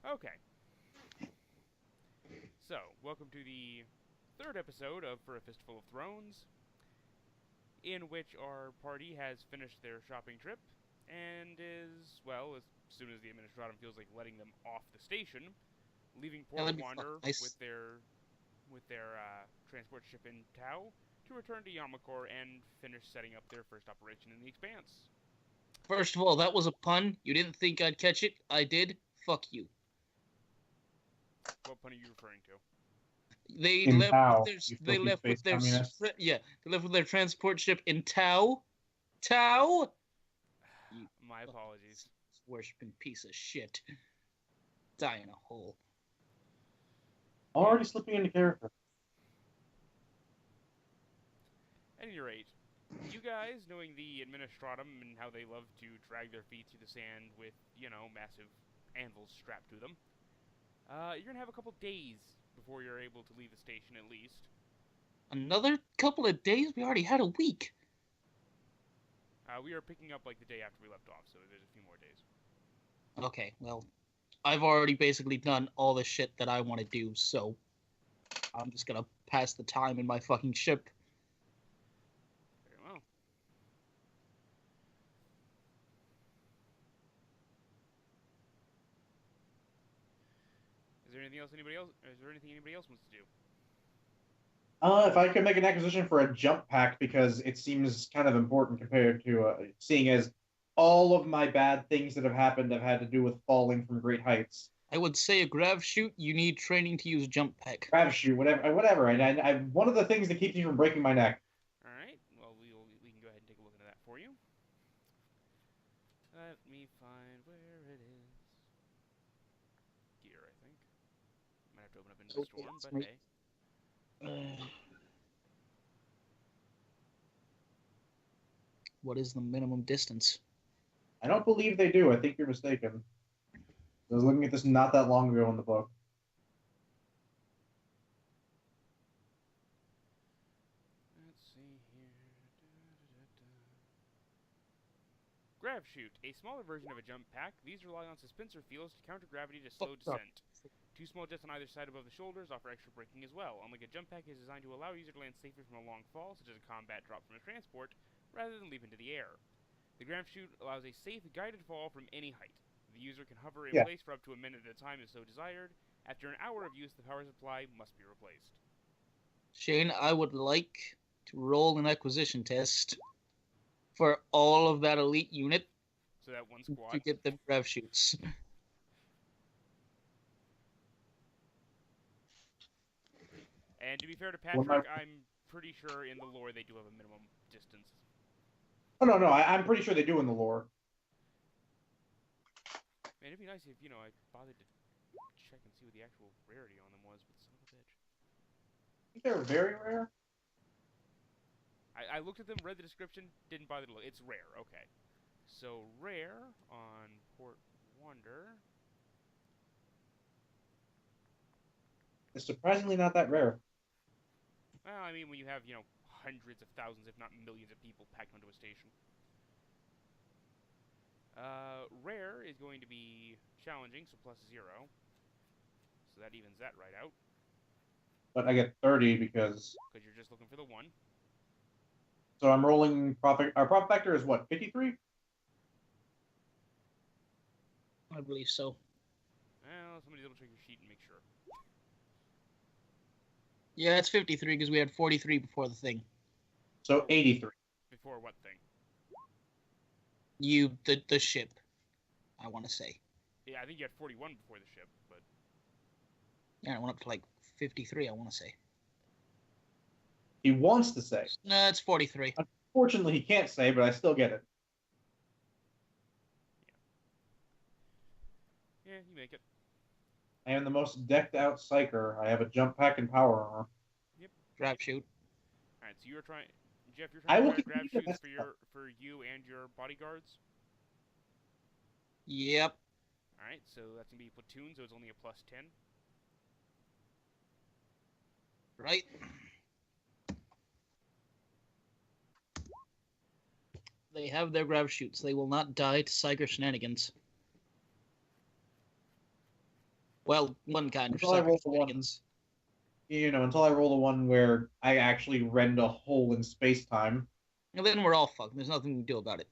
Okay. So, welcome to the third episode of For a Fistful of Thrones, in which our party has finished their shopping trip and is, well, as soon as the Administratum feels like letting them off the station, leaving Yeah, Port that'd be fucking Wander nice. with their transport ship in Tau to return to Yamakor and finish setting up their first operation in the Expanse. First of all, that was a pun. You didn't think I'd catch it. I did. Fuck you. What pun are you referring to? They In left with Tao, their you they filthy left with space their communist. yeah, they left with their transport ship in Tau. Tau. You My fucking apologies. worshipping piece of shit. Die in a hole. Already slipping into character. At any rate, you guys, knowing the Administratum and how they love to drag their feet through the sand with, massive anvils strapped to them, you're gonna have a couple days before you're able to leave the station at least. Another couple of days. We already had a week. We are picking up like the day after we left off, so there's a few more days. Okay, well, I've already basically done all the shit that I want to do, so I'm just gonna pass the time in my fucking ship. Very well. Is there anything else anybody else? Is there anything anybody else wants to do? If I could make an acquisition for a jump pack, because it seems kind of important compared to seeing as all of my bad things that have happened have had to do with falling from great heights. I would say a grav shoot. You need training to use jump pack. Grab shoot, whatever. And one of the things that keeps me from breaking my neck. All right. Well, we can go ahead and take a look into that for you. Let me find where it is. Gear, I think. Might have to open up into the Okay, storm, that's but right. hey. What is the minimum distance? I don't believe they do. I think you're mistaken. I was looking at this not that long ago in the book. Let's see here. Grav Shoot, a smaller version of a jump pack. These rely on suspensor fields to counter gravity to slow Fuck off. descent. Two small jets on either side above the shoulders offer extra braking as well. Unlike a jump pack, it is designed to allow a user to land safely from a long fall, such as a combat drop from a transport, rather than leap into the air. The Grav Shoot allows a safe, guided fall from any height. The user can hover in Yeah. place for up to a minute at a time if so desired. After an hour of use, the power supply must be replaced. Shane, I would like to roll an acquisition test for all of that elite unit So that one to squad. get the grav shoots. And to be fair to Well, Patrick, I'm pretty sure in the lore they do have a minimum distance. Oh no, I'm pretty sure they do in the lore. Man, it'd be nice if, I bothered to check and see what the actual rarity on them was, but son of a bitch. I think they're very rare. I looked at them, read the description, didn't bother to look. It's rare, okay. So, rare on Port Wonder. It's surprisingly not that rare. Well, I mean, when you have, hundreds of thousands, if not millions of people packed onto a station. Rare is going to be challenging, so +0. So that evens that right out. But I get 30 because... Because you're just looking for the 1. So I'm rolling profit... Our profit factor is what, 53? I believe so. Well, somebody double check your sheet and make sure. Yeah, it's 53 because we had 43 before the thing. So 83. Before what thing? The ship, I want to say. Yeah, I think you had 41 before the ship, but... Yeah, it went up to like 53, I want to say. He wants to say. No, it's 43. Unfortunately, he can't say, but I still get it. Yeah, you make it. I am the most decked out psyker. I have a jump pack and power armor. Yep. Grab shoot. Alright, so you're trying... Jeff, you're I trying will to grab continue to shoots for you and your bodyguards? Yep. Alright, so that's going to be platoon, so it's only a +10. Right. They have their grab shoots. They will not die to Psyker shenanigans. Well, one kind of Until I roll separate the one, shenanigans. until I roll the one where I actually rend a hole in space-time. And then we're all fucked. There's nothing to do about it.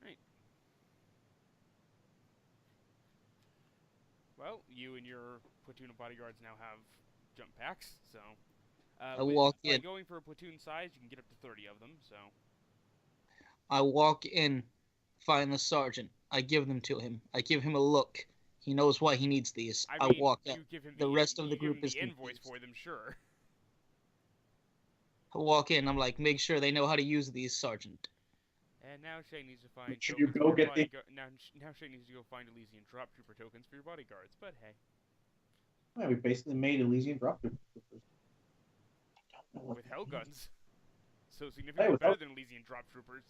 Right. Well, you and your platoon of bodyguards now have jump packs, so I walk by in. going for a platoon size, you can get up to 30 of them. So I walk in, find the sergeant. I give them to him. I give him a look. He knows why he needs these. I I mean, walk out. you give him The rest of the you give group him is the invoice confused. for them, sure. I walk in. I'm like, make sure they know how to use these, Sergeant. And now Shay needs to find Should you tokens go for your get the- bodyguard. Now Shay needs to go find Elysian drop trooper tokens for your bodyguards. But hey, Yeah, we basically made Elysian drop troopers. I don't know what with that hell means. guns, so significantly with better hell- than Elysian drop troopers.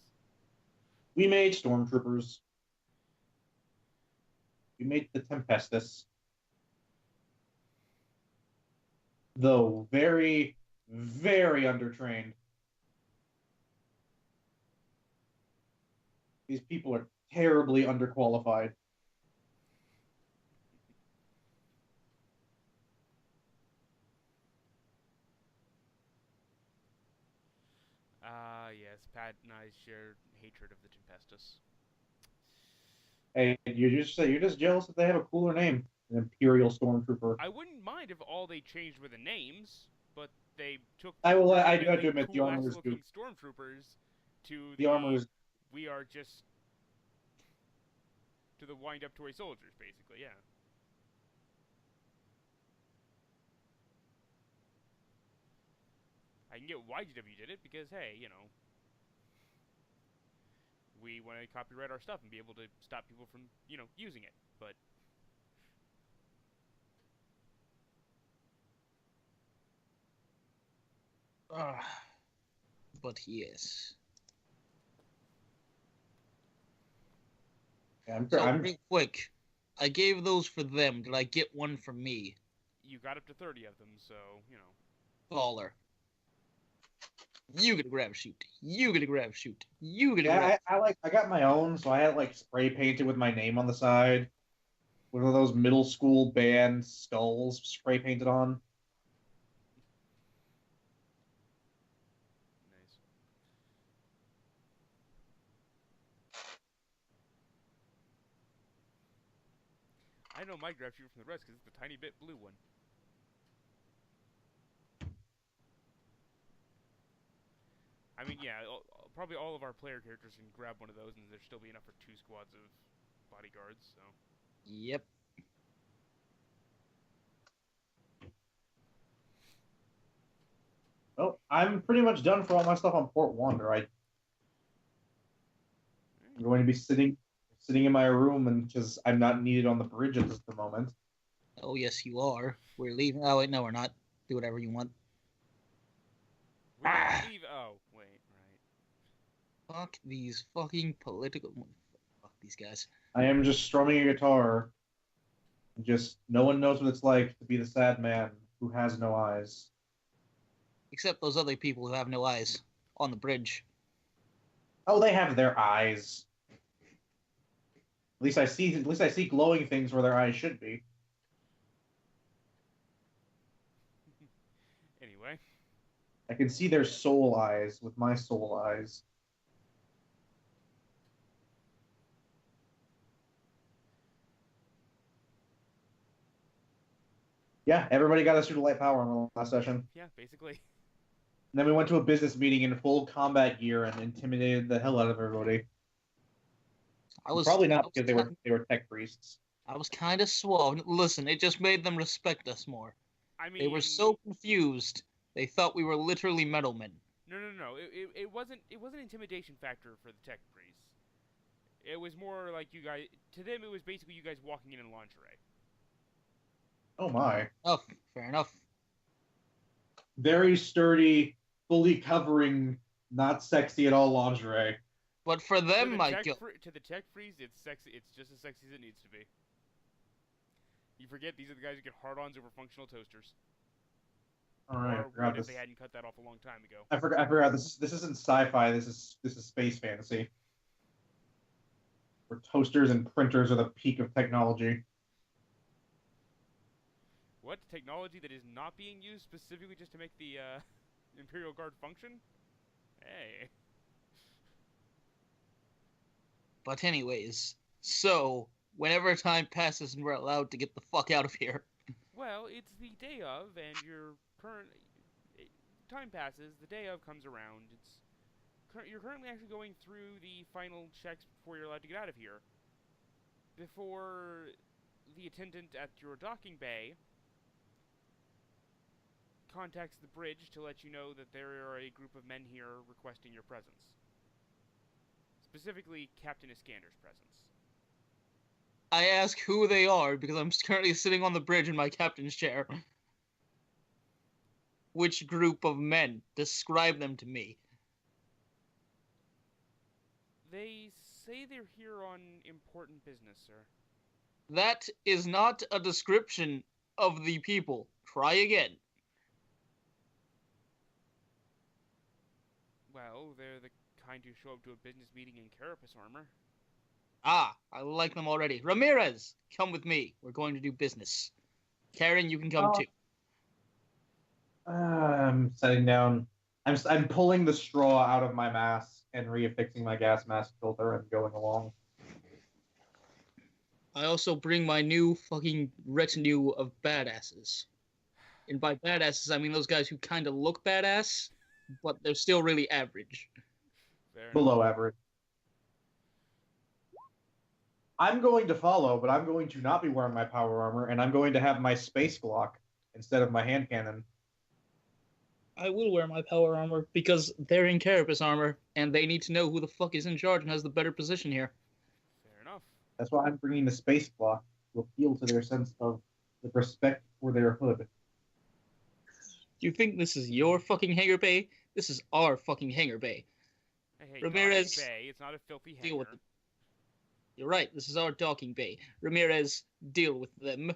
We made stormtroopers. We made the Tempestus. Though very, very undertrained. These people are terribly underqualified. Yes, Pat and I share hatred of the Tempestus. Hey, you're just jealous that they have a cooler name, an Imperial Stormtrooper. I wouldn't mind if all they changed were the names, but they took I do have to legitimately admit the armor is cool-ass-looking goofy. stormtroopers to The armor is we are just to the wind-up toy soldiers, basically. Yeah. I can get why GW did it because hey, we want to copyright our stuff and be able to stop people from using it. But But yes. So I'm real quick, I gave those for them. Did I get one for me? you got up to 30 of them, so Baller. You get a grab shoot. You get a grab shoot. You get a yeah, grab. I got my own, so I had like spray painted with my name on the side. One of those middle school band skulls spray painted on. nice. I know my grab shooter from the rest because it's the tiny bit blue one. I mean, yeah, probably all of our player characters can grab one of those, and there'd still be enough for 2 squads of bodyguards. So. Yep. Well, I'm pretty much done for all my stuff on Port Wander. I'm going to be sitting in my room, and because I'm not needed on the bridge at the moment. Oh yes, you are. We're leaving. Oh wait, no, we're not. Do whatever you want. We don't leave. Oh, wait, right. Fuck these fucking political. Fuck these guys. I am just strumming a guitar. Just no one knows what it's like to be the sad man who has no eyes. Except those other people who have no eyes on the bridge. Oh, they have their eyes. At least I see glowing things where their eyes should be. Anyway. I can see their soul eyes with my soul eyes. Yeah, everybody got a suit of light power in the last session. Yeah, basically. And then we went to a business meeting in full combat gear and intimidated the hell out of everybody. Probably not because they were tech priests. I was kind of suave. Listen, it just made them respect us more. I mean, They were so confused. They thought we were literally metal men. No. It wasn't an intimidation factor for the tech priests. It was more like you guys. To them, it was basically you guys walking in lingerie. Oh my. Oh, fair enough. Very sturdy, fully covering, not sexy at all lingerie. But for them, Michael. To the tech freeze, it's sexy. It's just as sexy as it needs to be. You forget these are the guys who get hard-ons over functional toasters. All right, I Or forgot would if this. they hadn't cut that off a long time ago. I forgot this isn't sci-fi. This is space fantasy. Where toasters and printers are the peak of technology. What? Technology that is not being used specifically just to make the Imperial Guard function? Hey. But anyways, so whenever time passes and we're allowed to get the fuck out of here. Well, it's the day of, and your current time passes. The day of comes around. You're currently actually going through the final checks before you're allowed to get out of here. Before the attendant at your docking bay contacts the bridge to let you know that there are a group of men here requesting your presence. Specifically, Captain Iskander's presence. I ask who they are because I'm currently sitting on the bridge in my captain's chair. Which group of men? Describe them to me. They say they're here on important business, sir. That is not a description of the people. Try again. Well, they're the kind who show up to a business meeting in carapace armor. Ah, I like them already. Ramirez, come with me. We're going to do business. Karen, you can come too. I'm setting down. I'm pulling the straw out of my mask and reaffixing my gas mask filter and going along. I also bring my new fucking retinue of badasses. And by badasses, I mean those guys who kind of look badass, but they're still really average. Fair Below enough. average. I'm going to follow, but I'm going to not be wearing my power armor, and I'm going to have my space Glock instead of my hand cannon. I will wear my power armor because they're in carapace armor, and they need to know who the fuck is in charge and has the better position here. Fair enough. That's why I'm bringing the space Glock to appeal to their sense of the respect for their hood. You think this is your fucking hangar bay? This is our fucking hangar bay. Hey, Ramirez, docking bay. It's not a filthy deal with hangar. it. You're right, this is our docking bay. Ramirez, deal with them.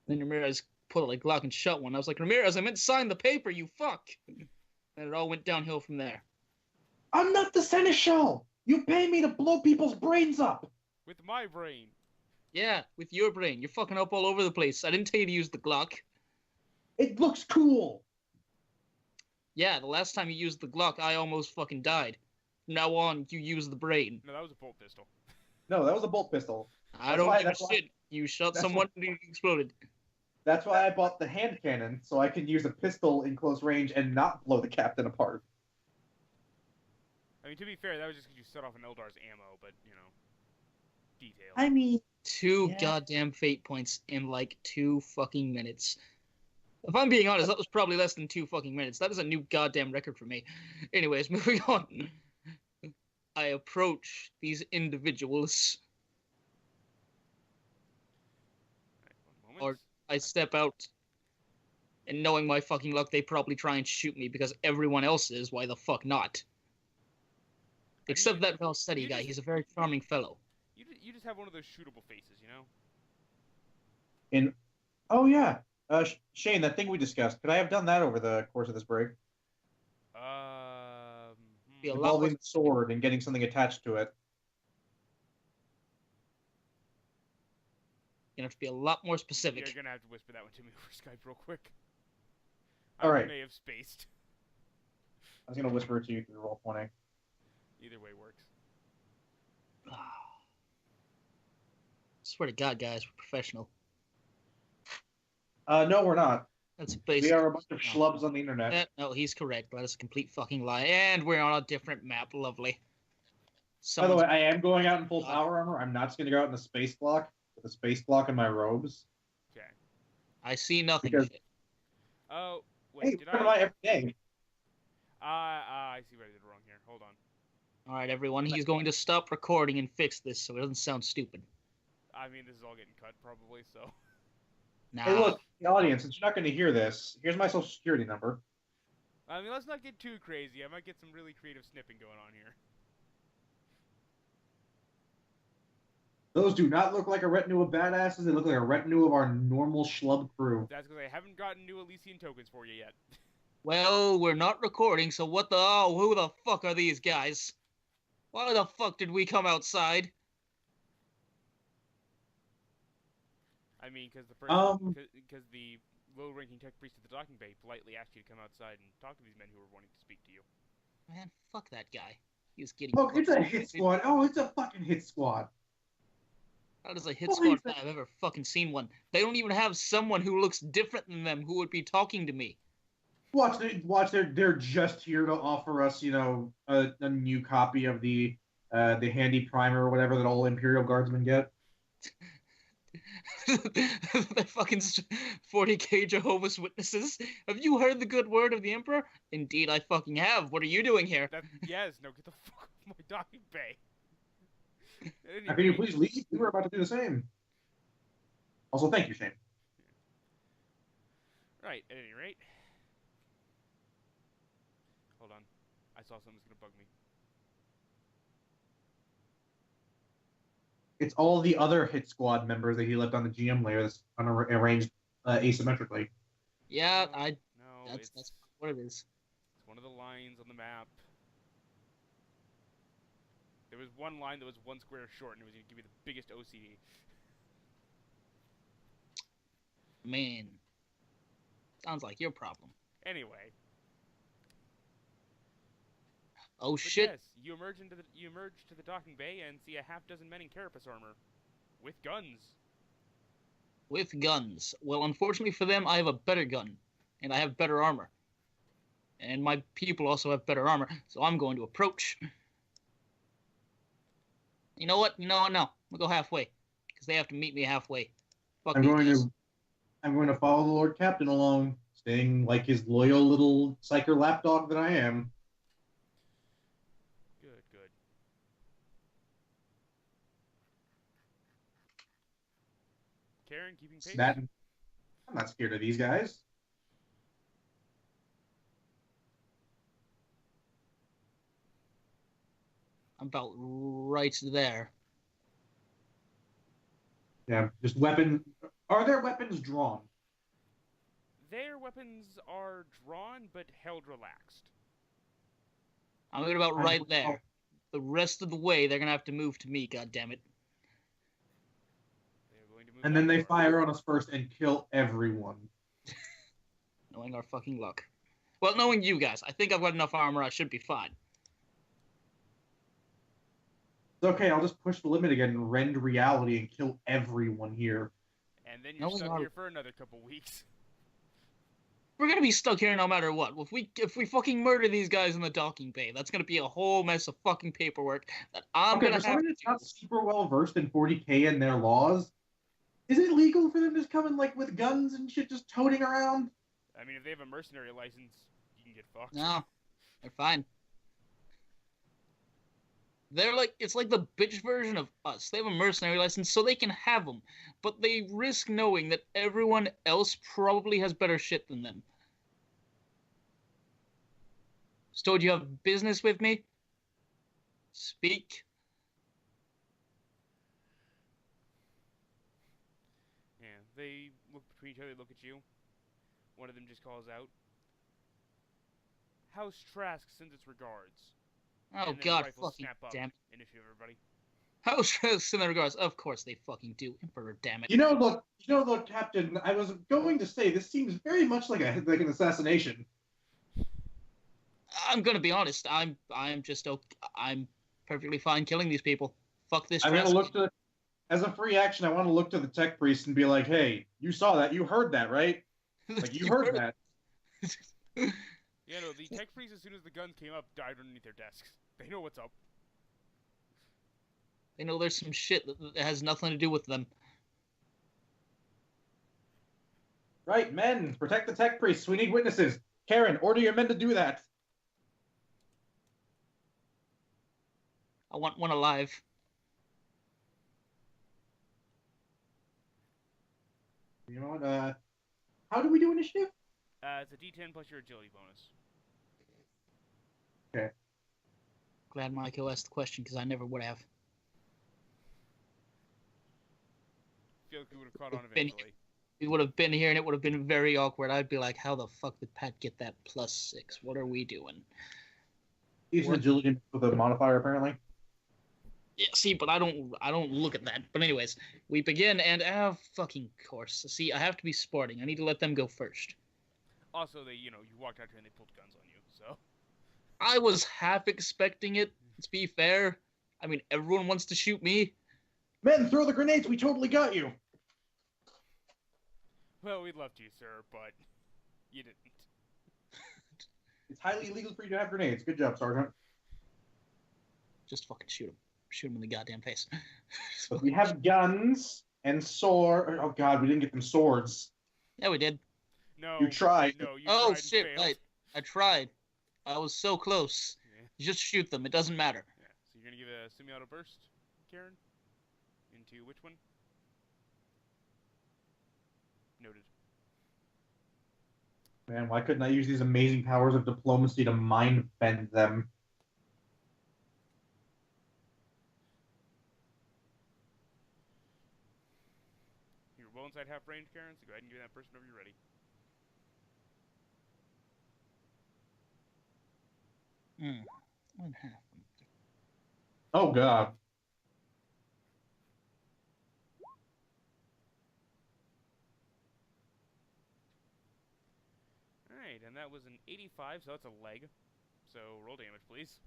Then Ramirez pulled a Glock and shot one. I was like, Ramirez, I meant to sign the paper, you fuck! And it all went downhill from there. I'm not the seneschal! You pay me to blow people's brains up! With my brain. Yeah, with your brain. You're fucking up all over the place. I didn't tell you to use the Glock. It looks cool! Yeah, the last time you used the Glock, I almost fucking died. From now on, you use the brain. No, that was a bolt pistol. No, that was a bolt pistol. I don't give a shit. You shot someone and it exploded. That's why I bought the hand cannon, so I can use a pistol in close range and not blow the captain apart. I mean, to be fair, that was just because you set off an Eldar's ammo, but, you know, details. I mean, Two yeah. goddamn fate points in like 2 fucking minutes. If I'm being honest, that was probably less than 2 fucking minutes. That is a new goddamn record for me. Anyways, moving on. I approach these individuals, Right, 1 moment. or I step out, and knowing my fucking luck, they probably try and shoot me because everyone else is. Why the fuck not? Except that Valstetti guy. He's a very charming fellow. You just have one of those shootable faces, you know? Oh yeah, Shane, that thing we discussed. Could I have done that over the course of this break? Be a lot Involving more- the sword and getting something attached to it. You're gonna have to be a lot more specific. You're gonna have to whisper that one to me over Skype real quick. All right. I may have spaced. I was gonna whisper it to you through Roll20. Either way works. Swear to God, guys, we're professional. No, we're not. That's We basic. are a bunch of schlubs on the internet. No, he's correct. That is a complete fucking lie. And we're on a different map. Lovely. By the Someone's- way, I am going out in full power armor. I'm not just gonna go out in the space block with a space block in my robes. Okay. I see nothing. Because- Shit. Oh, wait, Hey, did what am I every day? I see what I did wrong here. Hold on. All right, everyone. He's going to stop recording and fix this so it doesn't sound stupid. I mean, this is all getting cut, probably, so. Nah. Hey, look, the audience, since you're not gonna hear this, here's my social security number. I mean, let's not get too crazy. I might get some really creative snipping going on here. Those do not look like a retinue of badasses. They look like a retinue of our normal schlub crew. That's because I haven't gotten new Elysian tokens for you yet. Well, we're not recording, so what the... Oh, who the fuck are these guys? Why the fuck did we come outside? I mean, because the low-ranking tech priest at the docking bay politely asked you to come outside and talk to these men who were wanting to speak to you. Man, fuck that guy. He was getting... Look, it's a hit squad. Oh, it's a fucking hit squad. That is a hit squad if I've ever fucking seen one. They don't even have someone who looks different than them who would be talking to me. Watch, they're just here to offer us, you know, a new copy of the handy primer or whatever that all Imperial Guardsmen get. The fucking 40k Jehovah's Witnesses. Have you heard the good word of the Emperor? Indeed, I fucking have. What are you doing here? Yes, no, get the fuck off my docking bay. Can you please leave? We were about to do the same. Also, thank you, Shane. Right, at any rate. Hold on. I saw something that's going to bug me. It's all the other hit squad members that he left on the GM layer that's arranged asymmetrically. Yeah, No, that's what it is. It's one of the lines on the map. There was one line that was one square short, and it was going to give you the biggest OCD. Man. Sounds like your problem. Anyway. Oh But shit. yes, you emerge to the docking bay and see a half-dozen men in carapace armor. With guns. With guns. Well, unfortunately for them, I have a better gun. And I have better armor. And my people also have better armor, so I'm going to approach. You know what? No. We'll go halfway. Because they have to meet me halfway. Fuck I'm these going guys. to follow the Lord Captain along, staying like his loyal little psyker lapdog that I am. Good. Karen, keeping pace? I'm not scared of these guys. I'm about right there. Yeah, just weapon. Are their weapons drawn? Their weapons are drawn, but held relaxed. I'm about right there. The rest of the way, they're gonna have to move to me, goddammit. And then they fire on us first and kill everyone. Knowing our fucking luck. Well, knowing you guys, I think I've got enough armor, I should be fine. It's okay, I'll just push the limit again and rend reality and kill everyone here. And then you're stuck here for another couple weeks. We're gonna be stuck here no matter what. If we fucking murder these guys in the docking bay, that's gonna be a whole mess of fucking paperwork that I'm gonna have to do. That's not super well versed in 40k and their laws. Is it legal for them to come in like with guns and shit just toting around? I mean, if they have a mercenary license, you can get fucked. No, they're fine. They're like, it's like the bitch version of us. They have a mercenary license, so they can have them. But they risk knowing that everyone else probably has better shit than them. So, do you have business with me? Speak. Yeah, they look between each other, look at you. One of them just calls out, House Trask sends its regards. Oh god, fucking damn it. Initiative, everybody. House Trask sends their regards. Of course they fucking do, Emperor, damn it. Look, Captain, I was going to say, this seems very much like an assassination. I'm gonna be honest, I'm perfectly fine killing these people. Fuck this Trask. I'm gonna look to, as a free action, I want to look to the tech priest and be like, hey, you saw that, you heard that, right? Like, you heard that. Yeah, no, the tech priest, as soon as the guns came up, died underneath their desks. They know what's up. They know there's some shit that has nothing to do with them. Right, men, protect the tech priests. We need witnesses. Karen, order your men to do that. I want one alive. You know what, how do we do initiative? It's a D10 plus your agility bonus. Okay. Glad Michael asked the question, because I never would have. feel like we would have caught on Been- eventually. We would have been here, and it would have been very awkward. I'd be like, "How the fuck did Pat get that +6? What are we doing?" He's an What? agility with a modifier, apparently. Yeah, see, but I don't look at that. But anyways, we begin, and fucking course. See, I have to be sporting. I need to let them go first. Also, you walked out here and they pulled guns on you, so. I was half expecting it. Let's be fair. I mean, everyone wants to shoot me. Men, throw the grenades. We totally got you. Well, we'd love to, sir, but you didn't. It's highly illegal for you to have grenades. Good job, Sergeant. Just fucking shoot him. Shoot him in the goddamn face. But we have guns and sword. Oh God, we didn't get them swords. Yeah, we did. No. You tried. No, you Oh tried shit! and failed. Right, I tried. I was so close. Yeah. Just shoot them. It doesn't matter. Yeah. So you're gonna give a semi-auto burst, Karen? Into which one? Noted. Man, why couldn't I use these amazing powers of diplomacy to mind bend them? You're well inside half range, Karen, so go ahead and give that person whenever you're ready. What happened? Oh God. Alright, and that was an 85, so that's a leg. So roll damage, please.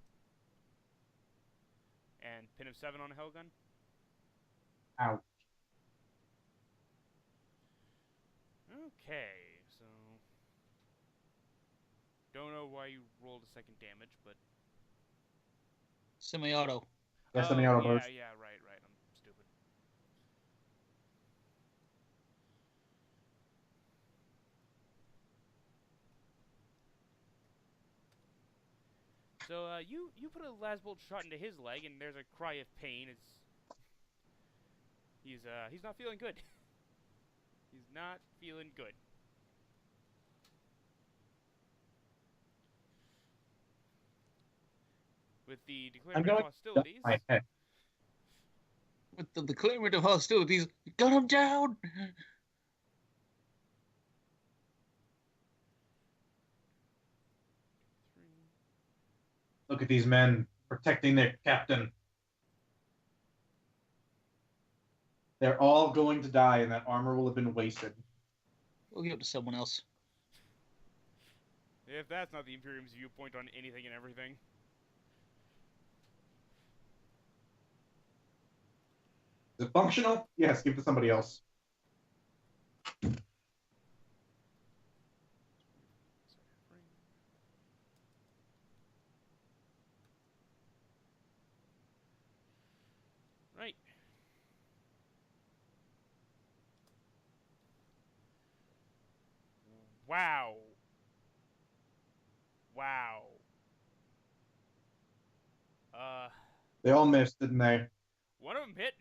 And pin of 7 on a Hellgun. Ouch. Okay, so... Don't know why you rolled a second damage, but... Semi-auto. Yes, semi-auto yeah, burst. yeah, right, I'm stupid. So, you put a lasbolt shot into his leg, and there's a cry of pain. He's not feeling good. He's not feeling good. With the declarement of hostilities... My head. With the declarement of hostilities, gun him down! Look at these men protecting their captain. They're all going to die, and that armor will have been wasted. We'll give it to someone else. If that's not the Imperium's viewpoint on anything and everything. Is it functional? Yes, give it to somebody else. Right. Wow. Wow. They all missed, didn't they? One of them hit.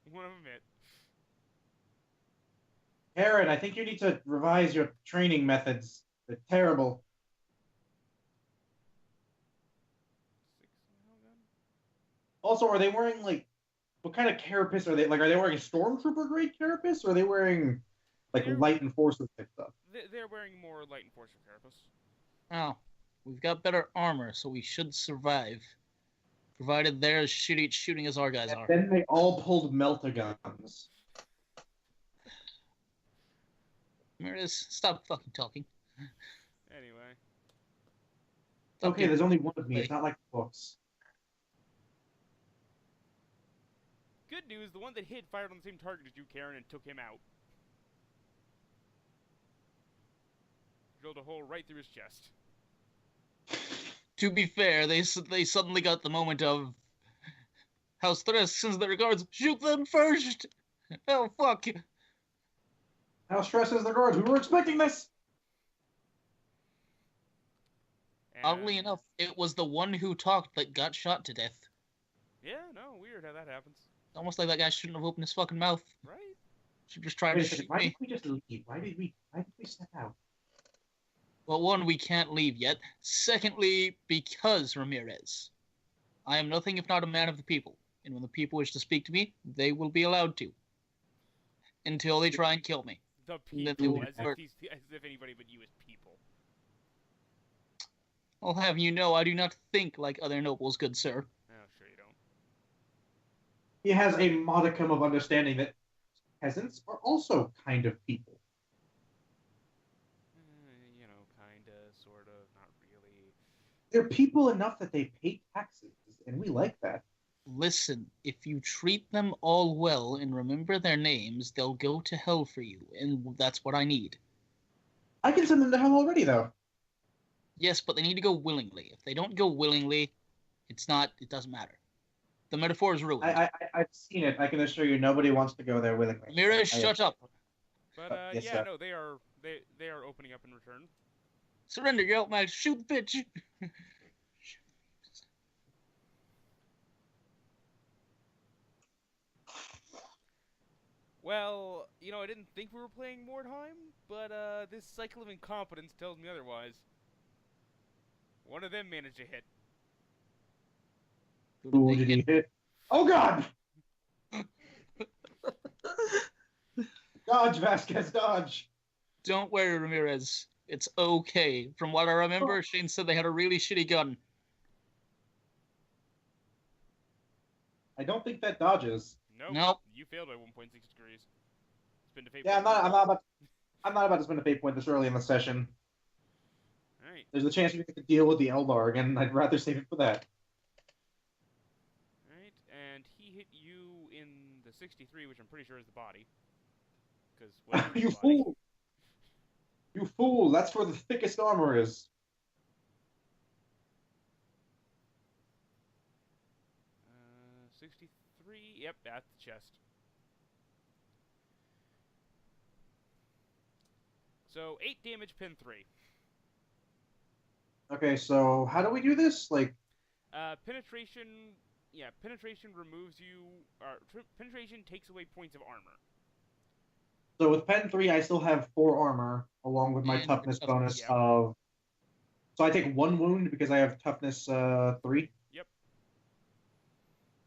One of them hit. Aaron, I think you need to revise your training methods. They're terrible. 6 Hellgun? Also, are they wearing, like, what kind of carapace are they? Like, are they wearing stormtrooper grade carapace, or are they wearing, like, They're- light enforcer type stuff? They're wearing more light enforcer carapace. Oh, we've got better armor, so we should survive. Provided they're as shooty at shooting as our guys And are. then they all pulled melta-guns. Meredith, stop fucking talking. Anyway. Okay, there's only one of me. It's not like the books. Good news, the one that hit fired on the same target as you, Karen, and took him out. Drilled a hole right through his chest. To be fair, they suddenly got the moment of House Thresk sends their regards. Shoot them first. Oh fuck. How stresses the guards? We were expecting this. And Oddly enough, it was the one who talked that got shot to death. Yeah, no, weird how that happens. Almost like that guy shouldn't have opened his fucking mouth. Right? Should just try Wait to a second, shoot why me. did we just leave? Why did we step out? Well, one, we can't leave yet. Secondly, because Ramirez. I am nothing if not a man of the people, and when the people wish to speak to me, they will be allowed to. until they try and kill me. The And then they people, will work. as if anybody but you is people. I'll have you know, I do not think like other nobles, good sir. Oh, sure you don't. He has a modicum of understanding that peasants are also kind of people. You know, kinda, sorta, not really. They're people enough that they pay taxes, and we like that. Listen, if you treat them all well and remember their names, they'll go to hell for you, and that's what I need. I can send them to hell already, though. Yes, but they need to go willingly. If they don't go willingly, it doesn't matter. The metaphor is ruined. I've seen it. I can assure you, nobody wants to go there willingly. Ramirez, shut up. But yes, yeah, sir. no, they are opening up in return. Surrender, get out, man. Shoot the bitch. Well, you know, I didn't think we were playing Mordheim, but this cycle of incompetence tells me otherwise. One of them managed to hit. Who did he hit? Oh God! Dodge, Vasquez, dodge! Don't worry, Ramirez. It's okay. From what I remember, Shane said they had a really shitty gun. I don't think that dodges. Nope. You failed by 1.6 degrees. Spin to fate. Yeah, I'm not about to spend a fate point this early in the session. Alright. There's a chance we get to deal with the Eldar again, and I'd rather save it for that. Alright, and he hit you in the 63, which I'm pretty sure is the body. Because You fool! You fool! That's where the thickest armor is. 63. Yep, at the chest. So 8 damage, pin 3. Okay, so how do we do this? Like, Penetration. Yeah, penetration removes you. Penetration takes away points of armor. so with pen 3, I still have 4 armor, along with my And toughness toughness, bonus yeah. of. So I take 1 wound because I have toughness 3. Yep.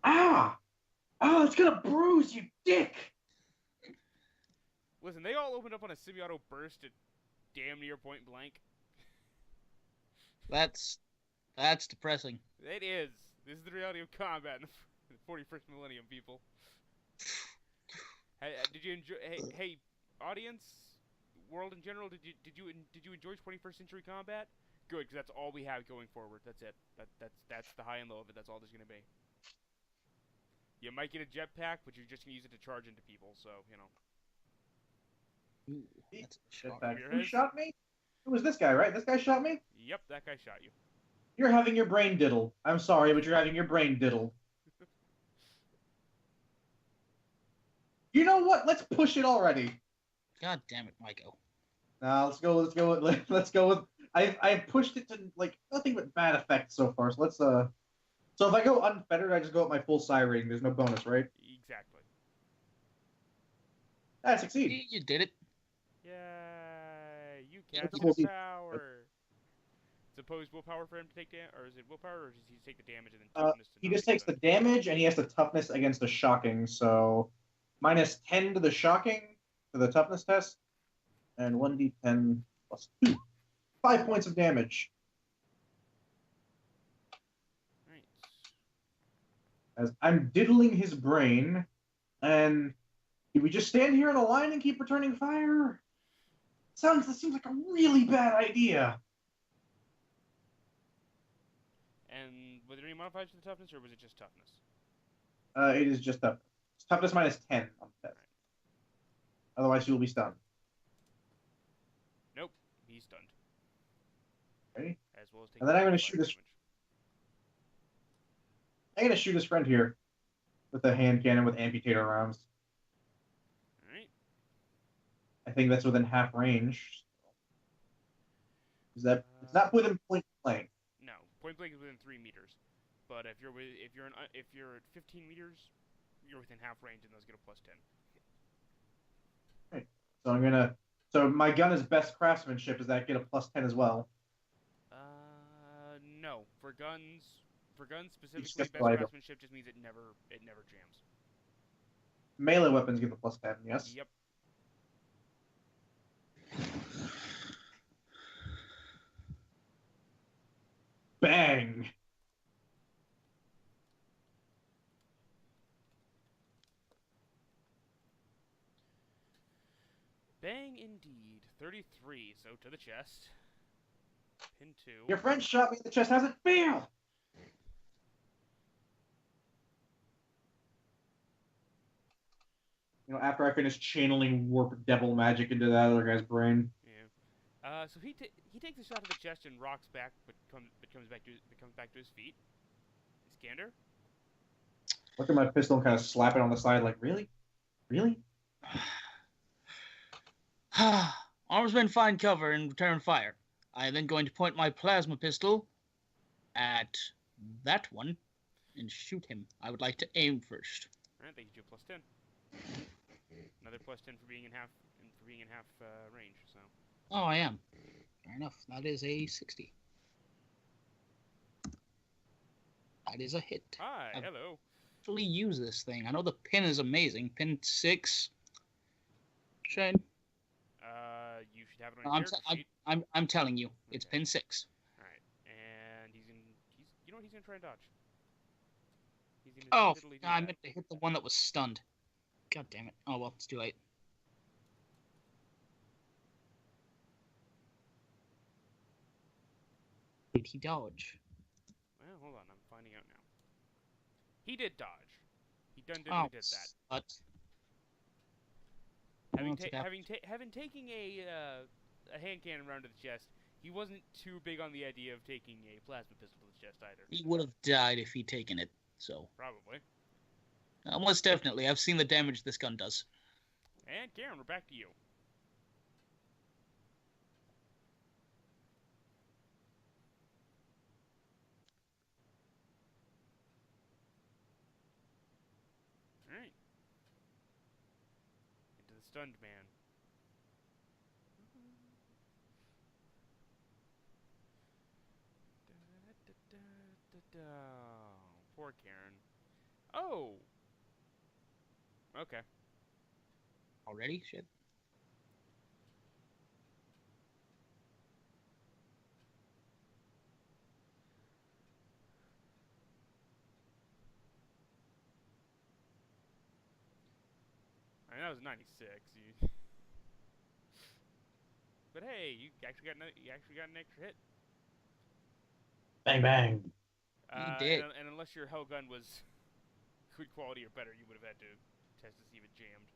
Ah! Oh, it's gonna bruise, you dick! Listen, they all opened up on a semi-auto burst at damn near point blank. That's depressing. It is. This is the reality of combat in the 41st millennium, people. Hey, did you enjoy? Hey, audience, world in general, did you enjoy 21st century combat? Good, because that's all we have going forward. That's it. That's the high and low of it. That's all there's gonna be. You might get a jetpack, but you're just gonna use it to charge into people. So you know. Ooh, that's a shock. Who shot me? It was this guy, right? This guy shot me? Yep, that guy shot you. You're having your brain diddled. I'm sorry, but you're having your brain diddled. You know what? Let's push it already. God damn it, Maiko. Let's go with. I've pushed it to like nothing but bad effects so far. So let's So if I go unfettered, I just go at my full psi rating. There's no bonus, right? Exactly. I succeed. You did it. Yeah, you cast It's a power. Suppose willpower for him to take damage, or is it willpower, or does he take the damage and then toughness? He just takes the damage, and he has the toughness against the shocking. So minus 10 to the shocking for the toughness test, and 1d10 plus 2. 5 points of damage. Right. As I'm diddling his brain, and do we just stand here in a line and keep returning fire? That seems like a really bad idea. And were there any modifiers to the toughness, or was it just toughness? It is just toughness. It's toughness minus 10 on the test. Right. Otherwise, you will be stunned. Nope, he's stunned. Okay. As well as taking. And then I'm going to shoot this. I'm going to shoot his friend here with a hand cannon with amputator rounds. Alright. I think that's within half range. Is that? It's not within point blank. No, point blank is within 3 meters. But if you're at 15 meters, you're within half range, and those get a plus 10. Right. So I'm gonna. So my gun is best craftsmanship. Does that get a plus 10 as well? No. For guns specifically, just best lighter. craftsmanship just means it never jams. Melee weapons give a plus 10. Yes. Yep. Bang! Bang indeed. 33, so to the chest. Pin 2. Your friend shot me in the chest. How's it feel? You know, after I finish channeling warp devil magic into that other guy's brain. Yeah. So he takes a shot to the chest and rocks back, but comes back to his feet. Iskander. Look at my pistol and kind of slap it on the side, like, really? Really? Armsmen find cover and return fire. I am then going to point my plasma pistol at that one and shoot him. I would like to aim first. All right, that gives you a plus 10. Another plus 10 for being in half range. So. Oh, I am. Fair enough. That is a 60. That is a hit. Hi, hello. Actually use this thing. I know the pin is amazing. Pin 6. Shane. You should have it on your character sheet. I'm telling you, it's Okay. pin 6. All right, and he's gonna try and dodge. Oh, I meant to hit the one that was stunned. God damn it. Oh well, it's too late. Did he dodge? Well, hold on, I'm finding out now. He did dodge. He did that. But having taking a hand cannon round to the chest, he wasn't too big on the idea of taking a plasma pistol to the chest either. He would have died if he'd taken it. So probably. Most definitely. I've seen the damage this gun does. And Karen, we're back to you. Alright. Into the stunned man. Poor Karen. Oh! Okay. Already? Shit. I mean, that was 96. But hey, you actually got an extra hit. Bang bang. You did. And unless your hell gun was good quality or better, you would have had to test to see if it jammed.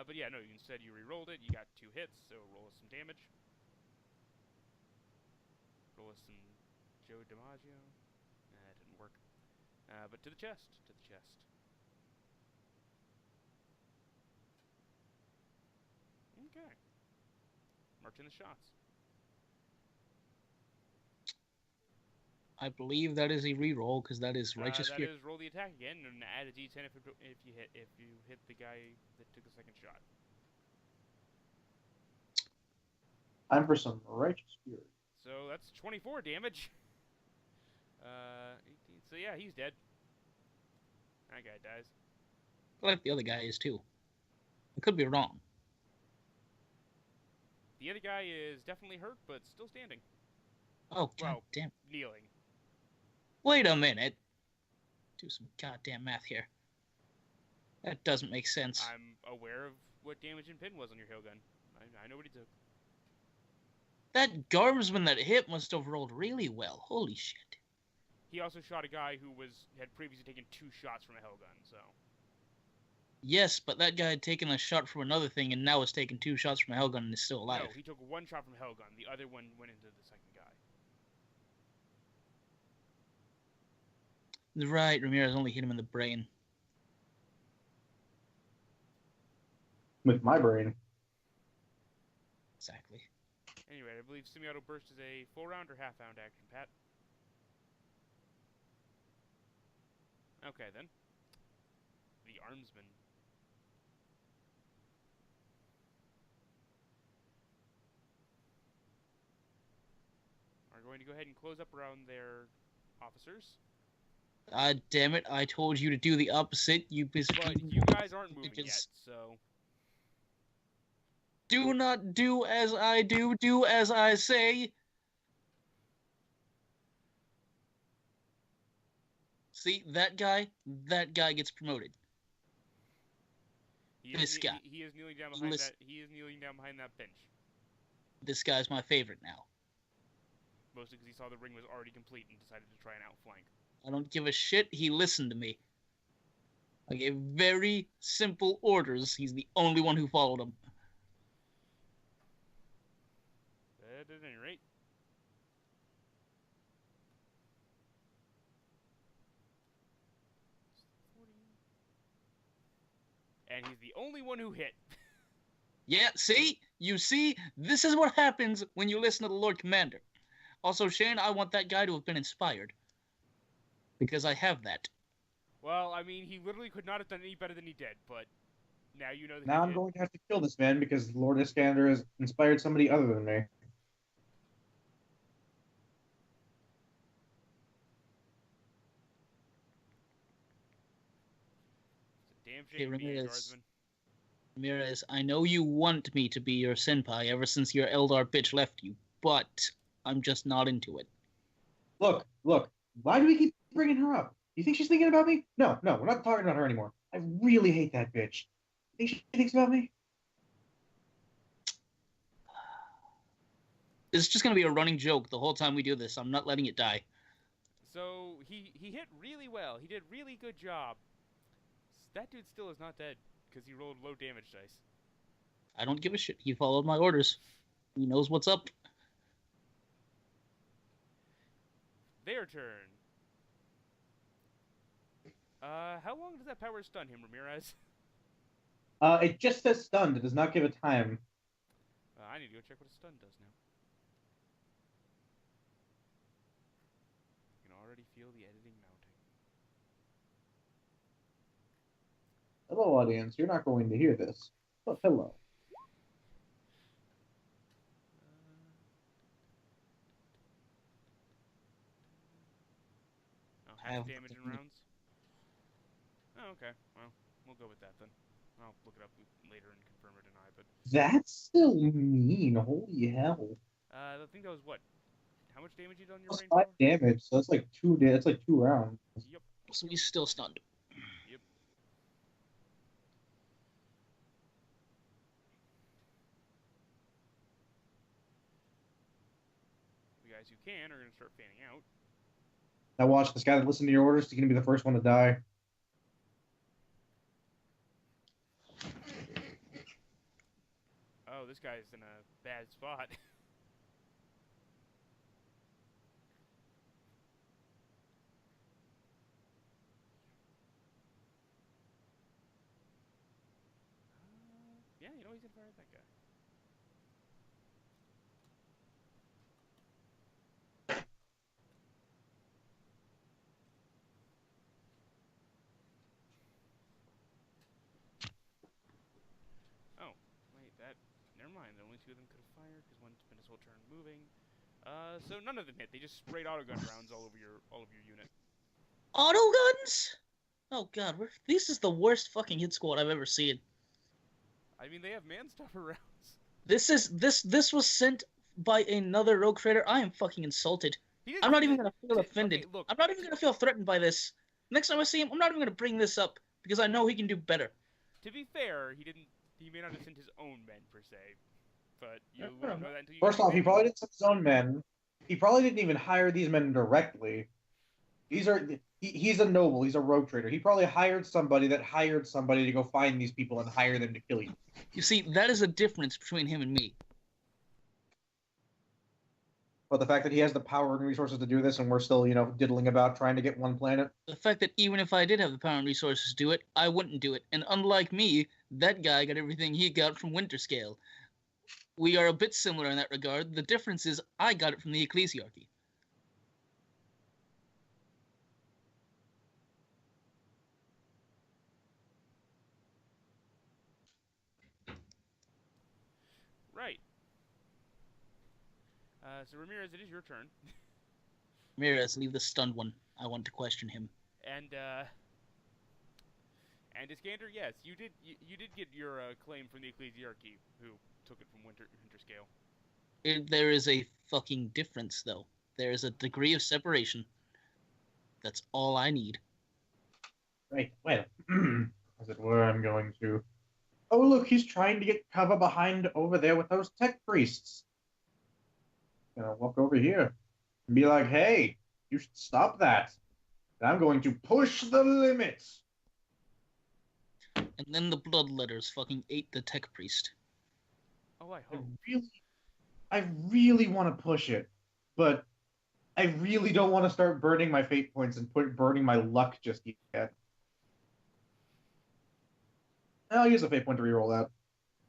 But yeah, no. Instead, you re-rolled it. You got 2 hits, so roll us some damage. Roll us some Joe DiMaggio. That didn't work. But to the chest. Okay. March in the shots. I believe that is a reroll because that is righteous fear. That is roll the attack again and add a d10 if you hit the guy that took the second shot. Time for some righteous fury. So that's 24 damage. 18. So yeah, he's dead. That guy dies. I like the other guy is too. I could be wrong. The other guy is definitely hurt, but still standing. Oh, god damn. Kneeling. Wait a minute. Do some goddamn math here. That doesn't make sense. I'm aware of what damage and pin was on your hail gun. I know what he took. That guardsman that hit must have rolled really well. Holy shit. He also shot a guy who had previously taken 2 shots from a hell gun, so. Yes, but that guy had taken a shot from another thing and now has taken 2 shots from a hell gun and is still alive. No, he took 1 shot from a hell gun. The other one went into the second guy. Right, Ramirez only hit him in the brain. With my brain. Exactly. Anyway, I believe Semi-Auto Burst is a full round or half round action, Pat. Okay, then. The Armsmen. Are going to go ahead and close up around their officers. Damn it, I told you to do the opposite, But you guys aren't moving yet, so... Do not do as I do as I say. See, that guy gets promoted. This guy. He is kneeling down behind Listen, that. He is kneeling down behind that bench. this guy's my favorite now. Mostly because he saw the ring was already complete and decided to try and outflank. I don't give a shit. He listened to me. I gave very simple orders. He's the only one who followed them. At any rate. And he's the only one who hit. Yeah, see? You see? This is what happens when you listen to the Lord Commander. Also, Shane, I want that guy to have been inspired. Because I have that. Well, I mean, he literally could not have done any better than he did, but now you know that Now I'm going to have to kill this man because Lord Iskander has inspired somebody other than me. It's a damn shame being a guardsman. Ramirez, I know you want me to be your senpai ever since your Eldar bitch left you, but I'm just not into it. Look, why do we keep bringing her up? You think she's thinking about me? No, we're not talking about her anymore. I really hate that bitch. You think she thinks about me? It's just going to be a running joke the whole time we do this. I'm not letting it die. So, he hit really well. He did really good job. That dude still is not dead, because he rolled low damage dice. I don't give a shit. He followed my orders. He knows what's up. Their turn. How long does that power stun him, Ramirez? It just says stunned. It does not give a time. I need to go check what a stun does now. I can already feel the editing mounting. Hello, audience. You're not going to hear this. But hello. Half damage in rounds? Oh, okay. Well, we'll go with that then. I'll look it up later and confirm or deny, but... That's still mean. Holy hell. I think that was what? How much damage you done your Plus brain 5 damage, so that's like 2 rounds. Yep. So he's still stunned. Yep. The guys who can are going to start fanning out. Now watch, this guy that listened to your orders is going to be the first one to die. Oh, this guy's in a bad spot. Yeah, you know he's gonna fire at that guy. Oh, wait, never mind. The only two of them could have fired because one spent his whole turn moving. So none of them hit. They just sprayed autogun rounds all of your unit. Auto guns? Oh god, this is the worst fucking hit squad I've ever seen. I mean, they have man-stopper rounds. This was sent by another rogue trader. I am fucking insulted. I'm not even gonna feel offended. Okay, look, I'm not even gonna feel threatened by this. Next time I see him, I'm not even gonna bring this up because I know he can do better. To be fair, he may not have sent his own men per se, but you won't know that until you. First off, he probably didn't send his own men. He probably didn't even hire these men directly. He's a noble. He's a rogue trader. He probably hired somebody that hired somebody to go find these people and hire them to kill you. You see, that is a difference between him and me. But the fact that he has the power and resources to do this, and we're still, diddling about trying to get one planet. The fact that even if I did have the power and resources to do it, I wouldn't do it. And unlike me, that guy got everything he got from Winterscale. We are a bit similar in that regard. The difference is I got it from the Ecclesiarchy. Right. So Ramirez, it is your turn. Ramirez, leave the stunned one. I want to question him. And Iskander, yes, you did get your claim from the Ecclesiarchy, who took it from winter scale. There is a fucking difference, though. There is a degree of separation. That's all I need. Right, well, as it were, I'm going to. Oh, look, he's trying to get cover behind over there with those tech priests. Gonna walk over here and be like, hey, you should stop that. And I'm going to push the limits. And then the bloodletters fucking ate the tech priest. Oh, I I hope. really want to push it, but I really don't want to start burning my fate points and burning my luck just yet. I'll use a fate point to reroll that.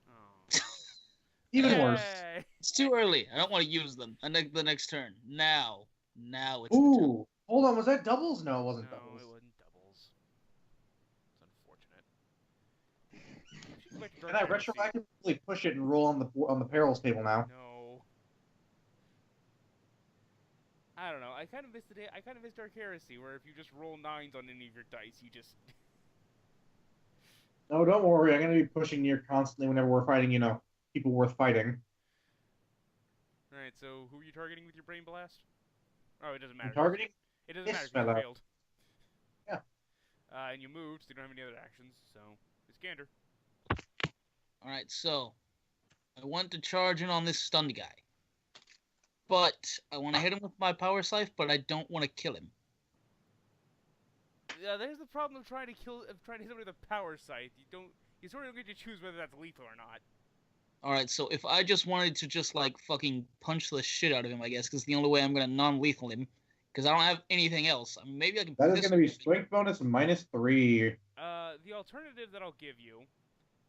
Oh. Even worse. Yay! It's too early. I don't want to use them. The next turn. Now it's the time. Ooh, hold on. Was that doubles? No, it wasn't No, doubles. it wasn't doubles. It's unfortunate. We should go back to Dark Can I Heresy. retroactively push it and roll on the perils table now? No. I don't know. I kind of miss Dark Heresy, where if you just roll 9s on any of your dice, you just. No, don't worry. I'm going to be pushing near constantly whenever we're fighting, people worth fighting. Alright, so who are you targeting with your Brain Blast? Oh, it doesn't matter. I'm targeting It doesn't matter this because you fella. failed. Yeah. And you moved, so you don't have any other actions, so it's Gander. Alright, so I want to charge in on this stunned guy. But I want to hit him with my power scythe, but I don't want to kill him. Yeah, there's the problem of trying to hit somebody with a power scythe. You sort of don't get to choose whether that's lethal or not. Alright, so if I just wanted to just, like, fucking punch the shit out of him, I guess, because the only way I'm going to non-lethal him, because I don't have anything else. I mean, maybe I can... That is going to be strength bonus -3. The alternative that I'll give you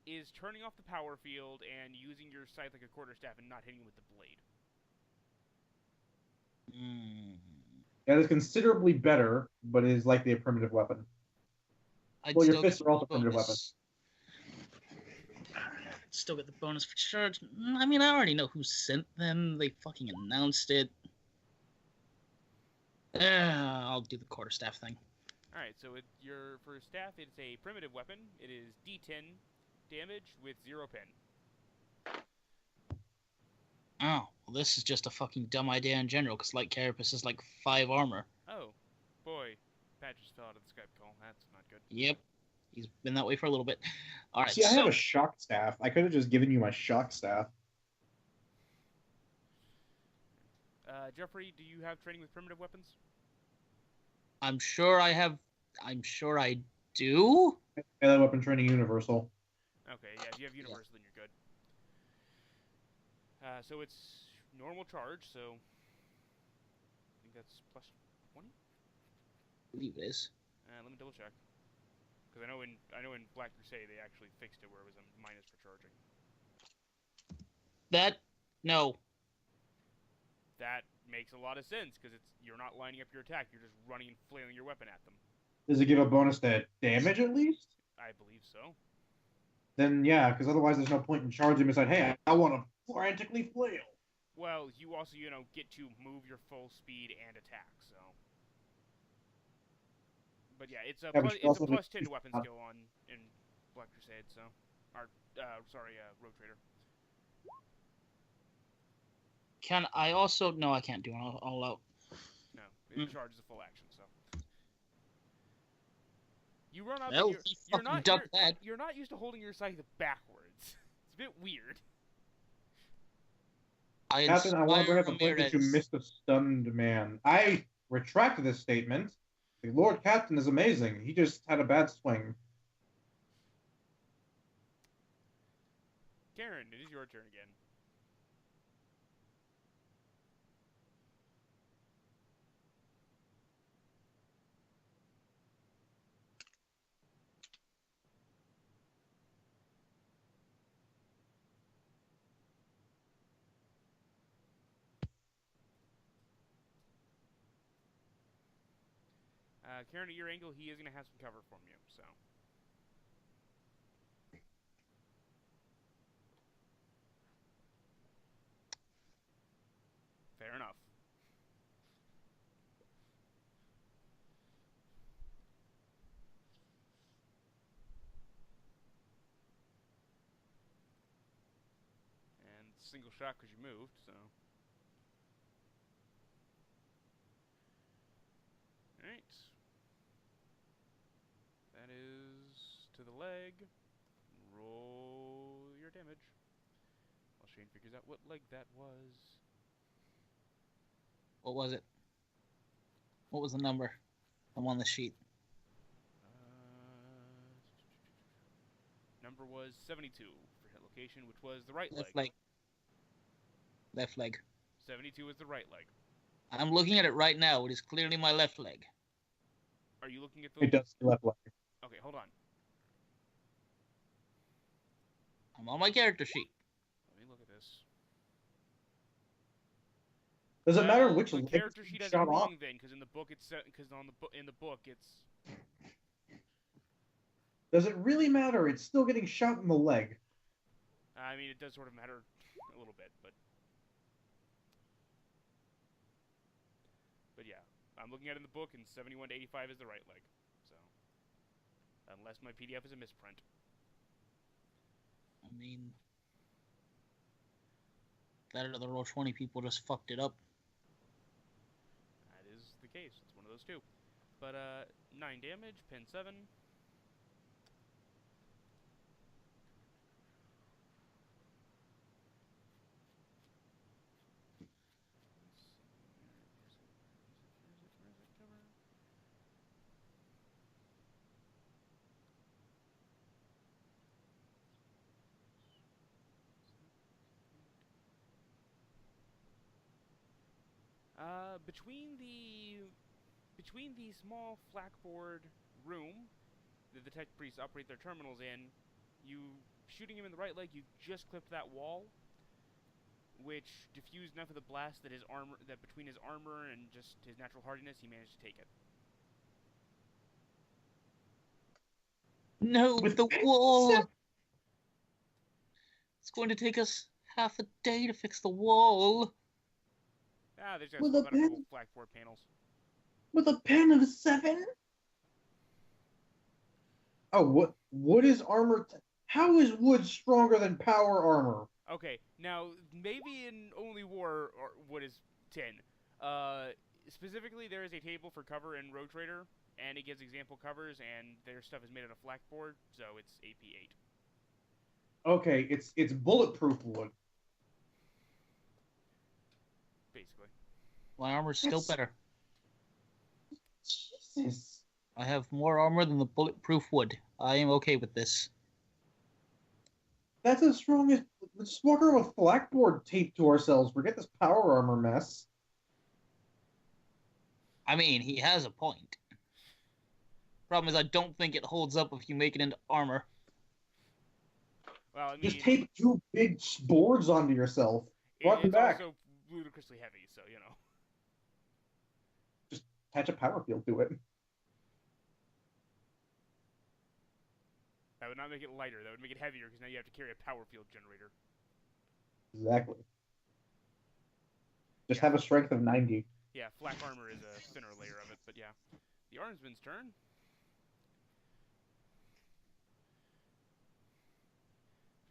is turning off the power field and using your scythe like a quarterstaff and not hitting him with the blade. That is considerably better, but is likely a primitive weapon. Well, your fists are also primitive weapons. Still get the bonus for charge. I mean, I already know who sent them. They fucking announced it. I'll do the quarterstaff thing. Alright, so for staff, it's a primitive weapon. It is D10 damage with 0 pin. Oh, well, this is just a fucking dumb idea in general, because Light Carapace is like 5 armor. Oh, boy. Pat just fell out of the Skype call. That's not good. Yep. He's been that way for a little bit. Alright, See, I have a shock staff. I could have just given you my shock staff. Jeffrey, do you have training with primitive weapons? I'm sure I do? Melee weapon training universal. Okay, yeah, if you have universal, then you're good. So it's normal charge, so I think that's plus 20? I believe it is. Let me double check. Because I know in Black Crusade they actually fixed it where it was a minus for charging. No. That makes a lot of sense, because you're not lining up your attack, you're just running and flailing your weapon at them. Does it give a bonus to damage at least? I believe so. Then yeah, because otherwise there's no point in charging beside, hey, I want to frantically flail. Well, you also, get to move your full speed and attack, so. But yeah, it's a plus 10 to weapon skill in Black Crusade, so. Rogue Trader. Can I also... No, I can't do an all out. No, it charges a full action, so. You run up Well, and you're not used to holding your scythe backwards. It's a bit weird. Captain, I want to bring up the point that you missed a stunned man. I retract this statement. The Lord Captain is amazing. He just had a bad swing. Karen, it is your turn again. Karen, at your angle, he is going to have some cover from you, so. Fair enough. single shot because you moved, so. Alright. That is to the leg. Roll your damage. While Shane figures out what leg that was. What was it? What was the number? I'm on the sheet. Number was 72 for hit location, which was the right Left leg. leg. Left leg. 72 is the right leg. I'm looking at it right now. It is clearly my left leg. Are you looking at the... It does say left leg. Okay, hold on. I'm on my character sheet. Let me look at this. Does it matter which the leg character sheet has it shot off? wrong then, because in the book it's in the book it's... Does it really matter? It's still getting shot in the leg. I mean, it does sort of matter a little bit, but yeah, I'm looking at it in the book, and 71 to 85 is the right leg. So, unless my PDF is a misprint. I mean, that or the roll 20 people just fucked it up. That is the case. It's one of those two. But 9 damage, pin 7. Between the small flakboard room that the tech priests operate their terminals in, you shooting him in the right leg, you just clipped that wall, which diffused enough of the blast that between his armor and just his natural hardiness, he managed to take it. No, With the wall! It's going to take us half a day to fix the wall. Ah, they just got With swap a out a couple pen? flakboard panels. With a pen of 7? Oh, what? Wood is armor? How is wood stronger than power armor? Okay, now maybe in Only War wood is 10. Specifically, there is a table for cover in Road Trader, and it gives example covers, and their stuff is made out of flakboard, so it's AP 8. Okay, it's bulletproof wood. Basically. My armor's still better. Jesus. I have more armor than the bulletproof wood. I am okay with this. That's as strong as... Let's just walk around with blackboard taped to ourselves. Forget this power armor mess. I mean, he has a point. Problem is, I don't think it holds up if you make it into armor. Well, I mean, Just tape 2 big boards onto yourself. Front and it's back. also ludicrously heavy, so, you know. Just attach a power field to it. That would not make it lighter. That would make it heavier, because now you have to carry a power field generator. Exactly. Just have a strength of 90. Yeah, flak armor is a thinner layer of it, but yeah. The Armsman's turn.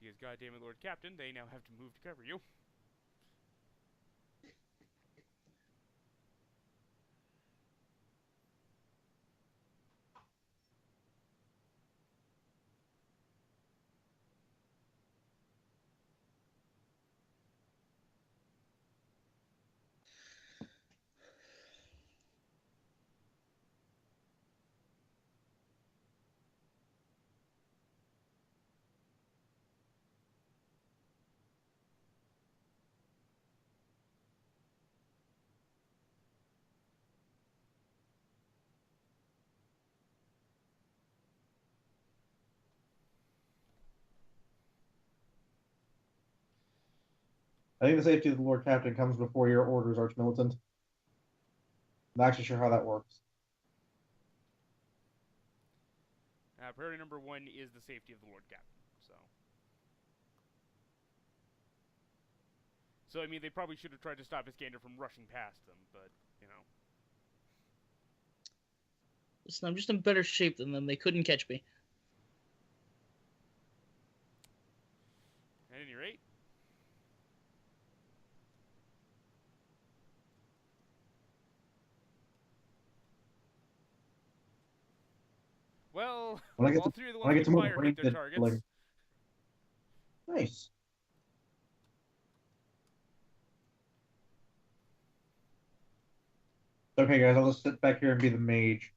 Because goddamn it, Lord Captain, they now have to move to cover you. I think the safety of the Lord Captain comes before your orders, Archmilitant. I'm not actually sure how that works. Priority number 1 is the safety of the Lord Captain, so... So, I mean, they probably should have tried to stop Iskander from rushing past them, but, you know. Listen, I'm just in better shape than them. They couldn't catch me. At any rate, Well, When I get all to three of the when ones I get with to more fire brain hit their dead targets. feeling. Nice. Okay, guys, I'll just sit back here and be the mage.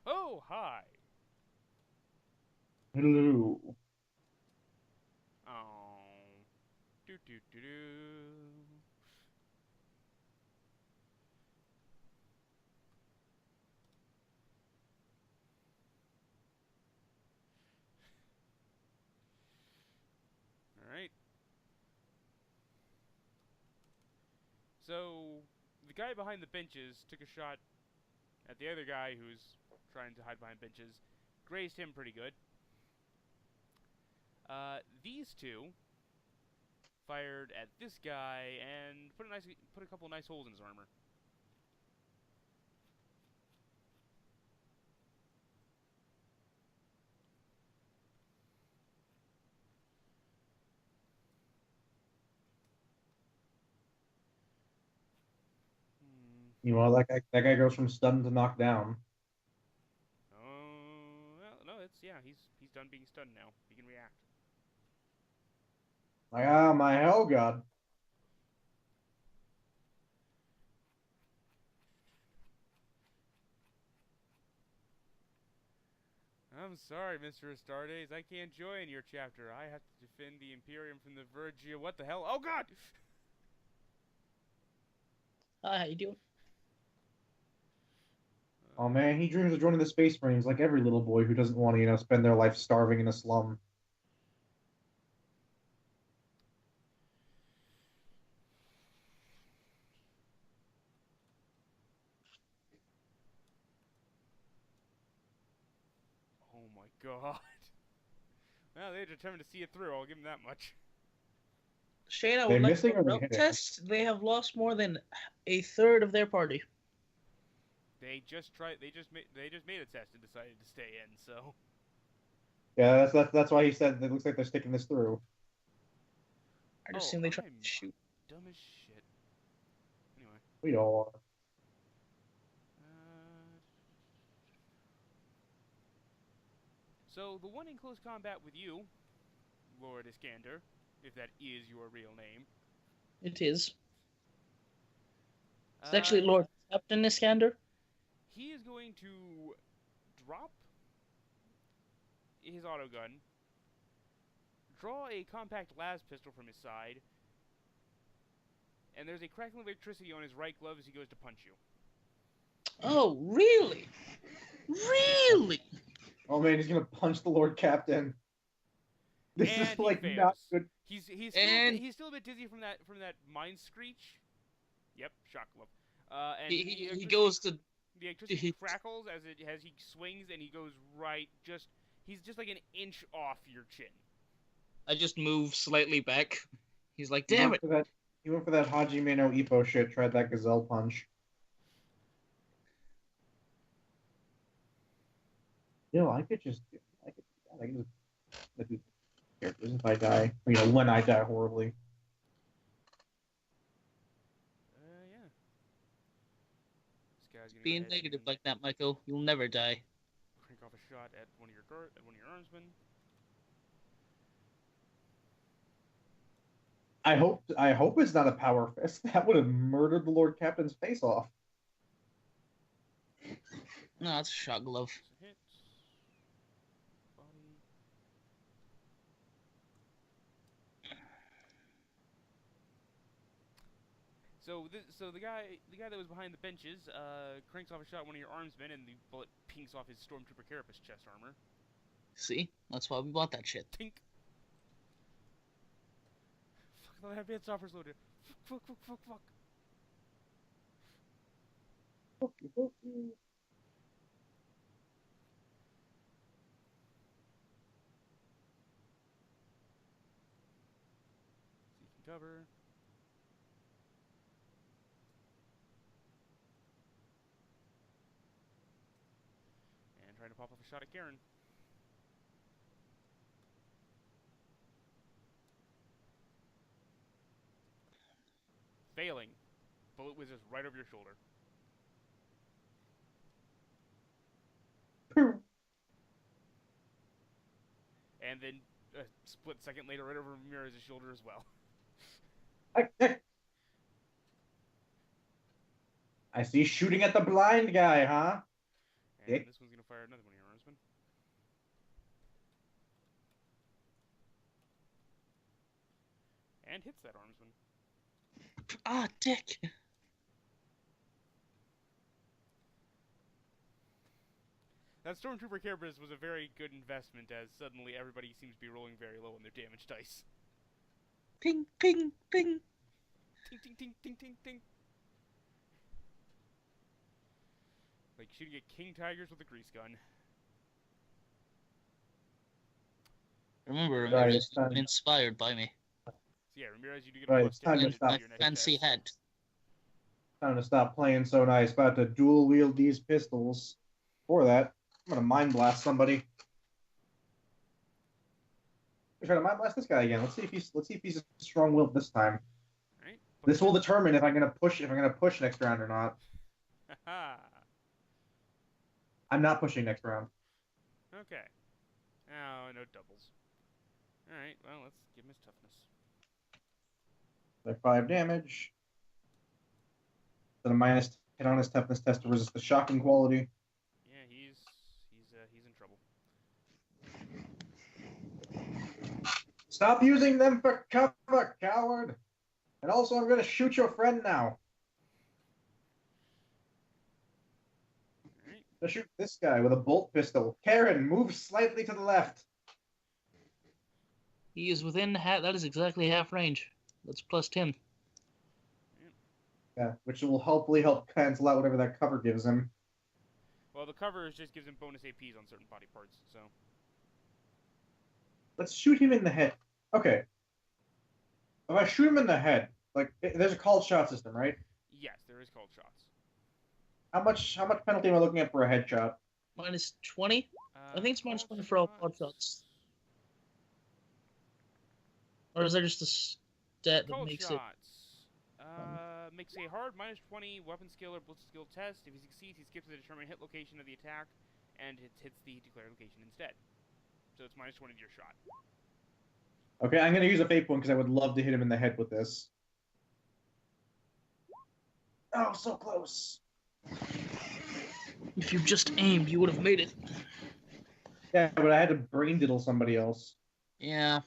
Oh, hi. Hello. Oh. Do do do do. All right. So the guy behind the benches took a shot at the other guy who's trying to hide behind benches. Grazed him pretty good. These two fired at this guy and put a couple nice holes in his armor. Hmm. You know, that guy goes from stunned to knocked down. Oh, well, no, it's yeah. He's done being stunned now. He can react. Like, ah, my hell god. I'm sorry, Mr. Astartes. I can't join your chapter. I have to defend the Imperium from the Vergia. What the hell? Oh God! Hi, how you doing? Oh man, he dreams of joining the Space Marines like every little boy who doesn't want to, spend their life starving in a slum. Oh my God! Well, they're determined to see it through. I'll give them that much. Shane, I They would like missing to or they note hitting? test. They have lost more than a third of their party. They just tried. They just made a test and decided to stay in. So. Yeah, that's why he said it looks like they're sticking this through. I just Oh, assume they try to I'm shoot. dumb as shit. Anyway. We all are. Uh, so the one in close combat with you, Lord Iskander, if that is your real name. It is. It's Uh, actually Lord Captain Iskander. he is going to drop his autogun, draw a compact las pistol from his side, and there's a crackling of electricity on his right glove as he goes to punch you. Oh, really? Really? Oh man, he's gonna punch the Lord Captain. This And is he like fails. not good. He's still a bit dizzy from that mind screech. Yep, shock glove. And He goes to. the electricity He, crackles as he swings, and he goes right. He's just like an inch off your chin. I just move slightly back. He's like, He damn went it. for that. He went for that Hajime no Ippo shit. Tried that gazelle punch. I could just. I could. I could just let you characters if I die. When I die horribly. Yeah. This guy's gonna go Being ahead negative and like that, Michael, you'll never die. crank off a shot at one of your armsmen. I hope it's not a power fist. That would have murdered the Lord Captain's face off. No, it's a shot glove. It's a hit. Body. So the guy that was behind the benches cranks off a shot at one of your armsmen, and the bullet pinks off his stormtrooper carapace chest armor. See? That's why we bought that shit. Tink. Fuck, I have advanced offers loaded. Fuck. Seeking cover. And trying to pop off a shot at Karen. Failing. Bullet whizzes right over your shoulder. and then a split second later, right over Ramirez's shoulder as well. I see shooting at the blind guy, huh? And Dick. this one's gonna fire another one of your armsmen. And hits that armsman. Ah, dick. That Stormtrooper Carapace was a very good investment, as suddenly everybody seems to be rolling very low on their damage dice. Ping, ping, ping. Ting, ting, ting, ting, ting, ting. Like shooting at King Tigers with a grease gun. Remember, Right, Ramirez it's has been time. inspired by me. So yeah, Ramirez, you do get a Right, plus it's time to damage stop. to your next Fancy test. head. Time to stop playing so nice. About to dual wield these pistols. For that, I'm gonna mind blast somebody. I'm trying to mind blast this guy again. Let's see if he's strong-willed this time. Alright. This will determine if I'm gonna push next round or not. Haha. I'm not pushing next round. Okay. Oh, no doubles. Alright, well, let's give him his toughness. Like 5 damage. Then a minus 10 on his toughness test to resist the shocking quality. Yeah, he's in trouble. Stop using them for cover, coward! And also, I'm gonna shoot your friend now. Alright. To shoot this guy with a bolt pistol. Karen, move slightly to the left. He is within half. That is exactly half range. That's plus 10. Yeah, which will hopefully help cancel out whatever that cover gives him. Well, the cover just gives him bonus APs on certain body parts, so. Let's shoot him in the head. Okay. If I shoot him in the head, like, there's a called shot system, right? Yes, there is called shots. How much penalty am I looking at for a headshot? Minus 20? I think it's minus 20 for all pod shots. Or is there just a stat that Cold makes shots. Makes a hard minus 20 weapon skill or blitz skill test. If he succeeds, he skips the determined hit location of the attack, and it hits the declared location instead. So it's minus 20 to your shot. Okay, I'm gonna use a fake one because I would love to hit him in the head with this. Oh, so close. If you just aimed, you would have made it. Yeah, but I had to brain diddle somebody else. Yeah.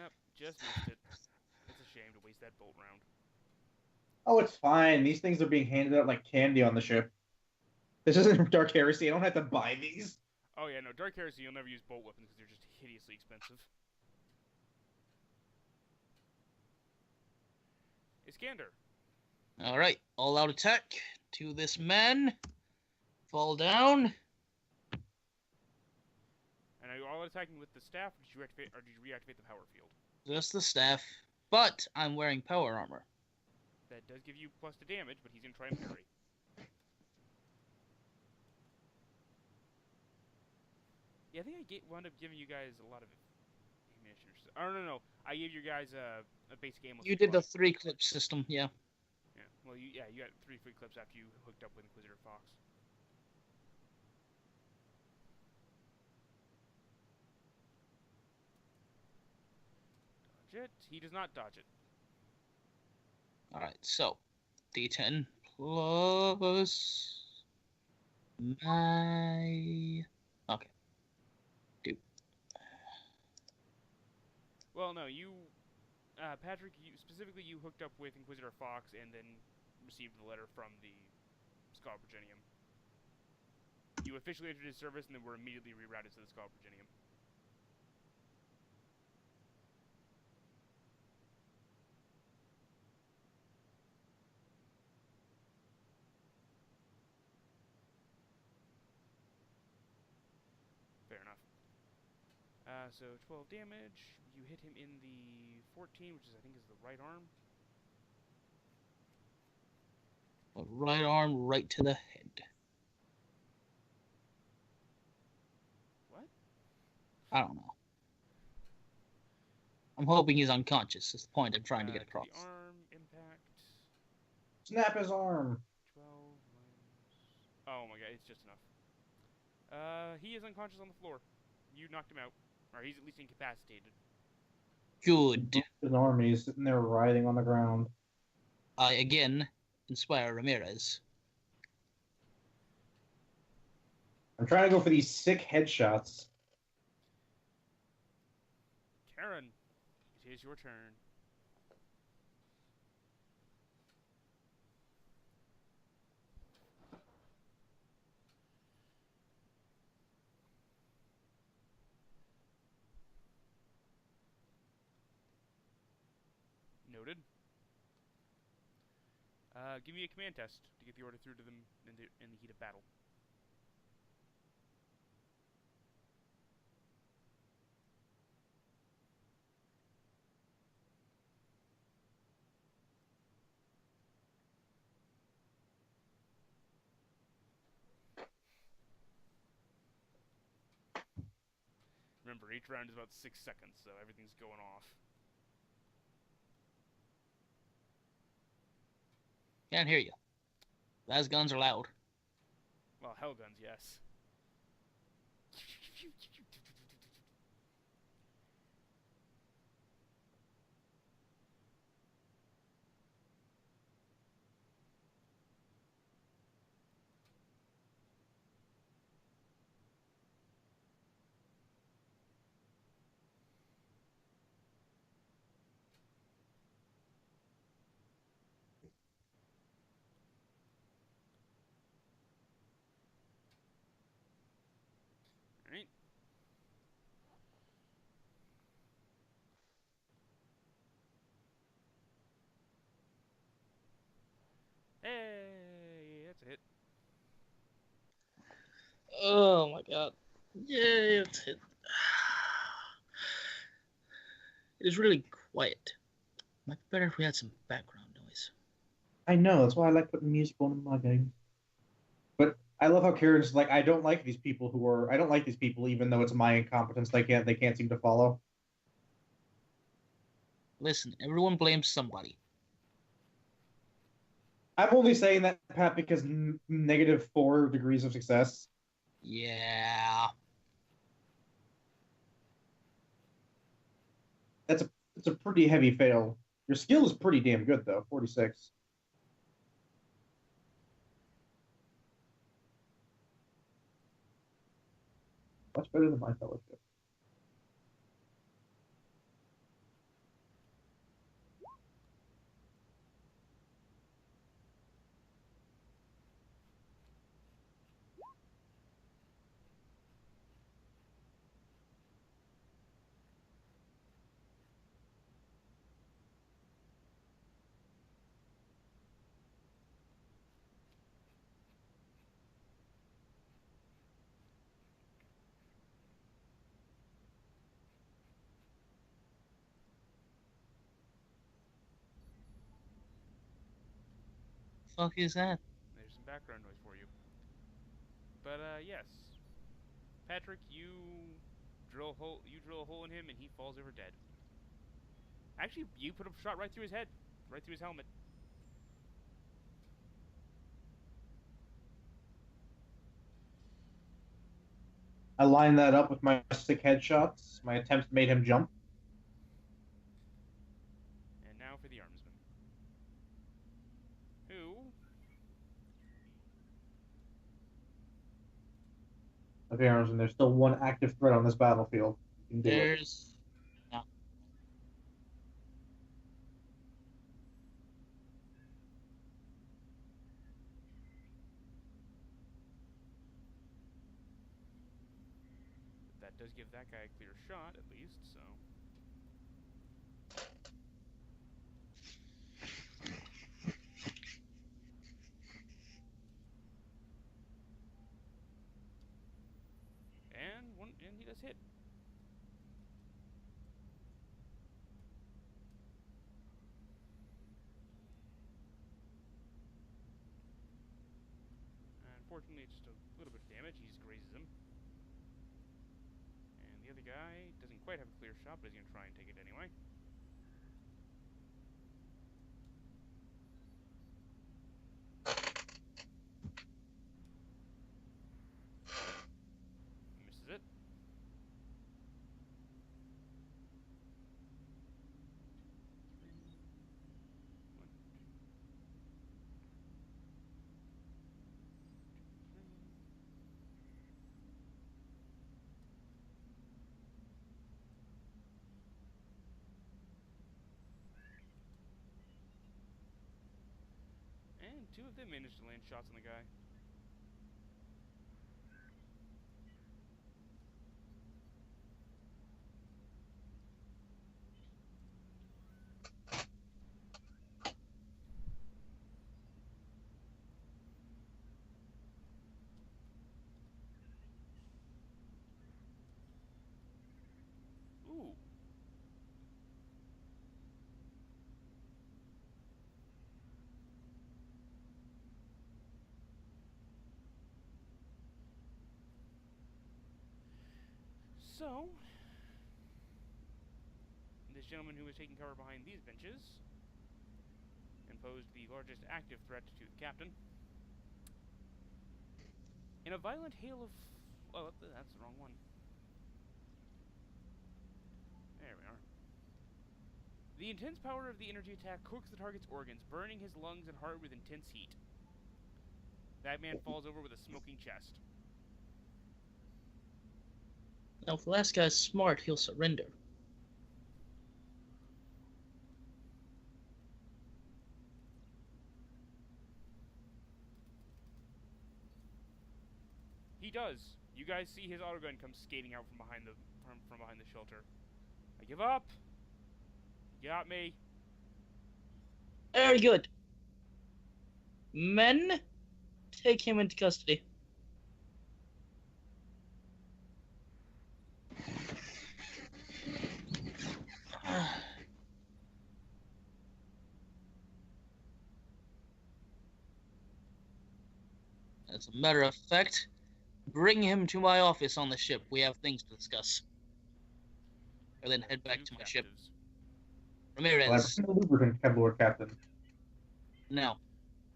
Yep, just missed it. It's a shame to waste that bolt round. Oh, it's fine. These things are being handed out like candy on the ship. This isn't Dark Heresy. I don't have to buy these. Oh yeah, no, Dark Heresy, you'll never use bolt weapons because they're just hideously expensive. Iskander. Alright, all out attack to this man. Fall down. And are you all attacking with the staff, or did you reactivate the power field? Just the staff. But I'm wearing power armor. That does give you plus to damage, but he's gonna try and parry. Yeah, I think I wound up giving you guys a lot of ammunition. Oh no, I gave you guys a basic ammo. You did the 3-clip system, yeah. Yeah, well, you got 3 free clips after you hooked up with Inquisitor Fox. Dodge it. He does not dodge it. Alright, so D10 plus my... Okay. Well, no, you, Patrick, specifically you hooked up with Inquisitor Fox and then received the letter from the Scholar Progenium. You officially entered his service and then were immediately rerouted to the Scholar Progenium. Fair enough. So 12 damage. You hit him in the 14, which is I think is the right arm. Right arm right to the head. What? I don't know. I'm hoping he's unconscious. That's the point I'm trying to get across. The arm impact. Snap his arm. 12 minus... Oh my god, it's just enough. He is unconscious on the floor. You knocked him out. Or he's at least incapacitated. Good. His army is sitting there writhing on the ground. I again inspire Ramirez. I'm trying to go for these sick headshots. Karen, it is your turn. Noted. Give me a command test to get the order through to them in the heat of battle. Remember, each round is about 6 seconds, so everything's going off. Can't hear you. Las guns are loud. Well, hell guns, yes. Alright. Hey, that's a hit. Oh my god. Yeah, it's hit. It is really quiet. Might be better if we had some background noise. I know, that's why I like putting music on in my game. But I love how Karen's like, I don't like these people even though it's my incompetence they can't seem to follow. Listen, everyone blames somebody. I'm only saying that, Pat, because -4 degrees of success. Yeah. It's a pretty heavy fail. Your skill is pretty damn good though, 46. Much better than my fellowship. Fuck is that? There's some background noise for you. But, yes. Patrick, you drill a hole in him and he falls over dead. Actually, you put a shot right through his head. Right through his helmet. I lined that up with my sick headshots. My attempts made him jump. And now for the armsman. Who? Okay, and there's still one active threat on this battlefield. You can do it. There's. No. That does give that guy a clear shot, at least, so. And he does hit. Unfortunately, it's just a little bit of damage. He just grazes him. And the other guy doesn't quite have a clear shot, but he's going to try and take it anyway. Misses it. two of them managed to land shots on the guy. Ooh. So, this gentleman who was taking cover behind these benches and posed the largest active threat to the captain. In a violent hail of... Oh, that's the wrong one. There we are. The intense power of the energy attack cooks the target's organs, burning his lungs and heart with intense heat. That man falls over with a smoking chest. Now, if the last guy's smart, he'll surrender. He does. You guys see his autogun come skating out from behind the shelter. I give up. You got me. Very good. Men, take him into custody. As a matter of fact, bring him to my office on the ship. We have things to discuss. And then head back to my ship. Ramirez. Lubricant, Lord Captain. No.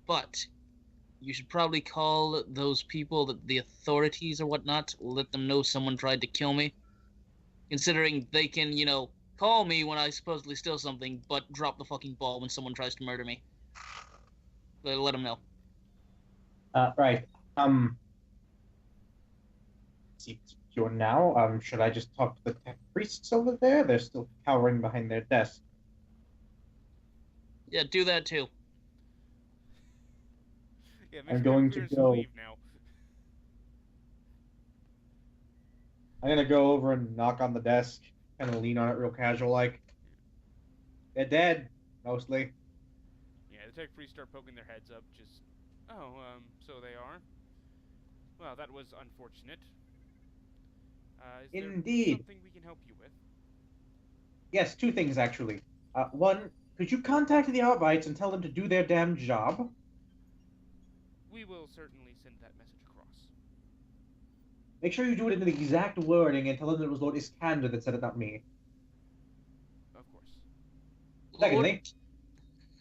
But you should probably call those people, the authorities or whatnot, let them know someone tried to kill me. Considering they can, you know, call me when I supposedly steal something, but drop the fucking ball when someone tries to murder me. Let them know. Right. Secure now. Should I just talk to the tech priests over there? They're still cowering behind their desk. Yeah, do that too. Yeah, I'm going to go. Leave now. I'm gonna go over and knock on the desk, kind of lean on it real casual like. They're dead, mostly. Yeah, the tech priests start poking their heads up, just, oh, so they are. Well, that was unfortunate. Is Indeed. there something we can help you with? Yes, two things actually. One, could you contact the Arbites and tell them to do their damn job? We will certainly send that message across. Make sure you do it in the exact wording and tell them that it was Lord Iskander that said it, not me. Of course. Secondly,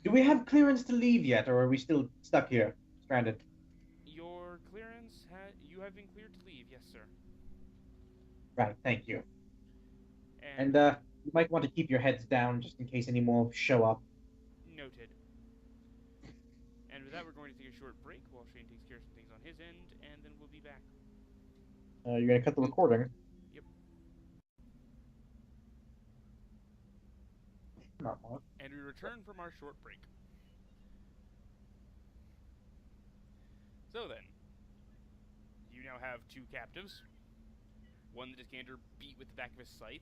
do we have clearance to leave yet, or are we still stuck here, stranded? Your clearance, you have been cleared to leave, yes, sir. Right, thank you. And you might want to keep your heads down just in case any more show up. Noted. And with that, we're going to take a short break while Shane takes care of some things on his end, and then we'll be back. You're gonna cut the recording? Yep. Not more. And we return from our short break. So then, you now have two captives. One that Iskander beat with the back of his scythe,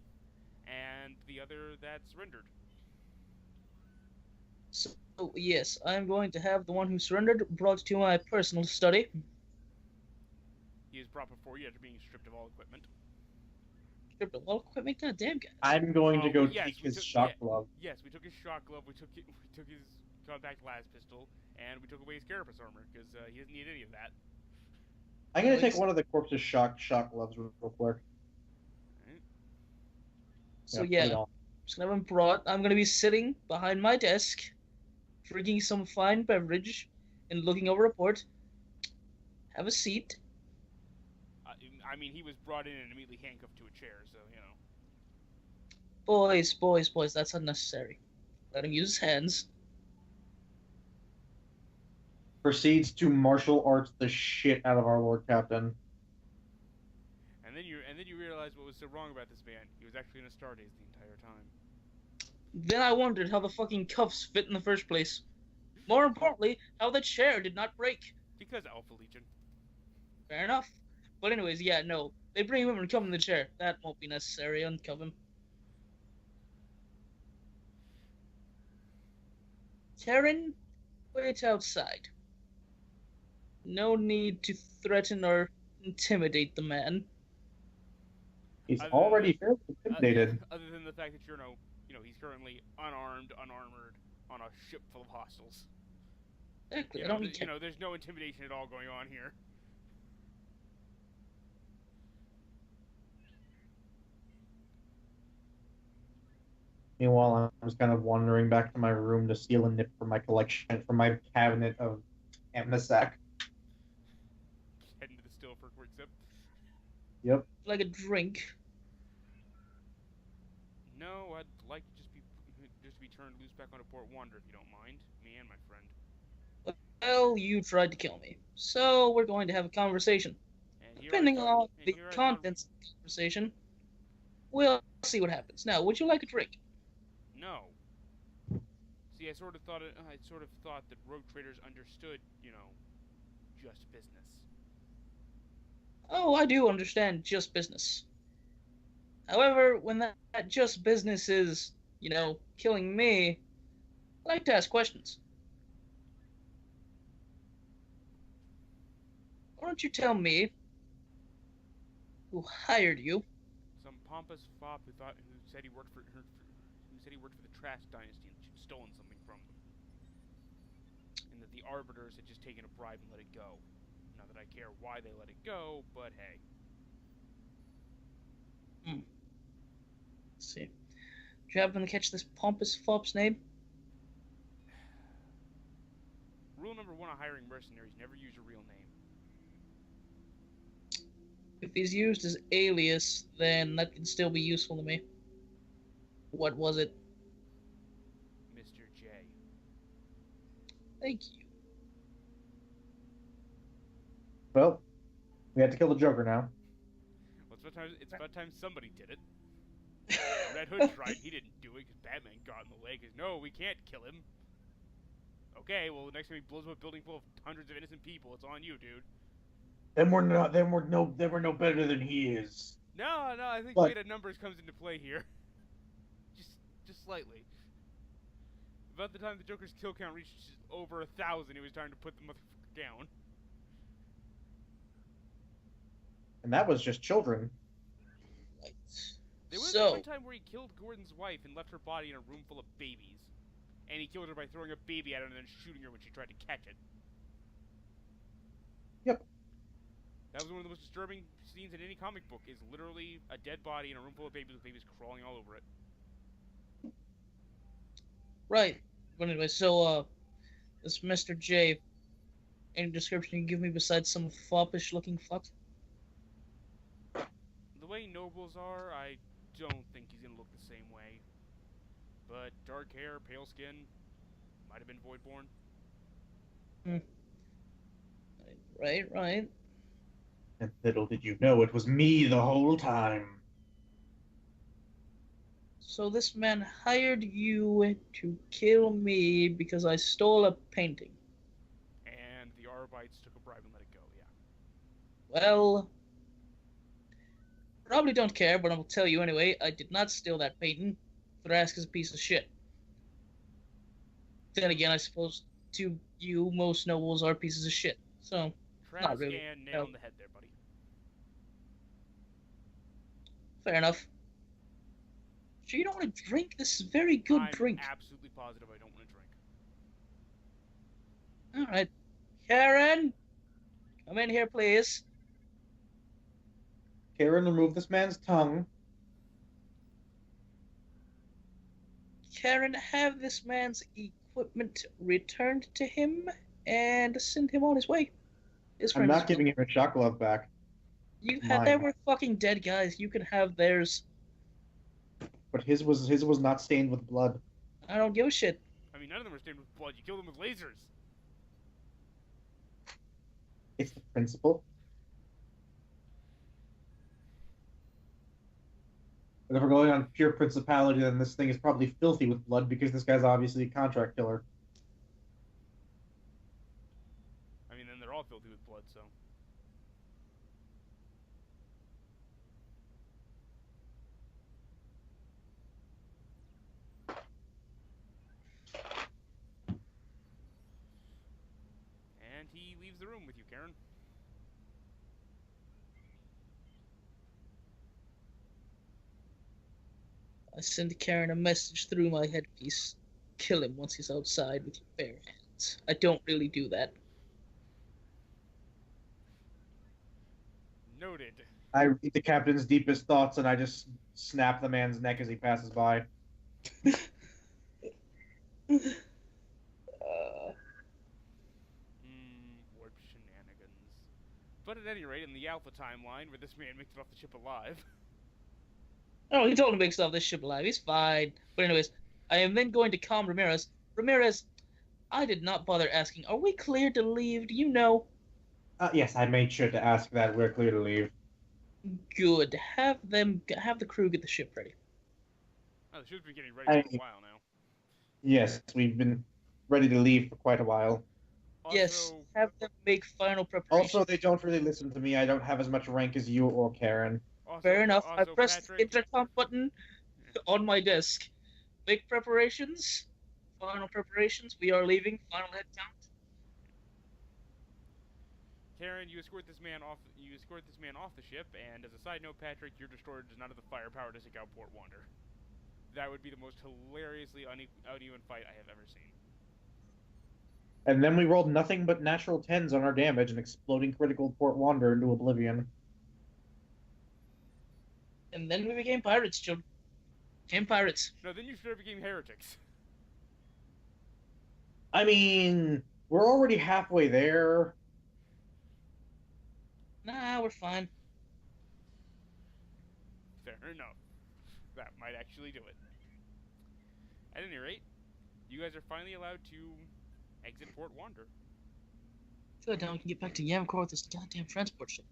and the other that surrendered. So, yes, I'm going to have the one who surrendered brought to my personal study. He is brought before you after being stripped of all equipment. Stripped of all equipment? God damn, guys. I'm going to go yes, take his shock glove. Yes, we took his shock glove, we took his compact las pistol, and we took away his carapace armor, because he doesn't need any of that. I'm gonna take one of the corpse's shock gloves real quick. Right. So yeah, I'm just gonna have him brought. I'm gonna be sitting behind my desk, drinking some fine beverage, and looking over a report. Have a seat. I mean, he was brought in and immediately handcuffed to a chair, so, you know. Boys, that's unnecessary. Let him use his hands. Proceeds to martial arts the shit out of our Lord Captain. And then you realize what was so wrong about this man. He was actually in a Stardaze the entire time. Then I wondered how the fucking cuffs fit in the first place. More importantly, how the chair did not break. Because Alpha Legion. Fair enough. But anyways, yeah, no. They bring him over and cover him in the chair. That won't be necessary. Uncover him. Karen, wait outside. No need to threaten or intimidate the man. He's Other already than- fairly intimidated. Other than the fact that he's currently unarmed, unarmored, on a ship full of hostiles. Exactly. I don't need to. There's no intimidation at all going on here. Meanwhile, I'm just kind of wandering back to my room to steal a nip from my collection, from my cabinet of Amnesac. Heading to the still for a quick sip. Yep. Like a drink. No, I'd like to just be turned loose back onto Port Wander if you don't mind. Me and my friend. Well, you tried to kill me. So we're going to have a conversation. Depending on the contents of the conversation, we'll see what happens. Now, would you like a drink? No. See, I sort of thought that rogue traders understood, just business. Oh, I do understand just business. However, when that just business is, killing me, I like to ask questions. Why don't you tell me who hired you? Some pompous fop who said he worked for the Trash Dynasty and she'd stolen something from them, and that the arbiters had just taken a bribe and let it go. Not that I care why they let it go, but hey. Let's see. Did you happen to catch this pompous fop's name? Rule number 1 of hiring mercenaries: never use your real name. If he's used as alias, then that can still be useful to me. What was it? Mr. J. Thank you. Well, we have to kill the Joker now. Well, it's about time somebody did it. Red Hood tried. He didn't do it because Batman got in the way. Because no, we can't kill him. Okay, well, the next time he blows up a building full of hundreds of innocent people, it's on you, dude. Then we're no better than he is. No, I think weight of numbers comes into play here. just slightly. About the time the Joker's kill count reached over 1,000, it was time to put the motherfucker down. And that was just children. Right. There was that one time where he killed Gordon's wife and left her body in a room full of babies. And he killed her by throwing a baby at her and then shooting her when she tried to catch it. Yep. That was one of the most disturbing scenes in any comic book, is literally a dead body in a room full of babies with babies crawling all over it. Right. But anyway, so, this Mr. J, any description you can give me besides some foppish-looking fuck? The way nobles are, I don't think he's gonna look the same way. But dark hair, pale skin, might have been Voidborn. Right. And little did you know it was me the whole time. So this man hired you to kill me because I stole a painting. And the Arbites took a bribe and let it go, yeah. Well, probably don't care, but I'll tell you anyway. I did not steal that painting. Thrask is a piece of shit. Then again, I suppose to you, most nobles are pieces of shit. So, not really. Trask nail on the head there, buddy. Fair enough. Sure you don't want to drink? This is a very good drink. I'm absolutely positive I don't want to drink. Alright. Karen! Come in here, please. Karen, remove this man's tongue. Karen, have this man's equipment returned to him and send him on his way. I'm not giving him a shot glove back. They were fucking dead guys. You can have theirs. But his was not stained with blood. I don't give a shit. I mean, none of them are stained with blood. You killed them with lasers. It's the principle. But if we're going on pure principality, then this thing is probably filthy with blood because this guy's obviously a contract killer. he leaves the room with you, Karen. I send Karen a message through my headpiece. Kill him once he's outside with your bare hands. I don't really do that. Noted. I read the captain's deepest thoughts and I just snap the man's neck as he passes by. Warp shenanigans. But at any rate, in the Alpha timeline, where this man makes it off the ship alive. Oh, he told him to make stuff this ship alive. He's fine. But anyways, I am then going to calm Ramirez. Ramirez, I did not bother asking. Are we clear to leave? Do you know? Yes, I made sure to ask that. We're clear to leave. Good. Have the crew get the ship ready. Oh, the ship's been getting ready for a while now. Yes, we've been ready to leave for quite a while. Also, yes, have them make final preparations. Also, they don't really listen to me. I don't have as much rank as you or Karen. Fair enough. I pressed Patrick, the intercom button on my desk. Make preparations. Final preparations. We are leaving. Final head count. Karen, you escort this man off. You escort this man off the ship, and as a side note, Patrick, your destroyer does not have the firepower to take out Port Wander. That would be the most hilariously uneven fight I have ever seen. And then we rolled nothing but natural 10s on our damage and exploding critical Port Wander into oblivion. And then we became pirates, children. Became pirates. No, then you should have became heretics. I mean, we're already halfway there. Nah, we're fine. Fair enough. That might actually do it. At any rate, you guys are finally allowed to exit Port Wander. Good, now we can get back to Yamcor with this goddamn transport ship.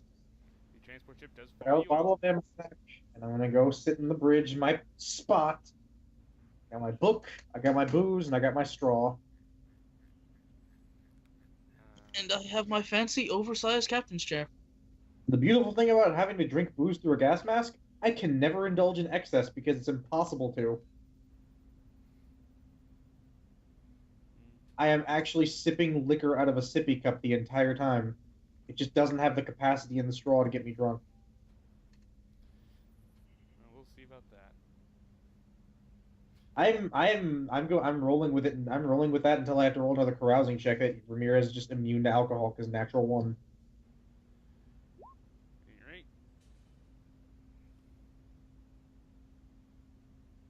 The transport ship does Got follow a you. bottle of Amsec, and I'm gonna go sit in the bridge, my spot. Got my book, I got my booze, and I got my straw. And I have my fancy, oversized captain's chair. The beautiful thing about having to drink booze through a gas mask, I can never indulge in excess because it's impossible to. I am actually sipping liquor out of a sippy cup the entire time. It just doesn't have the capacity in the straw to get me drunk. Well, we'll see about that. I'm rolling with it, and I'm rolling with that until I have to roll another carousing check that Ramirez is just immune to alcohol because natural 1. Alright.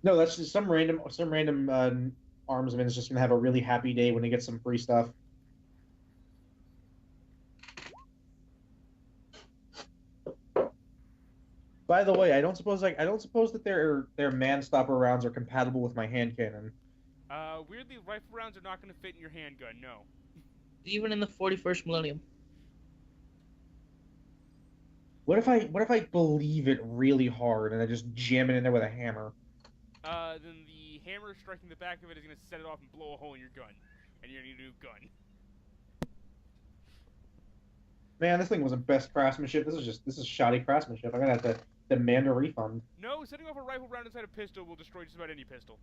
No, that's just some random armsman is just gonna have a really happy day when he gets some free stuff. By the way, I don't suppose that their man-stopper rounds are compatible with my hand cannon. Weirdly, rifle rounds are not going to fit in your handgun. No. Even in the 41st millennium. What if I believe it really hard and I just jam it in there with a hammer? Then the hammer striking the back of it is going to set it off and blow a hole in your gun, and you're going to need a new gun. Man, this thing wasn't best craftsmanship. This is shoddy craftsmanship. I'm gonna have to demand a refund. No, setting off a rifle round inside a pistol will destroy just about any pistol.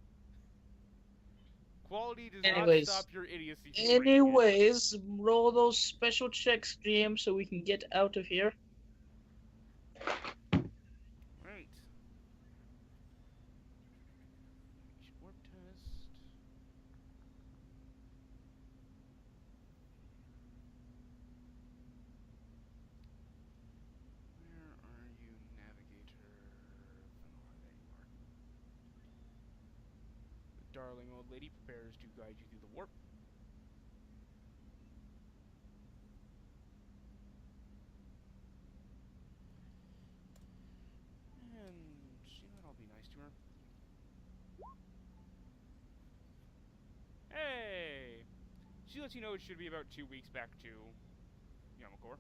Quality does not stop your idiocy. Anyways, roll those special checks, GM, so we can get out of here. Right. Warp test. Where are you, navigator? There you are. The darling old lady prepares to guide you through the warp. And you know what, I'll be nice to her. Hey! She lets you know it should be about 2 weeks back to Yamakor.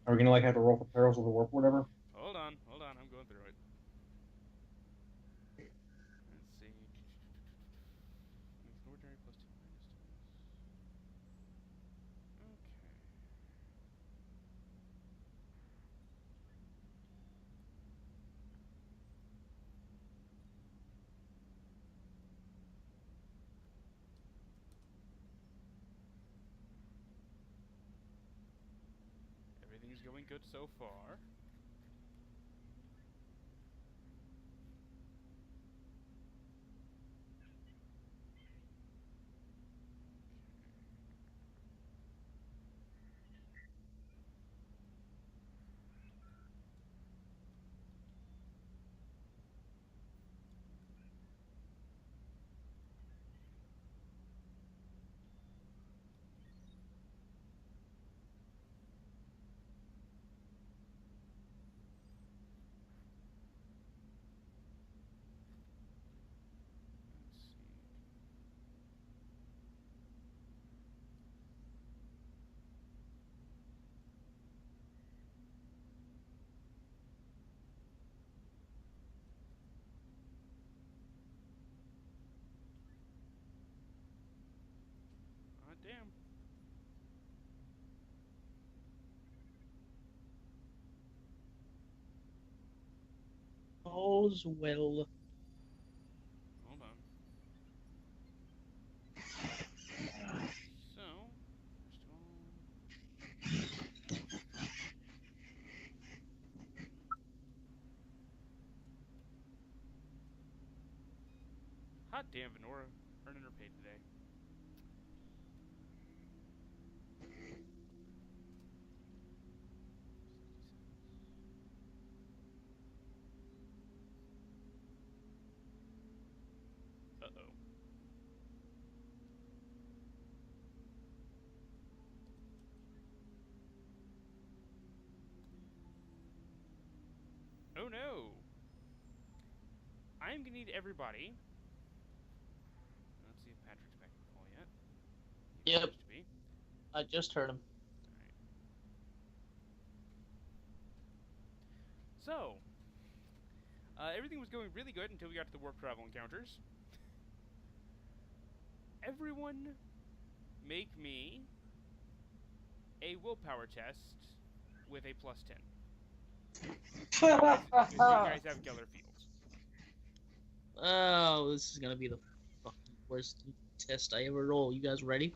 Are we gonna have to roll for perils with the warp or whatever? Hold on, I'm going through it. Let's see. going good so far. Let's see. Ah, damn. All's well. Hold on. So, first of all, hot damn, Venora earning her pay today. Uh-oh. Oh no! I'm gonna need everybody. Let's see if Patrick's back in the call yet. He Yep. appears to be. I just heard him. Alright. So, everything was going really good until we got to the warp travel encounters. Everyone make me a willpower test with a +10. Because you guys have Geller Fields. Oh, this is gonna be the fucking worst test I ever roll. You guys ready?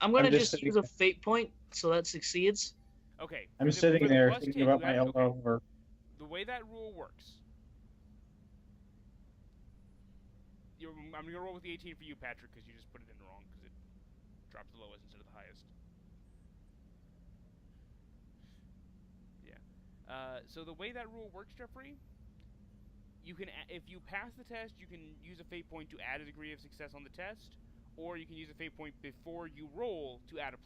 I'm gonna I'm just just sitting use a fate point, so that succeeds. Okay. I'm for sitting the there +10, thinking you about my have- elbow. okay. Or The way that rule works. I'm gonna roll with the 18 for you, Patrick, because you just put it in wrong, because it dropped the lowest instead of the highest. Yeah. So the way that rule works, Jeffrey, you can, if you pass the test, you can use a fate point to add a degree of success on the test, or you can use a fate point before you roll to add a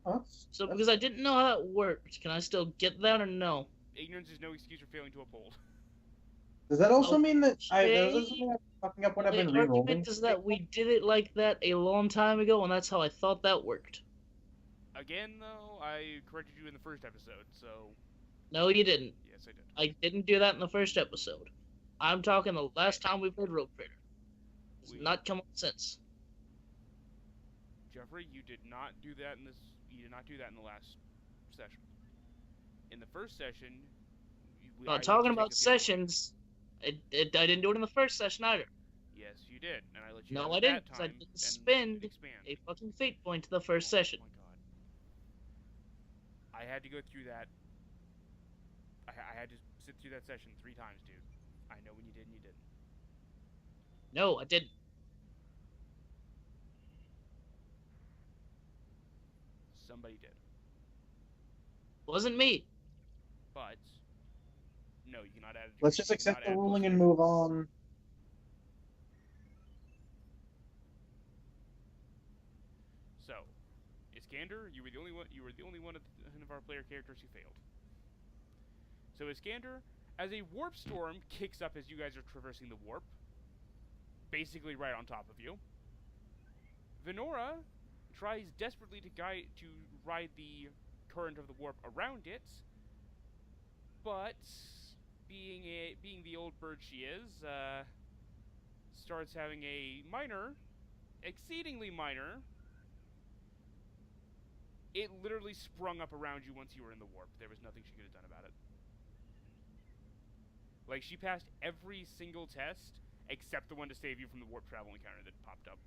+10. So because I didn't know how that worked, can I still get that or no? Ignorance is no excuse for failing to uphold. does that also mean that does Okay. this mean I'm fucking up when I've My been re-rolling? argument is that we did it like that a long time ago, and that's how I thought that worked. Again, though, I corrected you in the first episode, so No, you didn't. yes, I did. I didn't do that in the first episode. I'm talking the last time we played Rogue Trader. It's not come up since. Jeffrey, you did not do that in this. You did not do that in the last session. In the first session, Talking about sessions, I didn't do it in the first session either. Yes, you did, and I let you. No, have I it didn't. that Because I time didn't and spend expand. a fucking fate point the first session. Oh my god! I had to go through that. I had to sit through that session 3 times, dude. I know when you did and you didn't. No, I didn't. Somebody did. Wasn't me. But no, you cannot add. Let's just accept the ruling and move on. So, Iskander, you were the only one. You were the only one of our player characters who failed. So Iskander, as a warp storm kicks up as you guys are traversing the warp, basically right on top of you. Venora tries desperately to ride the current of the warp around it, but being the old bird she is, starts having a exceedingly minor. It literally sprung up around you once you were in the warp. There was nothing she could have done about it. Like, she passed every single test except the one to save you from the warp travel encounter that popped up.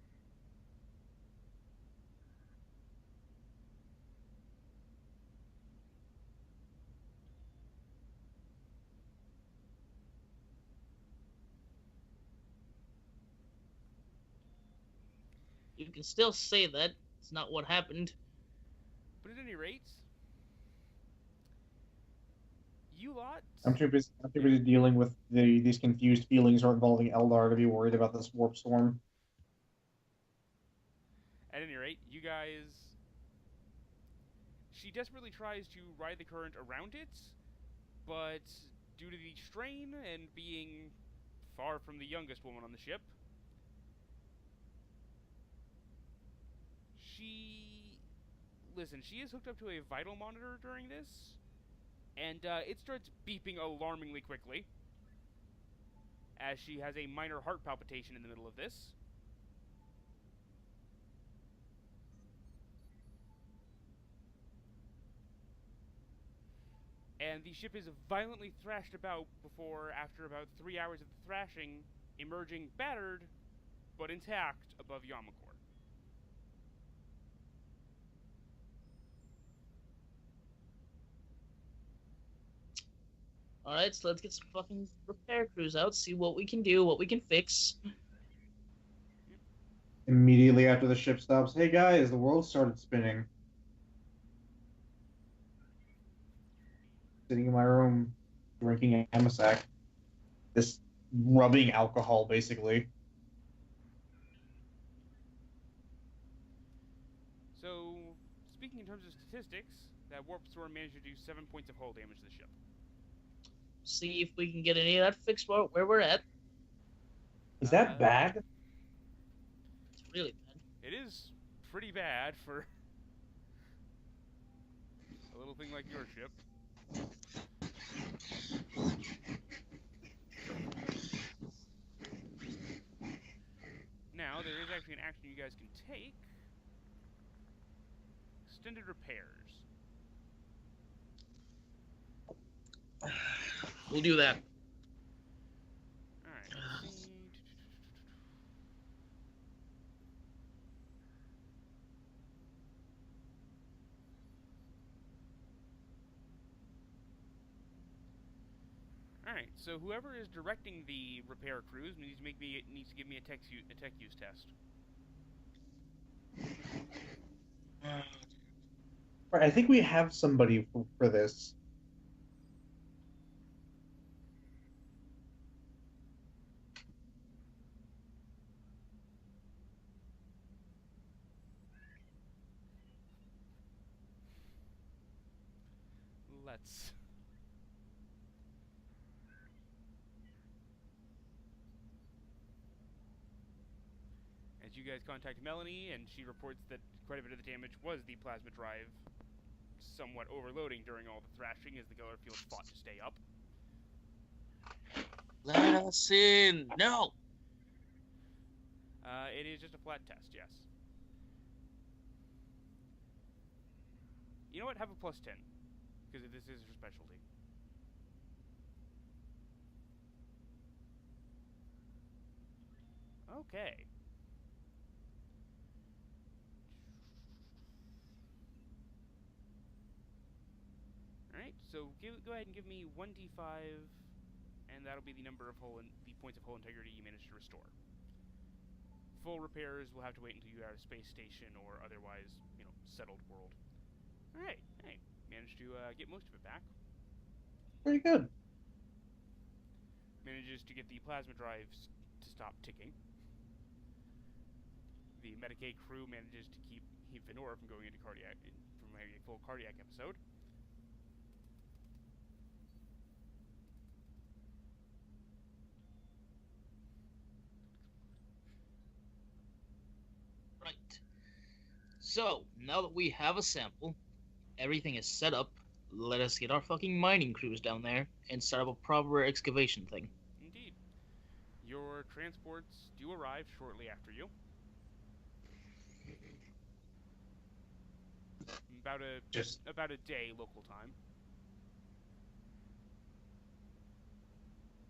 You can still say that. It's not what happened. But at any rate, you lot. I'm too busy dealing with these confused feelings involving Eldar to be worried about this warp storm. At any rate, you guys. She desperately tries to ride the current around it, but due to the strain and being far from the youngest woman on the ship, she is hooked up to a vital monitor during this, and it starts beeping alarmingly quickly, as she has a minor heart palpitation in the middle of this. And the ship is violently thrashed about before, after about 3 hours of the thrashing, emerging battered, but intact above Yamakor. Alright, so let's get some fucking repair crews out, see what we can do, what we can fix. Immediately after the ship stops, hey guys, the world started spinning. Sitting in my room, drinking a Amasac. This rubbing alcohol, basically. So, speaking in terms of statistics, that warp storm managed to do 7 points of hull damage to the ship. See if we can get any of that fixed where we're at. Is that bad? It's really bad. It is pretty bad for a little thing like your ship. Now, there is actually an action you guys can take. Extended repairs. We'll do that. Alright, let's see. Alright, so whoever is directing the repair crews needs to give me a tech use test. Right, I think we have somebody for this. Let's. As you guys contact Melanie, and she reports that quite a bit of the damage was the plasma drive somewhat overloading during all the thrashing as the Geller field fought to stay up. Let us in. No. It is just a flat test, yes. You know what? Have a +10, because this is her specialty. Okay. Alright, so go ahead and give me 1d5, and that'll be the number of the points of hull integrity you managed to restore. Full repairs will have to wait until you are at a space station or otherwise, settled world. Alright, hey, managed to get most of it back. Pretty good. Manages to get the plasma drives to stop ticking. The Medicaid crew manages to keep Venora from going into from having a full cardiac episode. Right. So, now that we have a sample, everything is set up, let us get our fucking mining crews down there and start up a proper excavation thing. Indeed. Your transports do arrive shortly after you. About a day local time.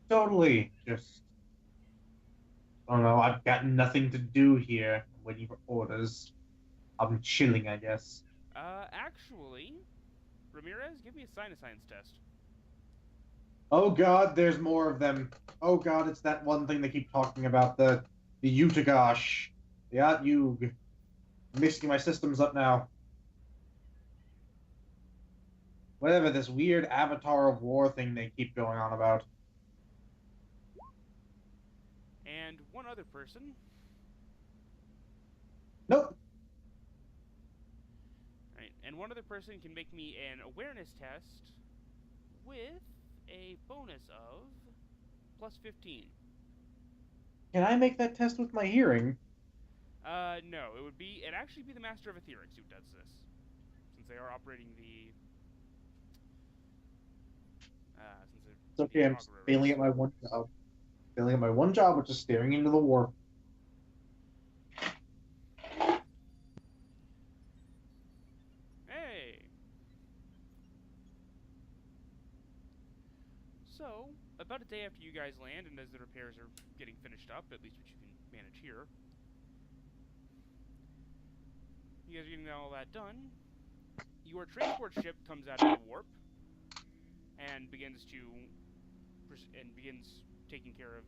Totally. Just, I don't know. I've got nothing to do here. I'm waiting for orders. I'm chilling, I guess. Actually, Ramirez, give me a science test. Oh God, there's more of them. Oh God, it's that one thing they keep talking about, the Utagash. The Atyug. I'm mixing my systems up now. Whatever this weird Avatar of War thing they keep going on about. And one other person. Nope. Right, and one other person can make me an awareness test with a bonus of plus 15. Can I make that test with my hearing? No, it'd actually be the Master of Etherics who does this, since they are operating the, It's okay, I'm just failing at my one job. Failing at my one job, which is staring into the warp. Hey! So, about a day after you guys land, and as the repairs are getting finished up, at least what you can manage here, you guys are getting all that done. Your transport ship comes out of the warp and begins taking care of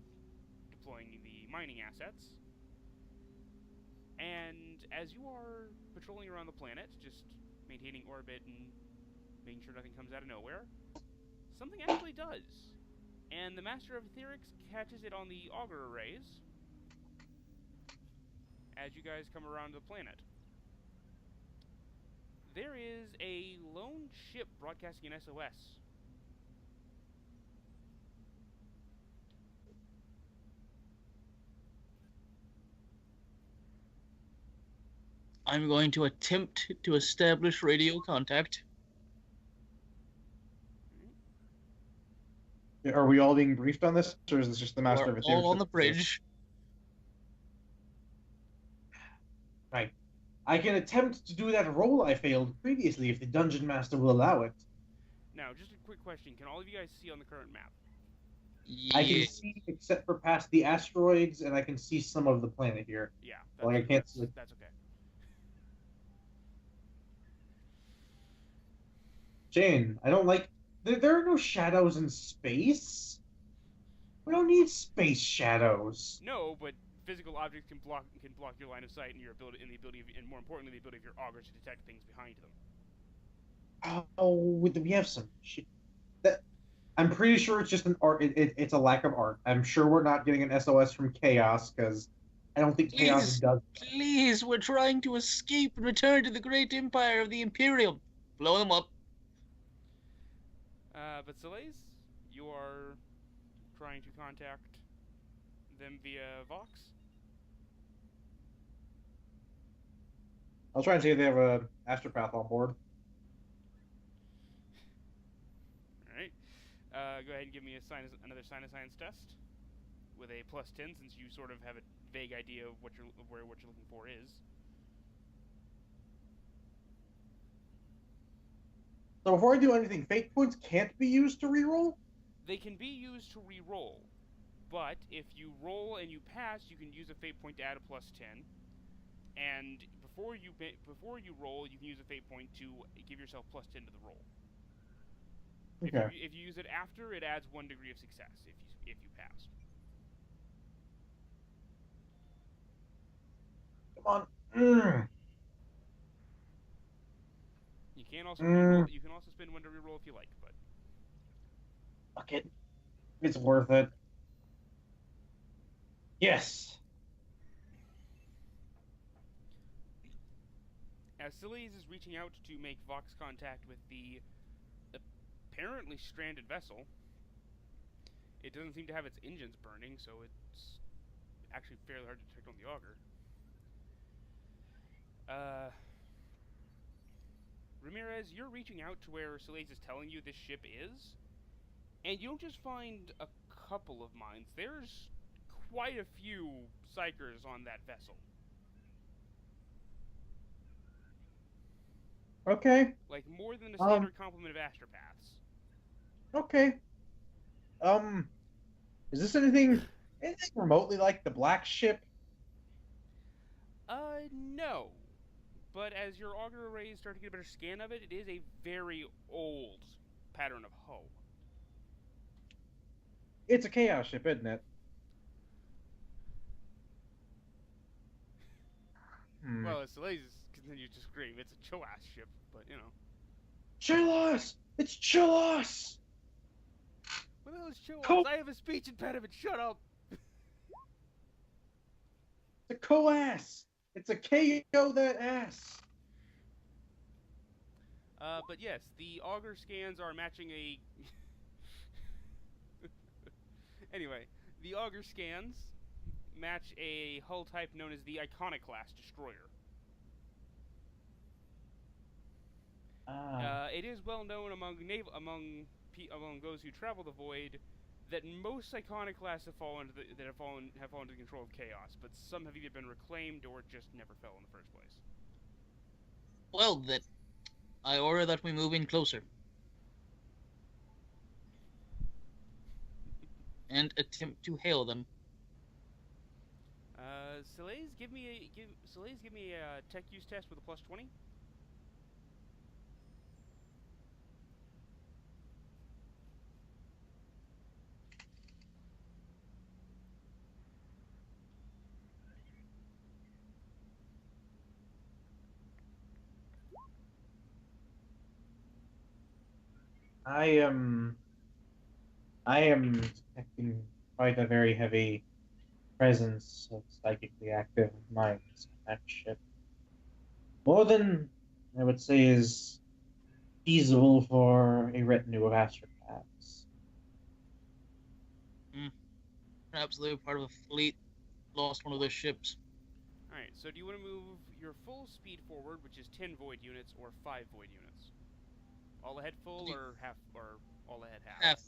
deploying the mining assets. And as you are patrolling around the planet, just maintaining orbit and making sure nothing comes out of nowhere, something actually does. And the Master of Etherics catches it on the auger arrays as you guys come around the planet. There is a lone ship broadcasting an SOS. I'm going to attempt to establish radio contact. Are we all being briefed on this, or is this just the Master We're of Etherics? all on the bridge. Right. I can attempt to do that role I failed previously if the Dungeon Master will allow it. Now, just a quick question. Can all of you guys see on the current map? I can see, except for past the asteroids, and I can see some of the planet here. Yeah, Like, I can't see. that's okay. Jane, I don't like. There are no shadows in space. We don't need space shadows. No, but physical objects can block your line of sight and and more importantly, the ability of your augers to detect things behind them. Oh, we have some shit. I'm pretty sure it's just an art. It's a lack of art. I'm sure we're not getting an SOS from Chaos because I don't think Chaos does. Please, we're trying to escape and return to the great empire of the Imperium. Blow them up. But Celeste, you are trying to contact them via Vox. I'll try and see if they have a astropath on board. Alright. Go ahead and give me another science test with a plus 10, since you sort of have a vague idea of what you're looking for is. So before I do anything, fate points can't be used to reroll? They can be used to re-roll, but if you roll and you pass, you can use a fate point to add a plus 10. And before you roll, you can use a fate point to give yourself plus 10 to the roll. Okay. If you use it after, it adds 1 degree of success if you pass. Come on. You can also re-roll, you can also spend 1 to re-roll if you like, but Fuck it. It's worth it. Yes. as Cillies is reaching out to make Vox contact with the apparently stranded vessel, it doesn't seem to have its engines burning, so it's actually fairly hard to detect on the auger. Ramirez, you're reaching out to where Cillies is telling you this ship is, and you don't just find a couple of mines. There's quite a few psychers on that vessel. Okay. Like more than a standard complement of astropaths. Okay. Is this anything remotely like the Black Ship? No. But as your auger arrays start to get a better scan of it, it is a very old pattern of hull. It's a chaos ship, isn't it? Well, as Soleil continues to scream, it's a Choas ship, but you know. Chilos! It's Chilos! What the hell is Choas? Co- I have a speech impediment, shut up! It's a coass! It's a KO that ass! But yes, the auger scans are matching a. Anyway, the auger scans match a hull type known as the Iconoclast Destroyer. It is well known among those who travel the void that most iconoclasts have fallen to the control of chaos, but some have either been reclaimed or just never fell in the first place. Well, then, I order that we move in closer and attempt to hail them. Soleil, give me a tech use test with a +20. I am detecting quite a very heavy presence of psychically active minds on that ship. More than I would say is feasible for a retinue of astropaths. Perhaps they were part of a fleet, lost one of their ships. Alright, so do you want to move your full speed forward, which is 10 void units, or 5 void units? All ahead full, or half, or all ahead half? Half.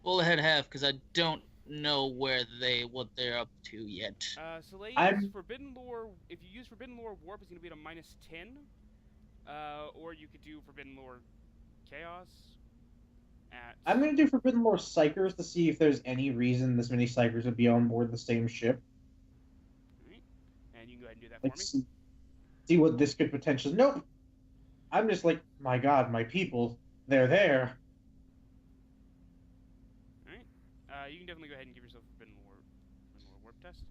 All ahead half, because I don't know what they're up to yet. Soleil's Forbidden Lore, if you use Forbidden Lore Warp, it's going to be at a -10. Or you could do Forbidden Lore Chaos at... I'm going to do Forbidden Lore Psychers to see if there's any reason this many Psychers would be on board the same ship. Alright, and you can go ahead and do that for me. See what this could potentially... Nope! I'm just like, my god, my people, they're there. Alright, you can definitely go ahead and give yourself a Forbidden Lore Warp test.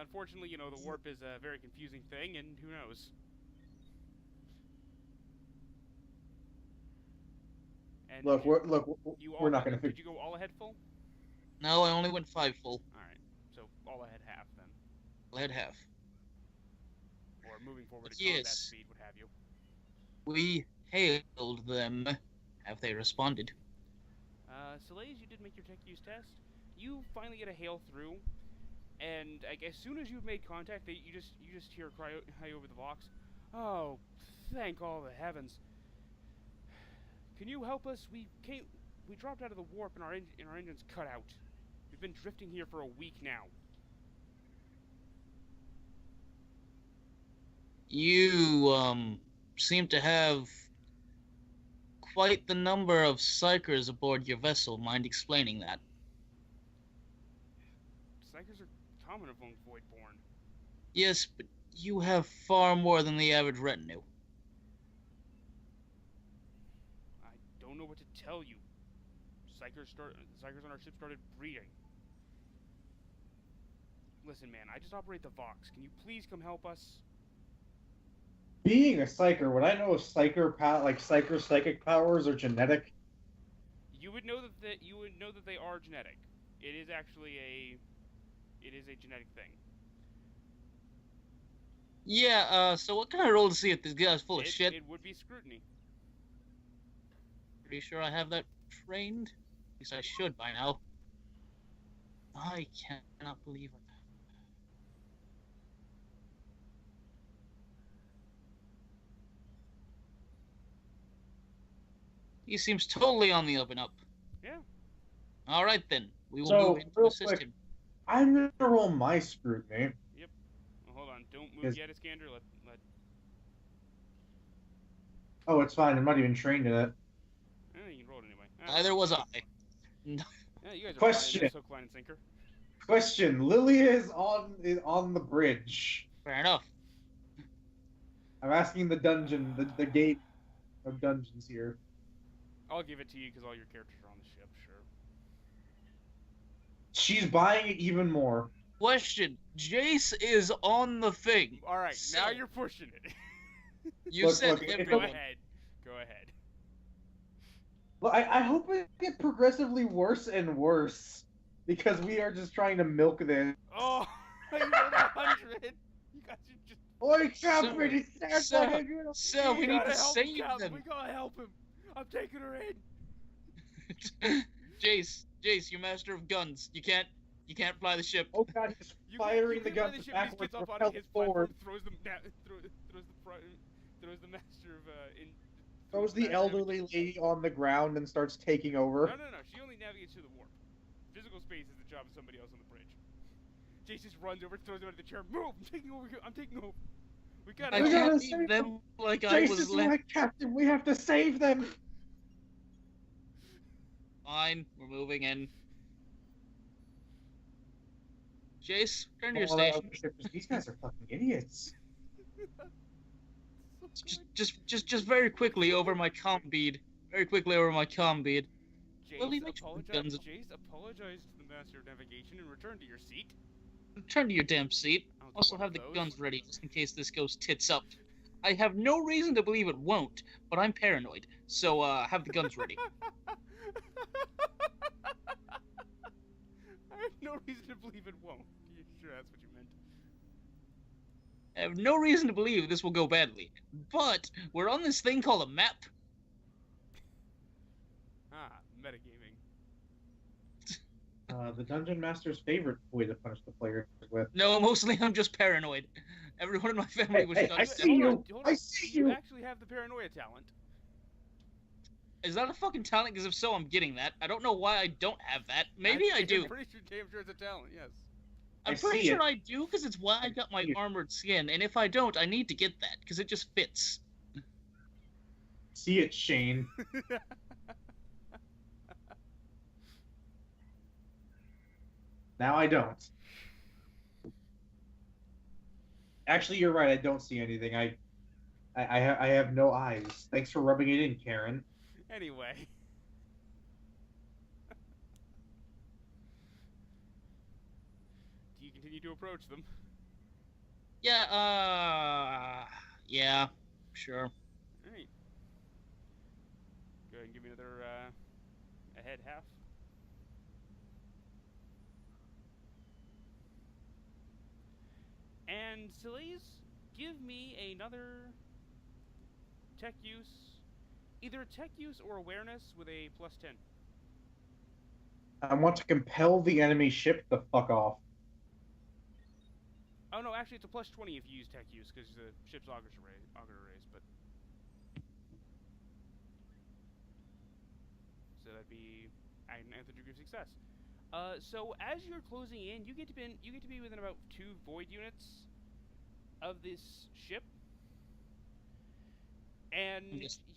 Unfortunately, you know, the warp is a very confusing thing, and who knows? And we're not going to Did you go all ahead full? No, I only went 5 full. Alright, so all ahead half then. All ahead half. Or moving forward at combat Yes. speed, what have you. We hailed them. Have they responded? Soleil, you did make your tech use test. You finally get a hail through, and as soon as you've made contact, you just hear a cry over the Vox. Oh, thank all the heavens! Can you help us? We dropped out of the warp and our engines cut out. We've been drifting here for a week now. You seem to have quite the number of psychers aboard your vessel. Mind explaining that? Psychers are common among Voidborn. Yes, but you have far more than the average retinue. I don't know what to tell you. Psychers on our ship started breeding. Listen, man, I just operate the Vox. Can you please come help us? Being a Psyker, would I know if Psyker psychic powers are genetic? You would know that they are genetic. It is actually a genetic thing. Yeah, so what can I roll to see if this guy's full of shit? It would be scrutiny. Pretty sure I have that trained. At least I should by now. I cannot believe it. He seems totally on the up and up. Yeah. All right then, we will So, move in to real assist quick, him. I'm going to roll my scrutiny. Yep. Well, hold on. Don't move yet, Iskander. Let. Oh, it's fine. I'm not even trained in it. You can roll it anyway. Neither was I. Yeah, you guys are fine. Question. That's hook, line, and sinker. Question. Lilia is on the bridge. Fair enough. I'm asking the dungeon, the gate of dungeons here. I'll give it to you because all your characters are on the ship. Sure. She's buying it even more. Question. Jace is on the thing. All right, So, now you're pushing it. You Look, said look, it's Go everyone. ahead. Go ahead. Well, I hope it get progressively worse and worse because we are just trying to milk this. Oh, you rolled 100. You guys are just. Oi, Sir, Captain! It sounds sir, like a good Sir, we need gotta to help save him, Captain. them. We gotta help him. I'm taking her in. Jace, you're master of guns. You can't fly the ship. Oh god, he's firing the you can guns fly the ship, backwards, he gets up propelled onto his forward. platform, throws them down, throws the master of Throws the master elderly lady on the ground and starts taking over. No. She only navigates through the warp. Physical space is the job of somebody else on the bridge. Jace just runs over, throws him out of the chair. Move! I'm taking over. I'm taking over. We gotta. I We can't gotta leave save them like I Jace was is left. like, Captain, we have to save them! Fine, we're moving in. Jace, turn to your Oh, station. These guys are fucking idiots. Just very quickly over my comm bead. Very quickly over my comm bead. Lily, Jace, make sure the apologize. guns- Jace, apologize to the master of navigation and return to your seat. Turn to your damn seat. I'll do Also one have of the those. guns ready just in case this goes tits up. I have no reason to believe it won't, but I'm paranoid. So have the guns ready. I have no reason to believe it won't. You sure that's what you meant? I have no reason to believe this will go badly. But we're on this thing called a map. Ah, metagaming. The dungeon master's favorite way to punish the players with. No, mostly I'm just paranoid. Everyone in my family was Hey, shot I down. see you. Hold I on. see Do you you. actually have the paranoia talent? Is that a fucking talent? Because if so, I'm getting that. I don't know why I don't have that. Maybe I do. I'm pretty sure, damn sure it's a talent. Yes. I'm I pretty see sure it. I do, because it's why I got my see it. armored skin. And if I don't, I need to get that, because it just fits. See it, Shane. Now I don't. Actually, you're right. I don't see anything. I have no eyes. Thanks for rubbing it in, Karen. Anyway. Do you continue to approach them? Yeah, sure. Alright. Go ahead and give me another, ahead half. And Sillies, give me another tech use, either tech use or awareness with a +10. I want to compel the enemy ship to fuck off. Oh no, actually it's a +20 if you use tech use because the ship's auger arrays, but so that'd be an nth degree of success. So as you're closing in, you get to be within about 2 void units of this ship, and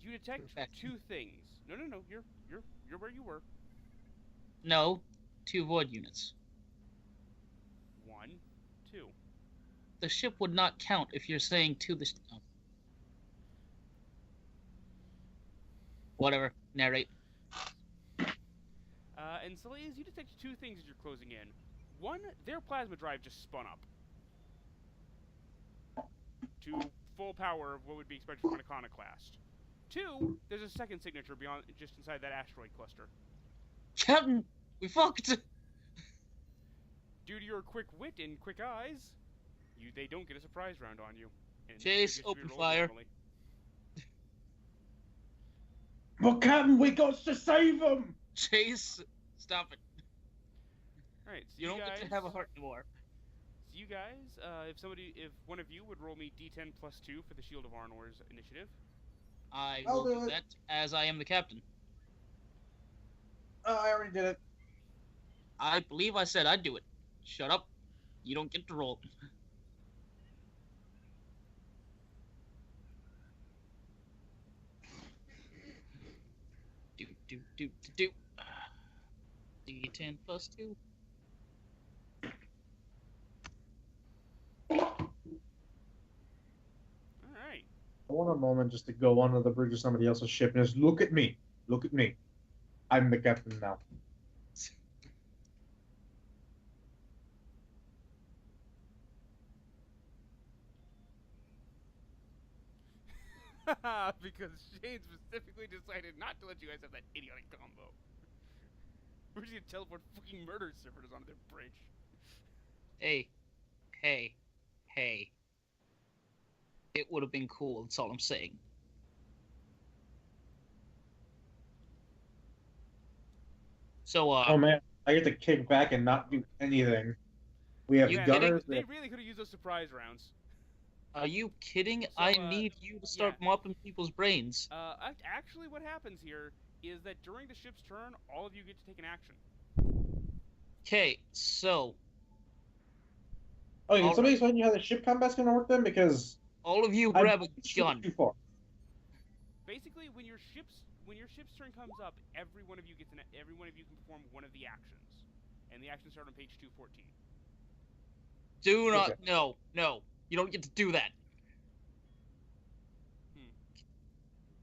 you detect perfection. 2 things. No, you're where you were. No, 2 void units. 1, 2. The ship would not count if you're saying to the... Oh. Whatever. Narrate. And so as you detect 2 things as you're closing in. 1, their plasma drive just spun up to full power of what would be expected from an iconoclast. 2, there's a second signature beyond, just inside that asteroid cluster. Captain, we fucked. Due to your quick wit and quick eyes, they don't get a surprise round on you. And Chase, you get to be open rolled fire. normally. But Captain, we got to save them. Chase, stop it. Alright, so You don't get to have a heart anymore. So you guys, if one of you would roll me D10 +2 for the Shield of Arnor's initiative. I I'll will do do it. that as I am the captain. I already did it. I believe I said I'd do it. Shut up. You don't get to roll. Do. D10 plus 2. Alright. I want a moment just to go onto the bridge of somebody else's ship and just look at me. Look at me. I'm the captain now. Because Shane specifically decided not to let you guys have that idiotic combo. We're just gonna teleport fucking murder servers onto their bridge. Hey, hey, hey. It would have been cool, that's all I'm saying. So, Oh man, I get to kick back and not do anything. We have Yeah, kidding? gunners. they really could have used those surprise rounds. Are you kidding? So, I need you to start yeah. mopping people's brains. Actually, what happens here is that during the ship's turn, all of you get to take an action. Okay, so Oh, can All somebody right. explain to you how the ship combat's gonna work then? Because all of you I'm grab a gun. too far. Basically, when your ship's turn comes up, every one of you can perform one of the actions, and the actions start on page 214. Do not. Okay. No, no. You don't get to do that.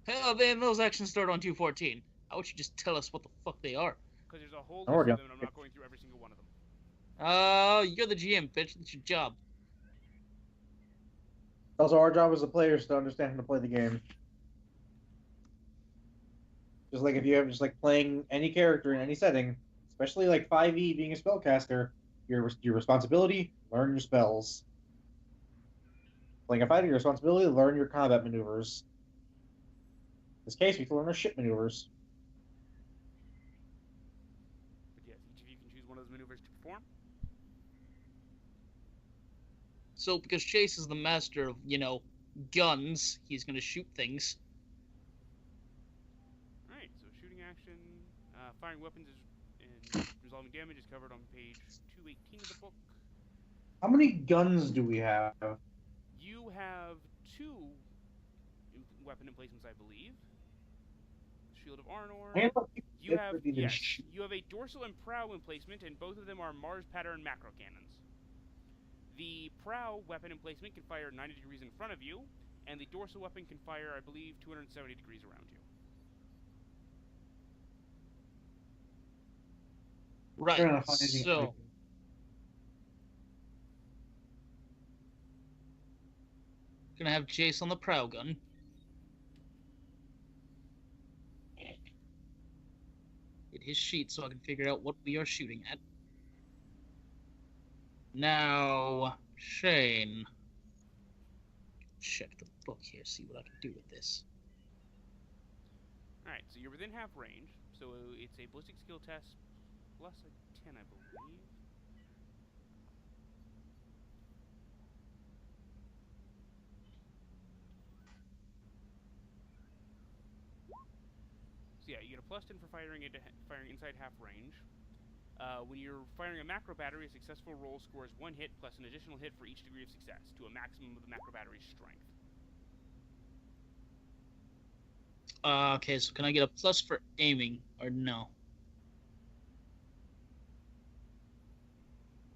Hell, then those actions start on 214. How would you just tell us what the fuck they are? Because there's a whole I'm list working of on them, and I'm it. not going through every single one of them. You're the GM, bitch. That's your job. Also, our job as the players to understand how to play the game. Just like if you have just like playing any character in any setting, especially like 5e being a spellcaster, your responsibility, learn your spells. Playing a fighter, your responsibility, learn your combat maneuvers. In this case, we have to learn our ship maneuvers. But yes, each of you can choose one of those maneuvers to perform. So, because Chase is the master of, guns, he's gonna shoot things. Alright, so shooting action, firing weapons and resolving damage is covered on page 218 of the book. How many guns do we have? You have 2 weapon emplacements, I believe. Shield of Arnor. You have a dorsal and prow emplacement, and both of them are Mars pattern macro cannons. The prow weapon emplacement can fire 90 degrees in front of you, and the dorsal weapon can fire, I believe, 270 degrees around you. Right. So, gonna have Chase on the prow gun. Get his sheet so I can figure out what we are shooting at. Now, Shane. Check the book here, see what I can do with this. Alright, so you're within half range, so it's a ballistic skill test plus a 10, I believe. So yeah, you get a plus 10 for firing inside half range. When you're firing a macro battery, a successful roll scores 1 hit plus an additional hit for each degree of success, to a maximum of the macro battery's strength. Okay, so can I get a plus for aiming, or no?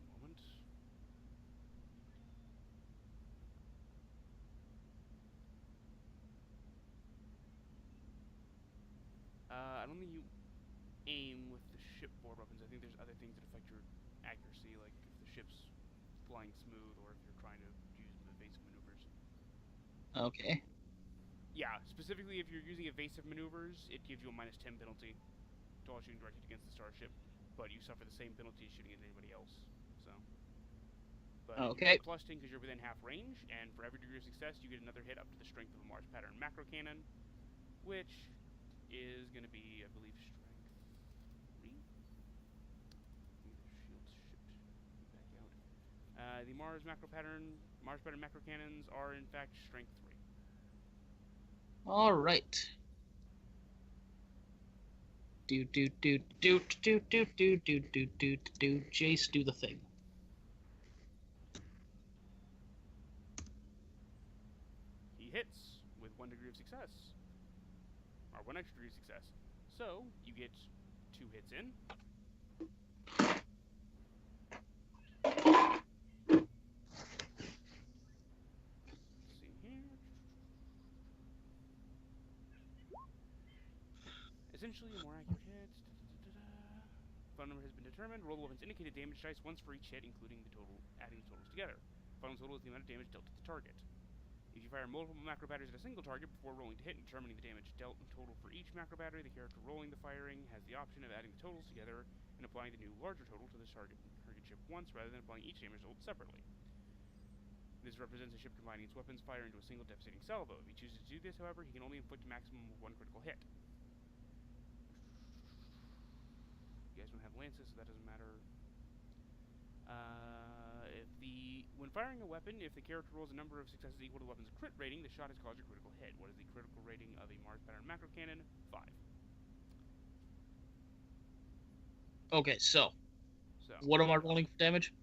One moment. I don't think you aim with the shipboard weapons. I think there's other things that affect your accuracy, like if the ship's flying smooth or if you're trying to use evasive maneuvers. Okay. Yeah, specifically if you're using evasive maneuvers, it gives you a minus 10 penalty to all shooting directed against the starship, but you suffer the same penalty as shooting at anybody else. So, but Okay. you get plus 10 because you're within half range, and for every degree of success, you get another hit up to the strength of a Mars pattern macro cannon, which is going to be, I believe, strength 3. The shields shipped back out. The Mars pattern macro cannons are in fact strength 3. All right. Do. Jace, do the thing. He hits with 1 degree of success, or 1 extra degree of success. So you get 2 hits in. Potentially a more accurate hit. Final number has been determined. Roll the weapon's indicated damage dice once for each hit, including the total, adding the totals together. Final total is the amount of damage dealt to the target. If you fire multiple macro batteries at a single target before rolling to hit and determining the damage dealt in total for each macro battery, the character rolling the firing has the option of adding the totals together and applying the new larger total to the target ship once rather than applying each damage total separately. This represents a ship combining its weapons fire into a single devastating salvo. If he chooses to do this, however, he can only inflict a maximum of 1 critical hit. You guys don't have lances, so that doesn't matter. When firing a weapon, if the character rolls a number of successes equal to the weapon's crit rating, the shot has caused a critical hit. What is the critical rating of a Mars pattern macro cannon? 5. Okay, so what am I rolling for damage?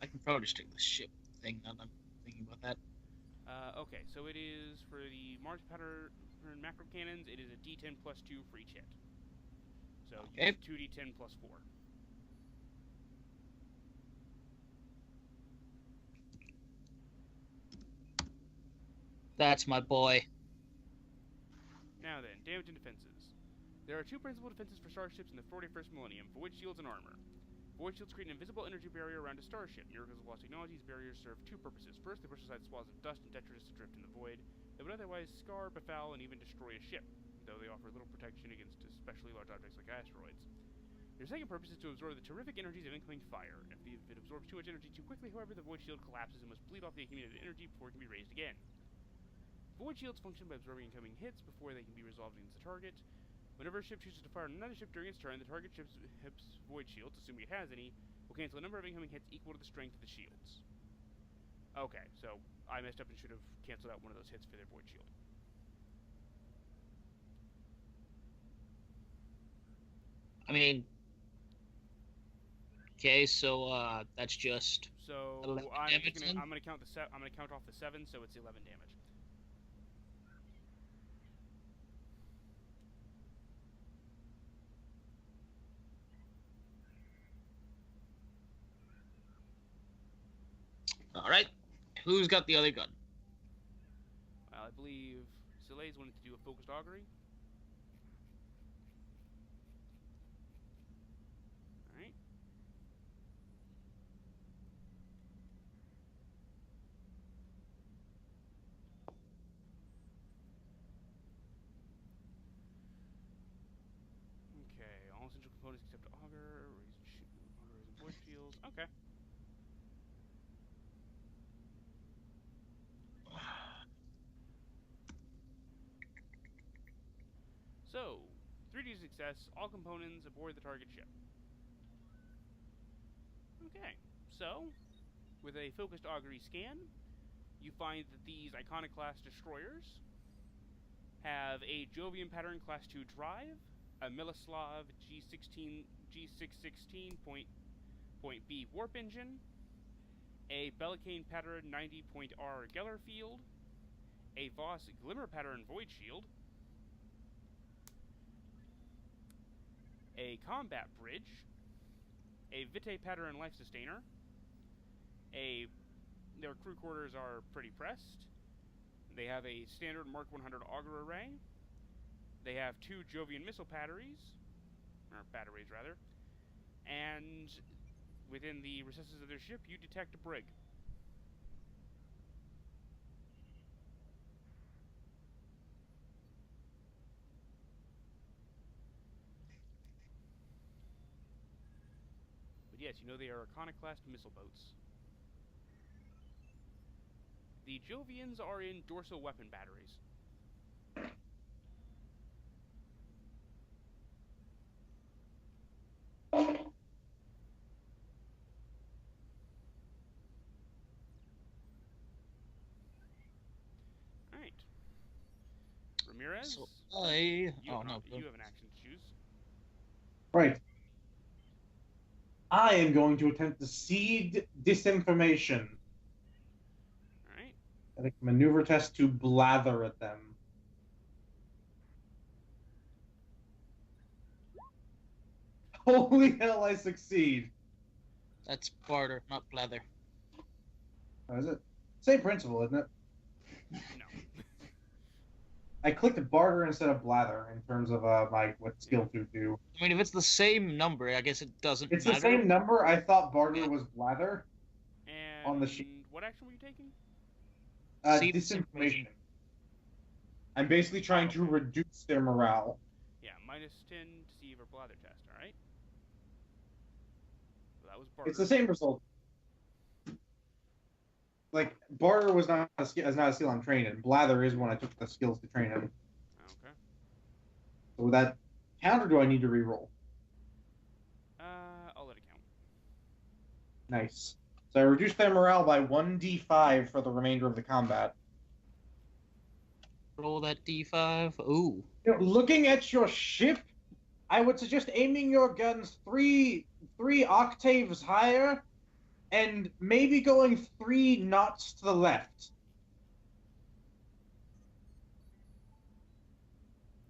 I can probably just take the ship thing now that I'm thinking about that. Okay, so it is for the Mars pattern macro cannons, it is a D10 plus 2 for each hit. So you use 2d10 plus 4. That's my boy. Now then, damage and defenses. There are 2 principal defenses for starships in the 41st millennium: void shields and armor. Void shields create an invisible energy barrier around a starship. Miracles of Lost Technology's barriers serve 2 purposes. First, they brush aside swaths of dust and detritus to drift in the void that would otherwise scar, befoul, and even destroy a ship, though they offer little protection against especially large objects like asteroids. Their second purpose is to absorb the terrific energies of incoming fire. If it absorbs too much energy too quickly, however, the void shield collapses and must bleed off the accumulated energy before it can be raised again. Void shields function by absorbing incoming hits before they can be resolved against the target. Whenever a ship chooses to fire on another ship during its turn, the target ship's void shields, assuming it has any, will cancel a number of incoming hits equal to the strength of the shields. Okay, so I messed up and should have canceled out one of those hits for their void shield. I mean, okay, so that's just. So I'm gonna count off the 7, so it's 11 damage. All right, who's got the other gun? Well, I believe Soleil's wanted to do a focused augury. Alright. Okay, all essential components except augur, augurs and void shields. Okay. So, 3D success, all components aboard the target ship. Okay, so, with a focused augury scan, you find that these Iconoclast destroyers have a Jovian pattern class 2 drive, a Miloslav G616 B warp engine, a Bellicane pattern 90.R Geller field, a Voss Glimmer pattern void shield, a combat bridge, a Vitae pattern life sustainer, their crew quarters are pretty pressed. They have a standard Mark 100 auger array. They have 2 Jovian missile batteries, and within the recesses of their ship, you detect a brig. But yes, you know they are Iconoclast missile boats. The Jovians are in dorsal weapon batteries. Alright. Ramirez? So you have an action to choose. Right. I am going to attempt to seed disinformation. Alright. I think maneuver test to blather at them. Holy hell, I succeed. That's barter, not blather. Oh, is it? Same principle, isn't it? No. I clicked barter instead of blather in terms of my what skill to do. I mean, if it's the same number, I guess it doesn't It's the matter. same number. I thought barter Yeah. was blather on the sheet. And what action were you taking? See this information. Disinformation. I'm basically trying to Okay. reduce their morale. Yeah, -10 deceive or blather test. All right. Well, that was barter. It's the same result. Like barter was not a skill, is not a skill I'm trained in. Blather is when I took the skills to train in. Okay. So with that counter, do I need to reroll? I'll let it count. Nice. So I reduced their morale by 1d5 for the remainder of the combat. Roll that d5. Ooh. You know, looking at your ship, I would suggest aiming your guns three octaves higher, and maybe going 3 knots to the left.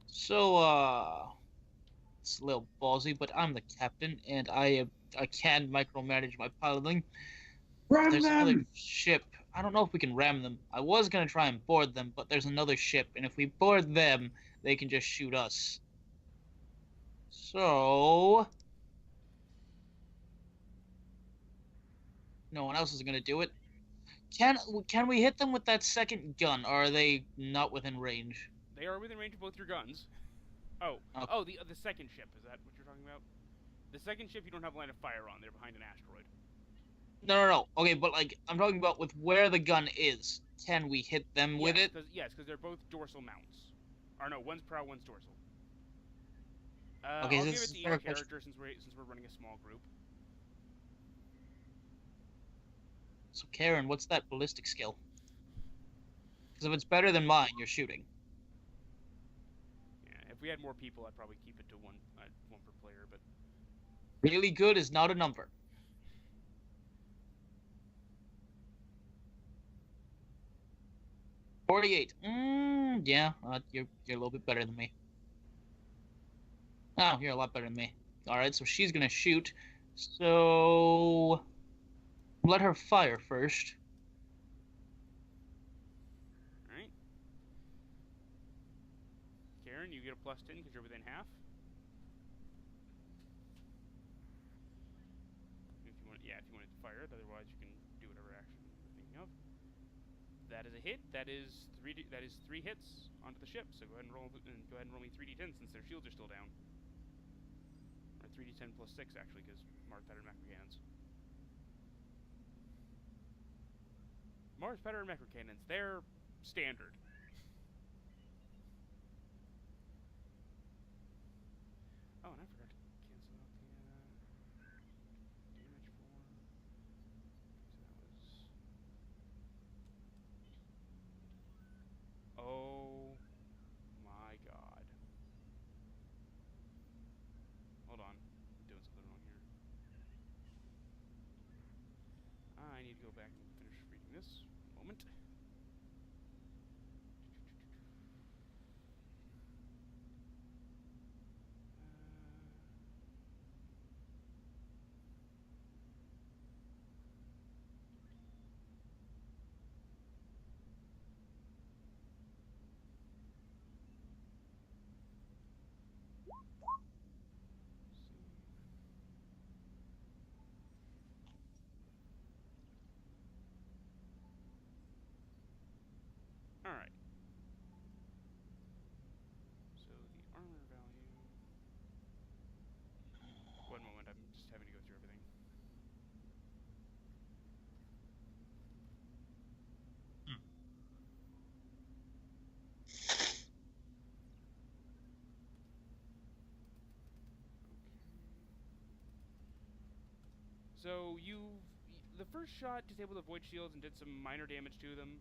So, it's a little ballsy, but I'm the captain, and I can micromanage my piloting. Ram There's another them! ship. I don't know if we can ram them. I was gonna try and board them, but there's another ship, and if we board them, they can just shoot us. So, no one else is gonna do it. Can we hit them with that second gun, or are they not within range? They are within range of both your guns. Oh, Okay. oh, the second ship. Is that what you're talking about? The second ship you don't have line of fire on. They're behind an asteroid. No. Okay, but like I'm talking about with where the gun is. Can we hit them with it? Yes, because they're both dorsal mounts. Or no, one's prow, one's dorsal. Okay, I'll this give it is to fair each question. character since we're running a small group. So Karen, what's that ballistic skill? Because if it's better than mine, you're shooting. Yeah, if we had more people, I'd probably keep it to one per player. But Really good is not a number. 48. Yeah, you're a little bit better than me. Oh, you're a lot better than me. All right, so she's gonna shoot. So let her fire first. all right, Karen, you get a +10 because you're within half. If you want to fire it. Otherwise, you can do whatever action you're thinking of. That is a hit. That is three hits onto the ship. So go ahead and roll me 3d10 since their shields are still down. Or 3d10 plus 6 actually, because Mars pattern macro cannons. Mars pattern macro cannons. They're standard. Oh, and I forgot to cancel out the damage for. So that was. Oh my god. Hold on. I'm doing something wrong here. I need to go back and finish reading this. One moment. Alright. So the armor value. One moment, I'm just having to go through everything. So the first shot disabled the void shields and did some minor damage to them.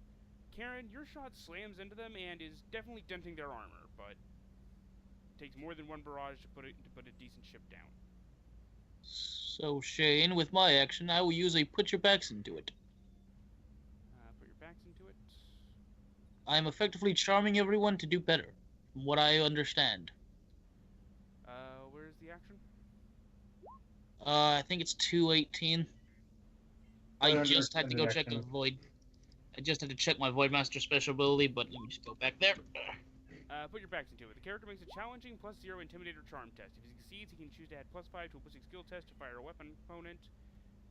Karen, your shot slams into them and is definitely denting their armor, but takes more than one barrage to put a decent ship down. So Shane, with my action, I will use a put your backs into it. Put your backs into it. I am effectively charming everyone to do better, from what I understand. Where's the action? I think it's 218. I just had to go check the void. I just had to check my Voidmaster special ability, but let me just go back there. Put your backs into it. The character makes a challenging +0 Intimidator Charm test. If he succeeds, he can choose to add +5 to a ballistic skill test to fire a weapon opponent,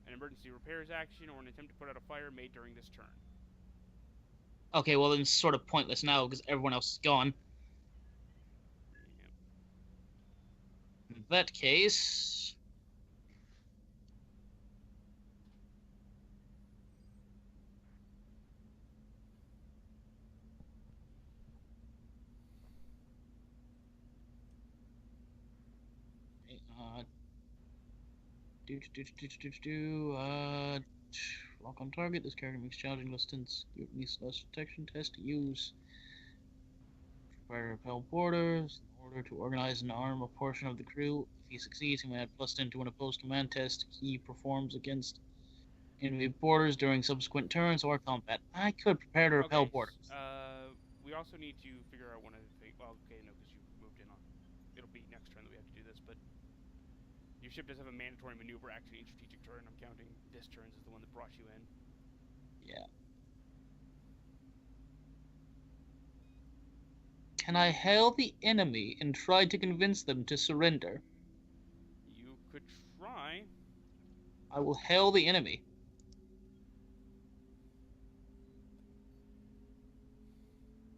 an emergency repairs action, or an attempt to put out a fire made during this turn. Okay, well then it's sort of pointless now because everyone else is gone. Yep. In that case... Lock on target. This character makes challenging distance. Give me slash detection test to use. Fire repel borders. In order to organize and arm a portion of the crew. If he succeeds, he may add +10 to an opposed command test he performs against enemy borders during subsequent turns or combat. I could prepare to repel borders. We also need to figure out one other thing. Well, okay, no, because you moved in on. It'll be next turn that we have to do this, but your ship does have a mandatory maneuver action each strategic turn. I'm counting this turns as the one that brought you in. Yeah. Can I hail the enemy and try to convince them to surrender? You could try. I will hail the enemy.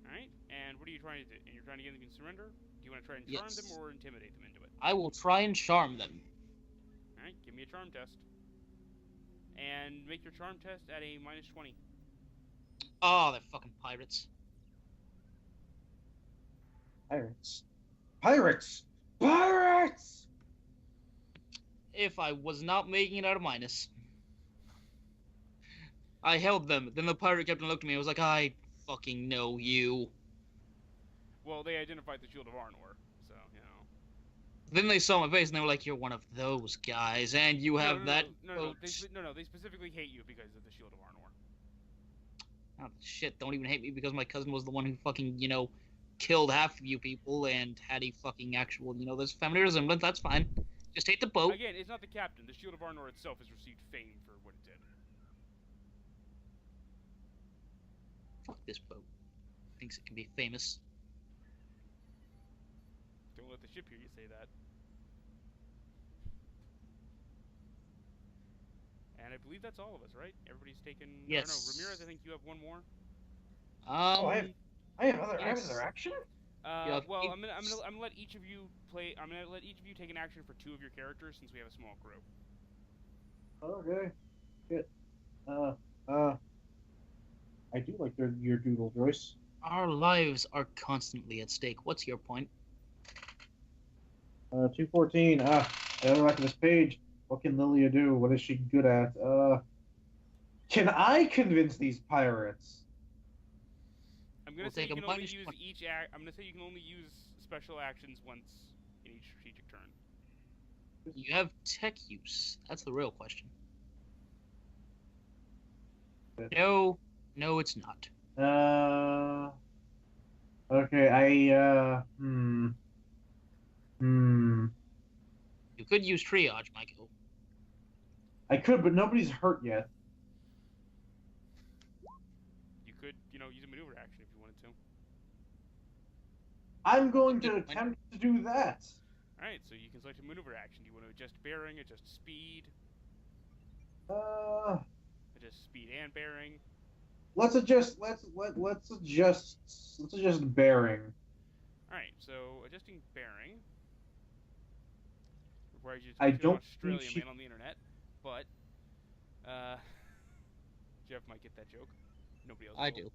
Alright, and what are you trying to do? And you're trying to get them to surrender? Do you want to try and charm them or intimidate them into it? I will try and charm them. Alright, give me a charm test. And make your charm test at a -20. Oh, they're fucking pirates. Pirates. Pirates! Pirates! If I was not making it out of minus. I held them. Then the pirate captain looked at me and was like, I fucking know you. Well, they identified the Shield of Arnor, so, you know. Then they saw my face and they were like, you're one of those guys, and you have that No, they specifically hate you because of the Shield of Arnor. Oh, shit, don't even hate me because my cousin was the one who fucking, killed half of you people and had a fucking actual, there's family resemblance, that's fine. Just hate the boat. Again, it's not the captain. The Shield of Arnor itself has received fame for what it did. Fuck this boat. Thinks it can be famous. Don't let the ship hear you say that. And I believe that's all of us, right? Everybody's taken... Yes. No, Ramirez, I think you have one more. I have other action? Well, I'm gonna let each of you play. I'm gonna let each of you take an action for 2 of your characters since we have a small crew. Okay. Good. I do like your doodle, Joyce. Our lives are constantly at stake. What's your point? 214. I don't like this page. What can Lilia do? What is she good at? Can I convince these pirates? I'm gonna say you can only use each I'm gonna say you can only use special actions once in each strategic turn. You have tech use. That's the real question. No, it's not. Okay, You could use triage, Michael. I could, but nobody's hurt yet. You could, use a maneuver action if you wanted to. I'm going to attempt to do that. Alright, so you can select a maneuver action. Do you want to adjust bearing, adjust speed? Adjust speed and bearing. Let's adjust bearing. Alright, so adjusting bearing requires you to I talk to an don't think Australian man on the internet, but Jeff might get that joke. Nobody else will. I do.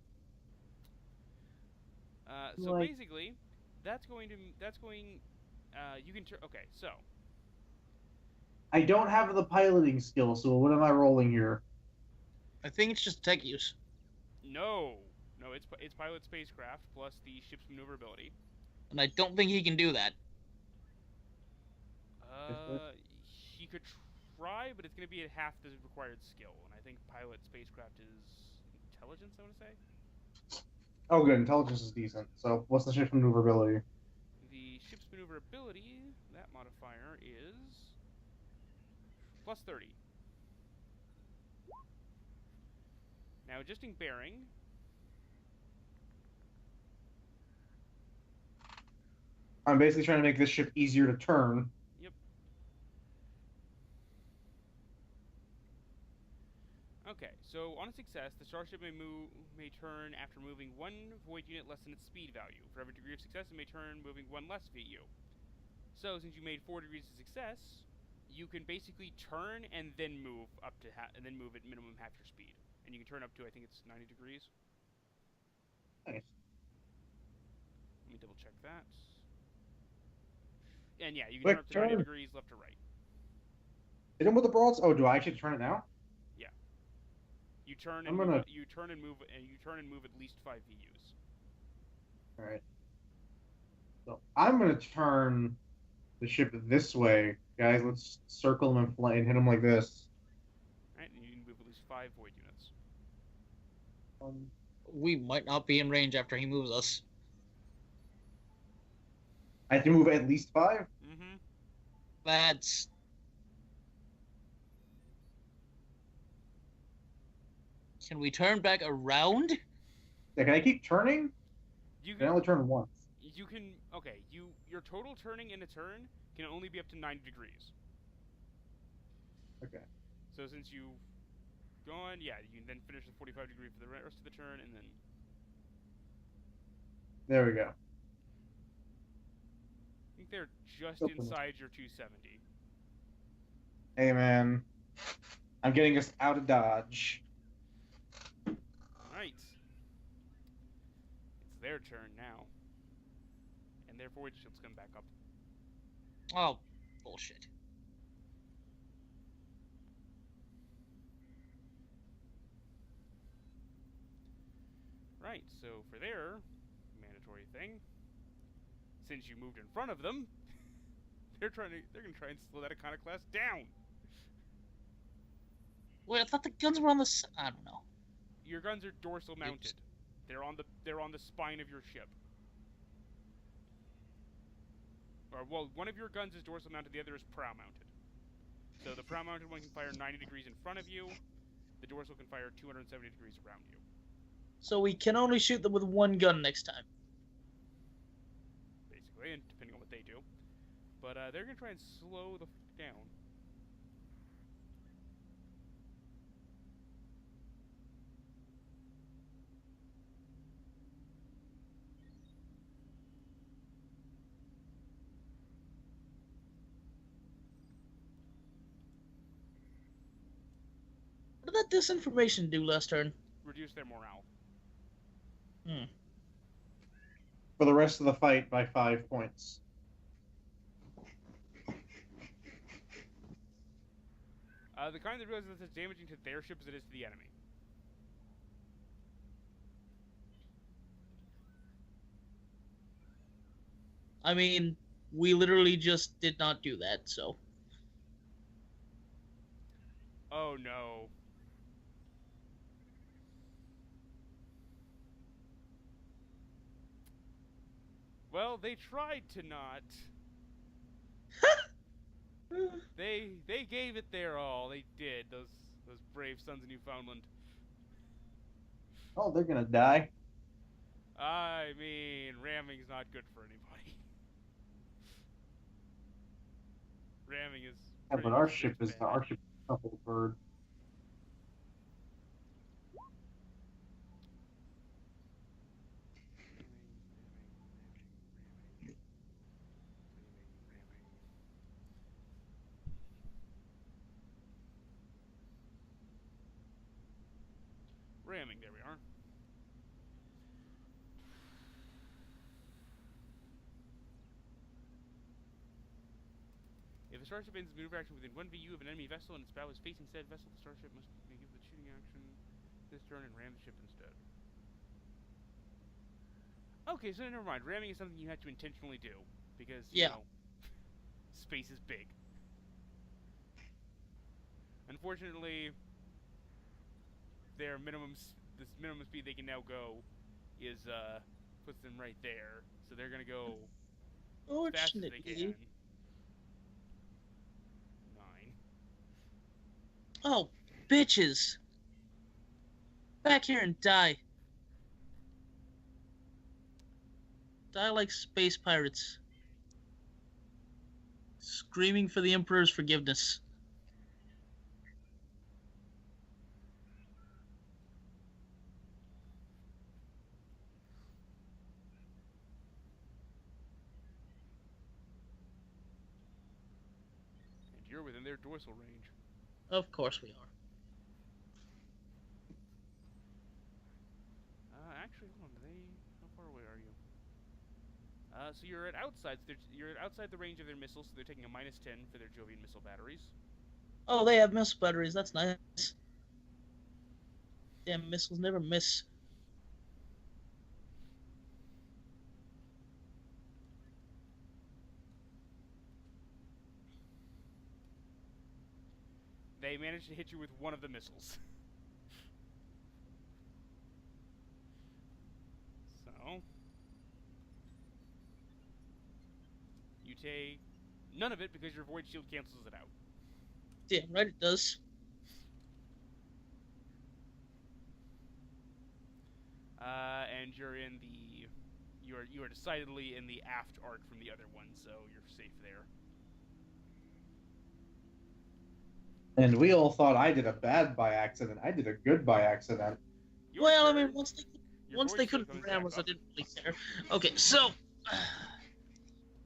So basically, you can okay, so I don't have the piloting skill, so what am I rolling here? I think it's just tech use. No, it's pilot spacecraft plus the ship's maneuverability. And I don't think he can do that. He could try, but it's going to be at half the required skill, and I think pilot spacecraft is intelligence, I want to say. Oh, good. Intelligence is decent. So, what's the ship's maneuverability? The ship's maneuverability, that modifier is +30. Now, adjusting bearing. I'm basically trying to make this ship easier to turn. Yep. Okay, so on a success, the starship may turn after moving one void unit less than its speed value. For every degree of success, it may turn moving one less VU. So since you made 4 degrees of success, you can basically turn and then move up to and then move at minimum half your speed, and you can turn up to I think it's 90 degrees. Nice. Let me double check that. And yeah, you can turn Quick up to 90 turn. degrees left to right. Hit him with the broads. Oh, do I actually turn it now? Yeah. You turn I'm and move. gonna. You turn and move, and you turn and move at least 5 VUs. All right. So I'm gonna turn the ship this way, guys. Let's circle him and hit him like this. Right, and you can move at least 5 void units. We might not be in range after he moves us. I have to move at least 5. Mm-hmm. That's... Can we turn back around? Yeah, can I keep turning? You I can. only turn once. You can. Okay. Your total turning in a turn can only be up to 90 degrees. Okay. So since you've gone, yeah, you can then finish the 45 degree for the rest of the turn, and then. There we go. I think they're just Open it. inside your 270. Hey, man. I'm getting us out of Dodge. Right. It's their turn now. And their void shields come back up. Oh, bullshit. Right, so for their mandatory thing, since you moved in front of them, they're gonna try and slow that iconoclast down. Wait, I thought the guns were on the side. I don't know. Your guns are dorsal mounted. They're on the spine of your ship. Or well, one of your guns is dorsal mounted, the other is prow mounted. So the prow mounted one can fire 90 degrees in front of you. The dorsal can fire 270 degrees around you. So we can only shoot them with one gun next time. Basically, and depending on what they do. But they're gonna try and slow the down. What did that disinformation do last turn? Reduce their morale. For the rest of the fight by 5 points. The kind that realizes it's as damaging to their ship as it is to the enemy. I mean, we literally just did not do that, so... Oh no. Well, they tried to not. They gave it their all. They did. Those brave sons of Newfoundland. Oh, they're gonna die. I mean, ramming's not good for anybody. Ramming is. Yeah, but our ship is a couple bird. Ramming, there we are. If the starship ends maneuver action within 1 VU of an enemy vessel and its bow is facing said vessel, the starship must give the shooting action this turn and ram the ship instead. Okay, so never mind. Ramming is something you have to intentionally do because you know space is big. Unfortunately, their this minimum speed they can now go is puts them right there. So they're gonna go as fast as they can. 9. Oh, bitches! Back here and die. Die like space pirates. Screaming for the Emperor's forgiveness. And you're within their dorsal range. Of course we are. Actually, hold on. How far away are you? So you're at outside. So you're outside the range of their missiles, so they're taking a -10 for their Jovian missile batteries. Oh, they have missile batteries. That's nice. Damn, missiles never miss. They managed to hit you with one of the missiles. So you take none of it because your void shield cancels it out. Damn right it does. And you are decidedly in the aft arc from the other one, so you're safe there. And we all thought I did a bad by accident. I did a good by accident. Your Well, I turn, mean, once your they void could shield comes ram back us, I up. didn't really care. Okay, so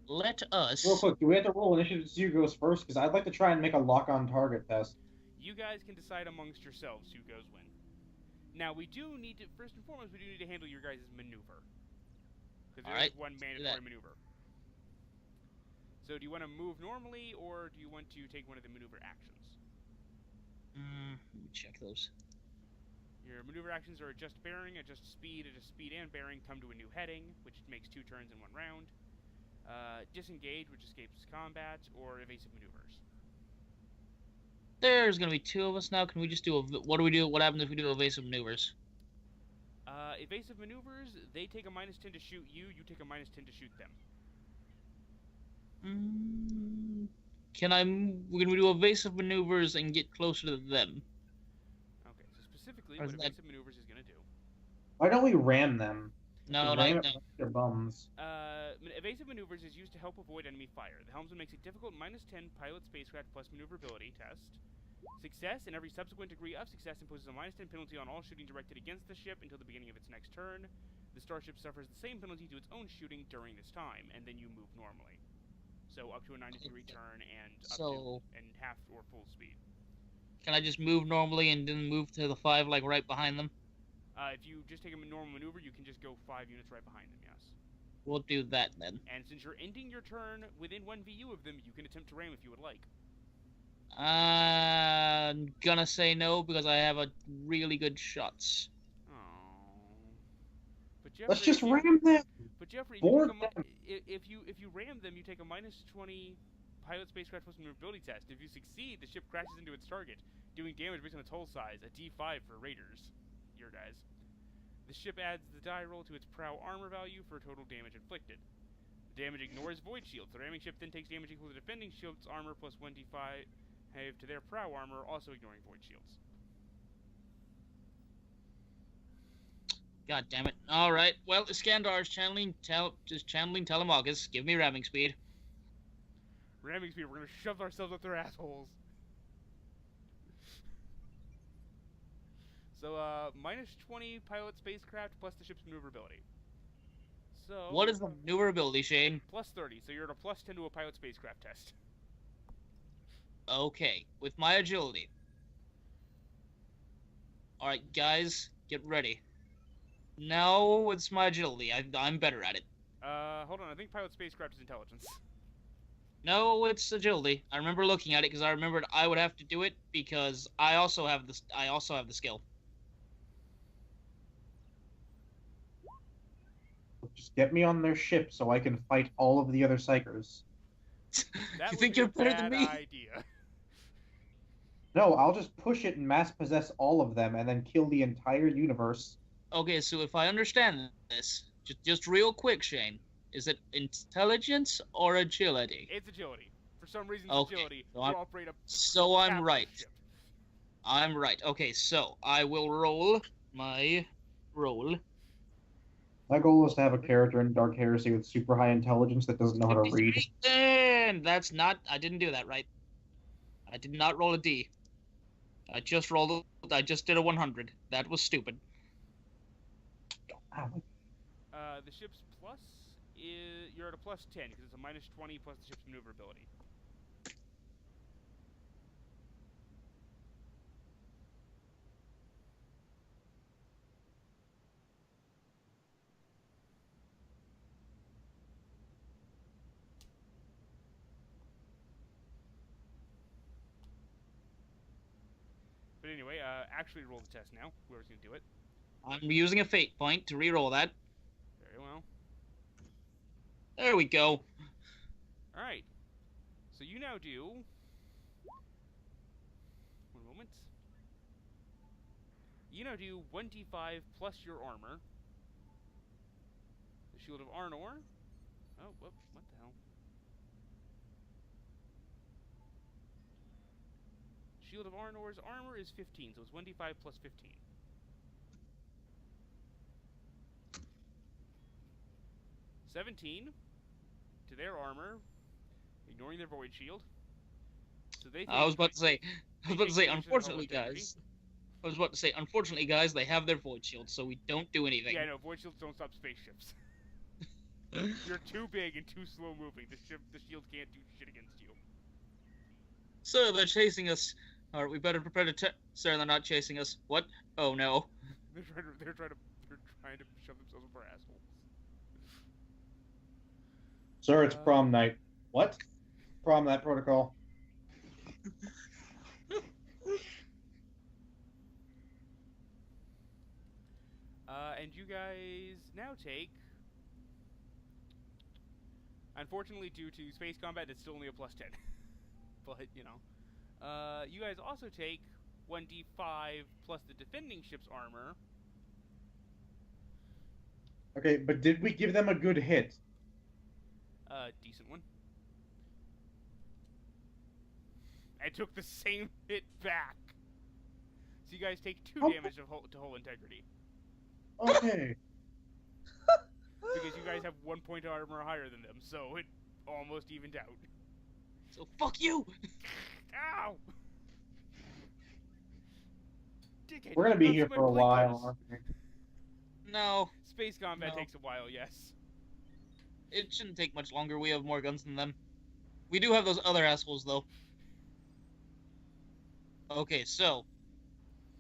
let us. Real quick, do we have to roll initiative to see who goes first? Because I'd like to try and make a lock-on target test. You guys can decide amongst yourselves who goes when. Now, we do need to, first and foremost, we do need to handle your guys' maneuver. Because there is one mandatory maneuver. So do you want to move normally, or do you want to take one of the maneuver actions? Let me check those. Your maneuver actions are adjust bearing, adjust speed and bearing, come to a new heading, which makes 2 turns in 1 round. Disengage, which escapes combat, or evasive maneuvers. There's gonna be 2 of us now. Can we just do what do we do? What happens if we do evasive maneuvers? Evasive maneuvers, they take a -10 to shoot you, you take a -10 to shoot them. Can we do evasive maneuvers and get closer to them? Okay, so specifically, what evasive maneuvers is going to do. Why don't we ram them? No. They're bums. Evasive maneuvers is used to help avoid enemy fire. The helmsman makes a difficult -10 pilot spacecraft plus maneuverability test. Success, and every subsequent degree of success imposes a -10 penalty on all shooting directed against the ship until the beginning of its next turn. The starship suffers the same penalty to its own shooting during this time, and then you move normally. So up to a 90-degree turn and half or full speed. Can I just move normally and then move to the 5 like right behind them? If you just take a normal maneuver, you can just go 5 units right behind them, yes. We'll do that then. And since you're ending your turn within 1 VU of them, you can attempt to ram if you would like. I'm gonna say no because I have a really good shots. But Jeffrey, let's just ram them. But Jeffrey, if you ram them, you take a -20 pilot spacecraft plus maneuverability test. If you succeed, the ship crashes into its target, doing damage based on its hull size, a D5 for raiders, your guys. The ship adds the die roll to its prow armor value for total damage inflicted. The damage ignores void shields. The ramming ship then takes damage equal to defending ship's armor plus 1d5 to their prow armor, also ignoring void shields. God damn it. Alright, well, Iskandar's channeling Telemachus. Give me ramming speed. Ramming speed, we're gonna shove ourselves up their assholes. So, -20 pilot spacecraft plus the ship's maneuverability. So... What is the maneuverability, Shane? Plus 30, so you're at a +10 to a pilot spacecraft test. Okay, with my agility. Alright, guys, get ready. No, it's my agility. I'm better at it. Hold on, I think pilot spacecraft is intelligence. No, it's agility. I remember looking at it because I remembered I would have to do it because I also have the skill. Just get me on their ship so I can fight all of the other psychers. You think you're better than me? Idea. No, I'll just push it and mass possess all of them and then kill the entire universe. Okay, so if I understand this, just real quick, Shane, is it intelligence or agility? It's agility. For some reason, okay, agility. So I'm right. I'm right. Okay, so I will roll my roll. My goal is to have a character in Dark Heresy with super high intelligence that doesn't know how to read. 53. And that's not. I didn't do that right. I did not roll a D. I just rolled. I just did a 100. That was stupid. Ow. The ship's plus is you're at a plus 10 because it's a minus 20 plus the ship's maneuverability. But anyway, actually roll the test now. Whoever's gonna do it. I'm using a fate point to re-roll that. Very well. There we go. All right. So you now do. One moment. You now do 1d5 plus your armor. The Shield of Arnor. Oh, what the hell? Shield of Arnor's armor is 15, so it's 1d5 plus 15. $17 to their armor, ignoring their void shield. So they. I was about to say. Unfortunately, guys, they have their void shield, so we don't do anything. Yeah, no, void shields don't stop spaceships. You're too big and too slow moving. The shield can't do shit against you. Sir, they're chasing us. Alright, we better prepare to Sir, they're not chasing us. What? Oh no. They're trying to shove themselves up our assholes. Sir, it's prom night. What? Prom night protocol. And you guys now take. Unfortunately, due to space combat, it's still only a plus 10. But, you know. You guys also take 1d5 plus the defending ship's armor. Okay, but did we give them a good hit? Decent one. I took the same hit back. So you guys take 2 damage to hull integrity. Okay. Because you guys have 1 point of armor higher than them, so it almost evened out. So fuck you! Ow! Dickhead, We're gonna be here for a while, aren't we? No. Space combat No. takes a while, yes. It shouldn't take much longer. We have more guns than them. We do have those other assholes, though. Okay, so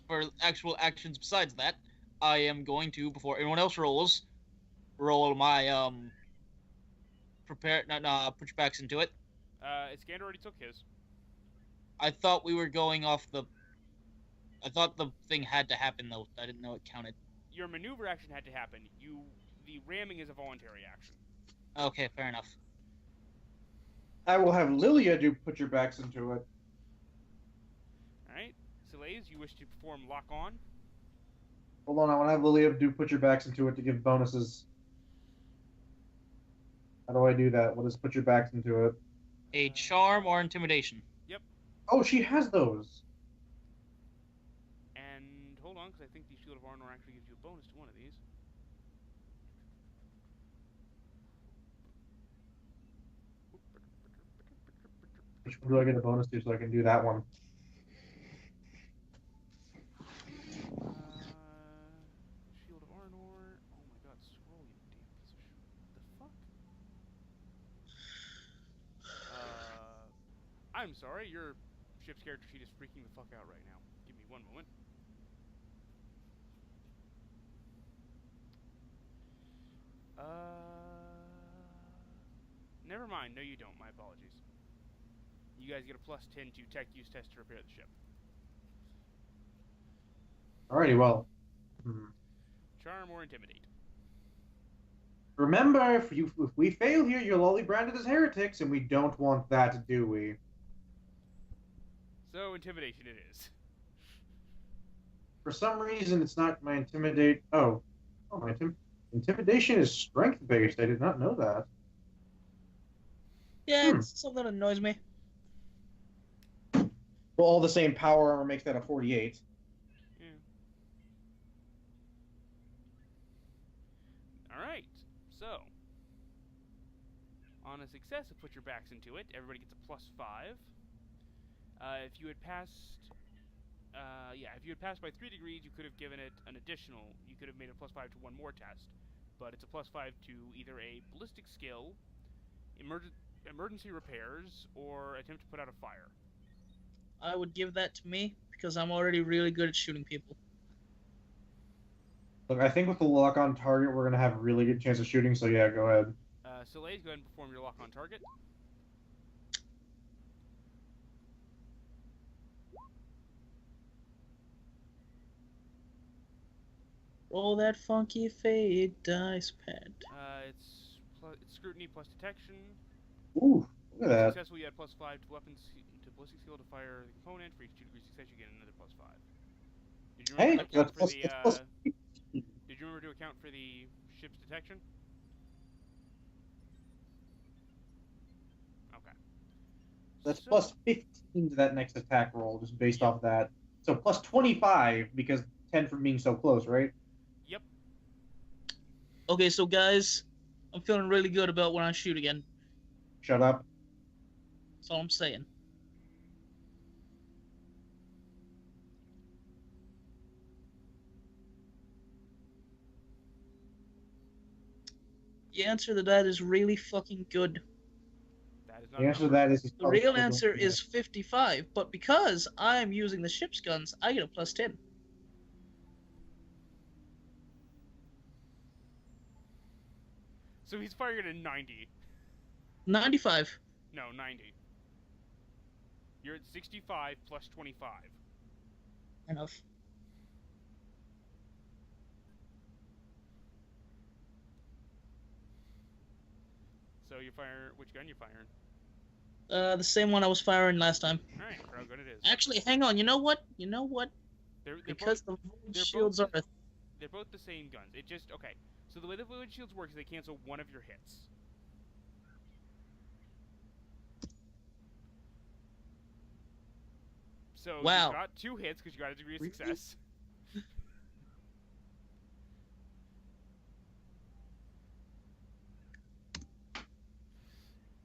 for actual actions besides that, I am going to, before everyone else rolls, roll my prepare. No, put your backs into it. Iskander already took his. I thought we were going off the. I thought the thing had to happen though. I didn't know it counted. Your maneuver action had to happen. The ramming is a voluntary action. Okay, fair enough. I will have Lilia do put your backs into it. Alright. Selays, you wish to perform lock on? Hold on, I want to have Lilia do put your backs into it to give bonuses. How do I do that? What is put your backs into it? A charm or intimidation. Yep. Oh, she has those. And hold on, because I think the Shield of Arnor actually gives you a bonus to one of these. Which one do I get a bonus to so I can do that one? Shield of Arnor. Oh my god, scroll, you damn piece of shit. What the fuck? I'm sorry, your ship's character sheet is freaking the fuck out right now. Give me one moment. Never mind. No, you don't. My apologies. You guys get a plus 10 to tech use test to repair the ship. Alrighty, well. Charm or intimidate. Remember, if we fail here, you'll all be branded as heretics, and we don't want that, do we? So, intimidation it is. For some reason, it's not my intimidate. Oh, my intimidation is strength based. I did not know that. Yeah, it's something that annoys me. Well, all the same power armor makes that a 48. Yeah. So, on a success, it put your backs into it. Everybody gets a +5. If you had passed, if you had passed by 3 degrees, you could have given it an additional. You could have made it +5 to one more test, but it's a +5 to either a ballistic skill, emergency repairs, or attempt to put out a fire. I would give that to me because I'm already really good at shooting people. Look, I think with the lock on target, we're gonna have a really good chance of shooting. So yeah, go ahead. Soleil, go ahead and perform your lock on target. Roll that funky fade dice pad. It's scrutiny plus detection. Ooh, look at that. Successful, you add +5 to weapons to ballistic skill to fire the component. For each 2 degree success, you get another +5. Did you remember to account for the? Did you remember to account for the ship's detection? Okay. That's +15 to that next attack roll, just based off that. So +25 because 10 from being so close, right? Yep. Okay, so guys, I'm feeling really good about when I shoot again. Shut up. That's all I'm saying. The answer to that is really fucking good. That is not The answer to that is the real answer is 55, but because I'm using the ship's guns, I get a +10. So he's firing at a 90. 95. No, 90. You're at 65 plus 25. Enough. So you fire, which gun you firing? The same one I was firing last time. Alright, how good it is. Actually, hang on. You know what? They're Because both, the void shields are. They're both the same guns. It just, okay. So the way the void shields work is they cancel one of your hits. So Wow. you got 2 hits because you got a degree of success.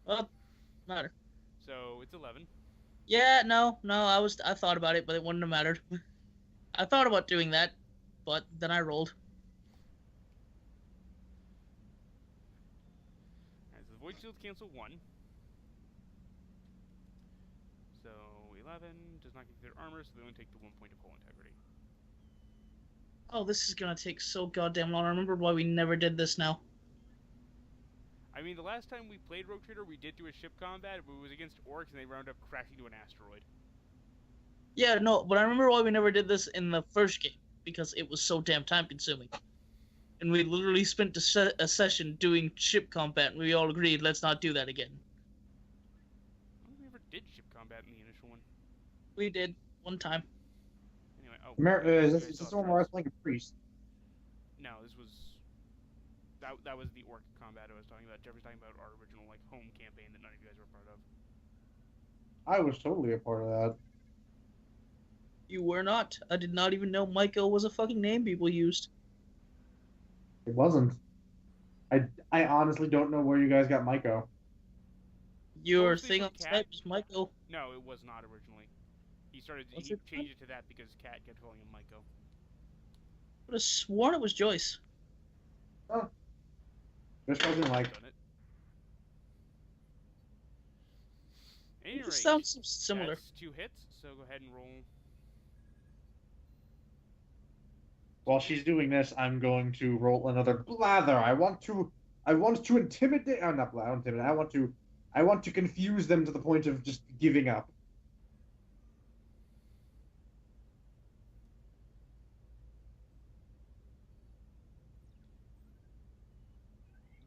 Oh, matter. So it's 11. Yeah, no. I thought about it, but it wouldn't have mattered. I thought about doing that, but then I rolled. Alright, so the void shields cancel 1. So 11 does not get their armor, so they only take the 1 point of hull integrity. Oh, this is gonna take so goddamn long. I remember why we never did this now. I mean, the last time we played Rogue Trader, we did do a ship combat, but it was against orcs, and they wound up crashing to an asteroid. Yeah, no, but I remember why we never did this in the first game, because it was so damn time-consuming. And we literally spent a session doing ship combat, and we all agreed, let's not do that again. I don't think we ever did ship combat in the initial one. We did, one time. Anyway, Is this the one where I was playing a priest? No, this was... That was the orc combat I was talking about. Jeff was talking about our original, home campaign that none of you guys were a part of. I was totally a part of that. You were not. I did not even know Michael was a fucking name people used. It wasn't. I honestly don't know where you guys got Myko. Your Mostly thing from on Cat. Skype was Michael. No, it was not originally. He changed it to that because Kat kept calling him Myko. I would have sworn it was Joyce. Oh. This wasn't like... Done it. At any It rate, sounds similar. that's 2 hits, so go ahead and roll. While she's doing this, I'm going to roll another blather. I want to intimidate. Oh, not blather. Intimidate. I want to confuse them to the point of just giving up.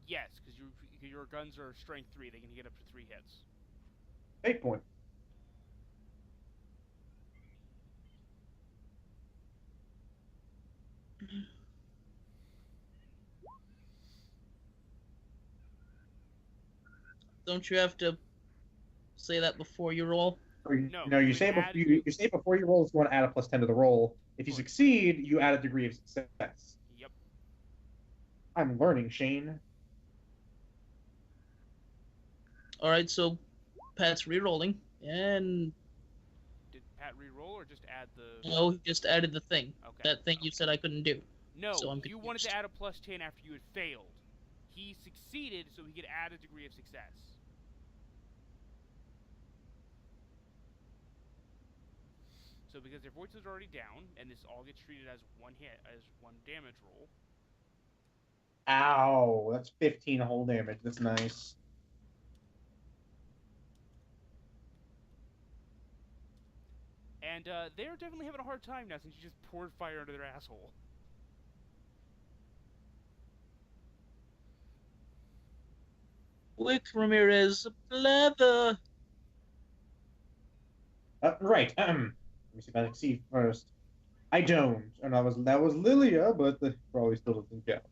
Yes, because your guns are strength 3. They can get up to 3 hits. 8 point. Don't you have to say that before you roll? No, you say before you roll is going to add a +10 to the roll. If you succeed, you add a degree of success. Yep. I'm learning, Shane. Alright, so Pat's re-rolling, and Did Pat re-roll or just add the? no, he just added the thing. Okay. That thing you Okay. said I couldn't do. No, So I'm you wanted to confused. add a +10 after you had failed. He succeeded, so he could add a degree of success. So because their voice is already down, and this all gets treated as one hit, as one damage roll. Ow, that's 15 whole damage. That's nice. And they're definitely having a hard time now since you just poured fire under their asshole. Quick, Ramirez, blather. Right. Let me see if I succeed first. I don't, and that was Lilia, but the probably still doesn't count.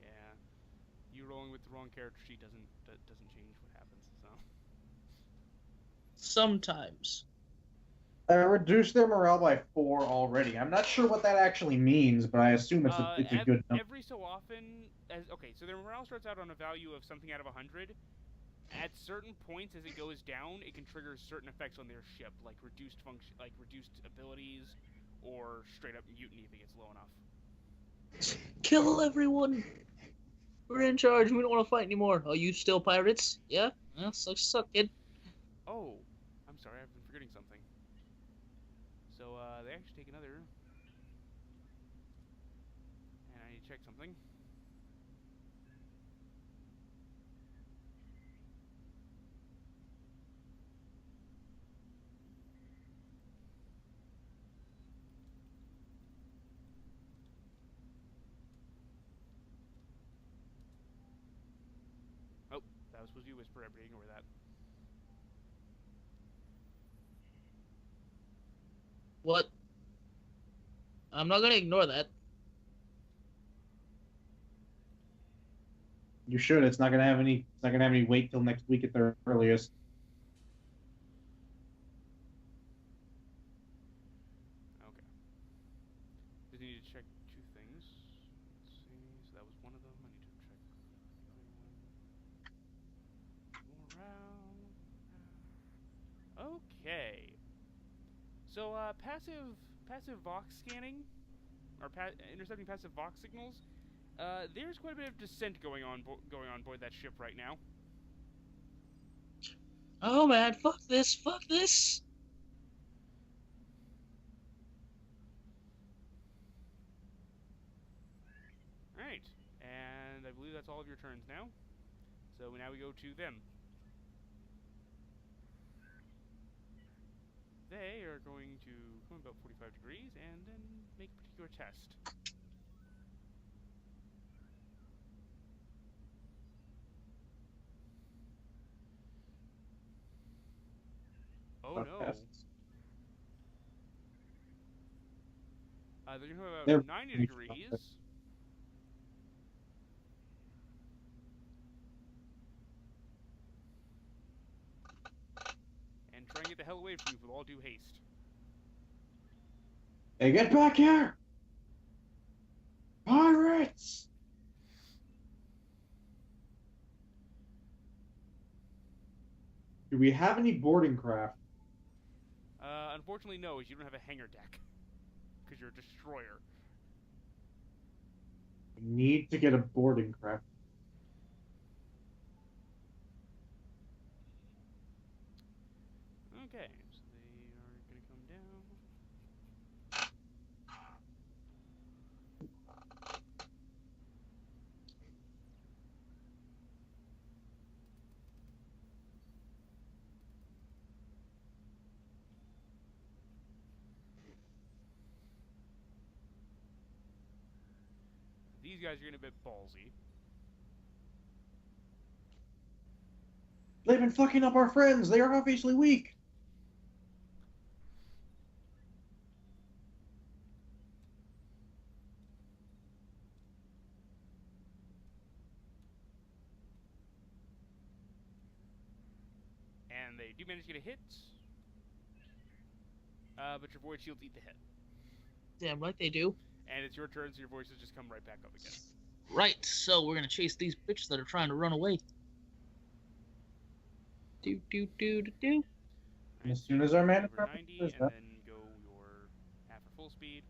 Yeah. You rolling with the wrong character sheet doesn't change what happens. So. Sometimes. I reduced their morale by 4 already. I'm not sure what that actually means, but I assume it's a good number. Every so often, so their morale starts out on a value of something out of 100. At certain points, as it goes down, it can trigger certain effects on their ship, like reduced function, like reduced abilities, or straight up mutiny if it gets low enough. Kill everyone. We're in charge. We don't want to fight anymore. Are you still pirates? Yeah? Well, suck, kid. Oh, I'm sorry, I've been forgetting something. So, they actually take another. And I need to check something. Oh, that was supposed to be whisper. Everybody ignore that. What? I'm not gonna ignore that. You should. It's not gonna have any. It's not gonna have any weight till next week at the earliest. Okay. Just need to check two things. Let's see. So that was one of them. I need to check the other one. Morale. Okay. So passive vox scanning, or intercepting passive vox signals. There's quite a bit of dissent going on board that ship right now. Oh man, fuck this, fuck this. All right, and I believe that's all of your turns now. So now we go to them. They are going to come about 45 degrees and then make a particular test. Oh no. They're going to come about They're 90 degrees. And try and get the hell away from you with all due haste. Hey, get back here! Pirates! Do we have any boarding craft? Unfortunately, no, as you don't have a hangar deck. Because you're a destroyer. We need to get a boarding craft. Okay, so they are going to come down. These guys are getting a bit ballsy. They've been fucking up our friends. They are obviously weak. And they do manage to get a hit. But your void shields eat the hit. Damn right they do. And it's your turn, so your voices just come right back up again. Right, so we're gonna chase these bitches that are trying to run away. Do do do do do. And as soon as our mana over 90, is and up, then go your half or full speed.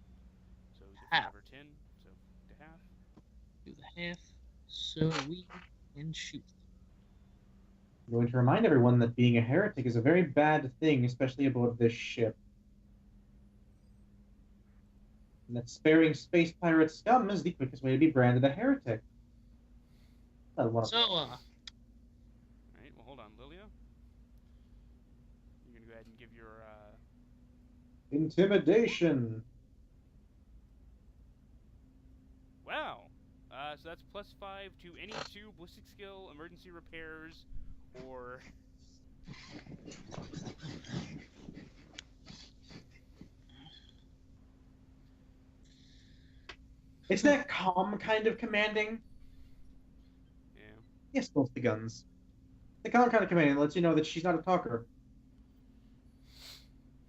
So either Half. 5 or 10. So to half. Do the half, so we can shoot. I'm going to remind everyone that being a heretic is a very bad thing, especially aboard this ship. And that sparing space pirate scum is the quickest way to be branded a heretic. So, Alright, well, hold on, Lilia. You're going to go ahead and give your, intimidation. Wow! So that's +5 to any 2 ballistic skill, emergency repairs, or... Isn't that calm kind of commanding? Yeah. Yes, both the guns. The calm kind of commanding lets you know that she's not a talker.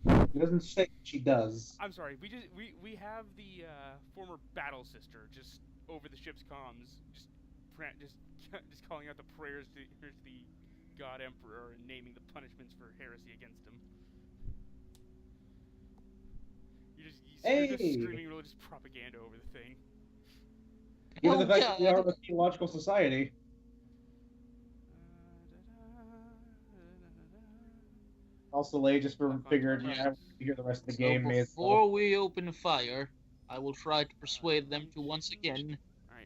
It doesn't say she does. I'm sorry, we have the former battle sister just over the ship's comms, just calling out the prayers to the God Emperor and naming the punishments for heresy against him. You're just screaming religious propaganda over the thing. Given the fact that we are a theological society. Also, Lay just figured, yeah, to hear the rest of the game. Before we open fire, I will try to persuade them to once again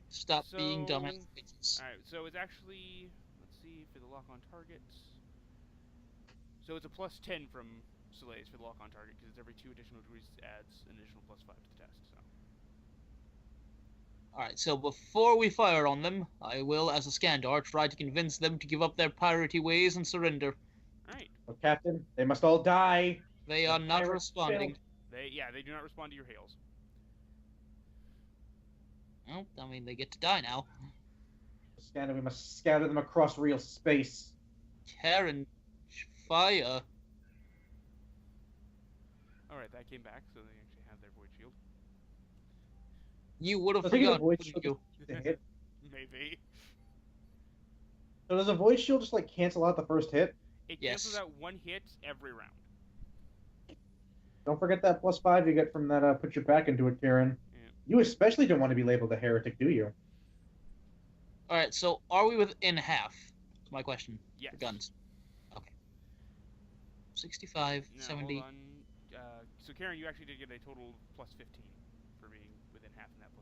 stop being dumbass bitches. Alright, so it's actually, let's see, for the lock on target. So it's a +10 from Soleil's for the lock on target, because it's every 2 additional degrees adds an additional +5 to the test, so. Alright, so before we fire on them, I will, as a Skandar, try to convince them to give up their piratey ways and surrender. Alright. Well, Captain, they must all die. They are not responding. They do not respond to your hails. Well, I mean, they get to die now. We must scatter them across real space. Karen, fire. Alright, that came back, so they actually have their void shield. You would have forgotten, wouldn't you? Maybe. So does a void shield just like cancel out the first hit? It cancels out 1 hit every round. Don't forget that +5 you get from that put your back into it, Karen. Yeah. You especially don't want to be labeled a heretic, do you? Alright, so are we within half? That's my question. Yes. For guns. Okay. 65, now, 70. Hold on. So Karen, you actually did get a total +15 for being within half in that +5.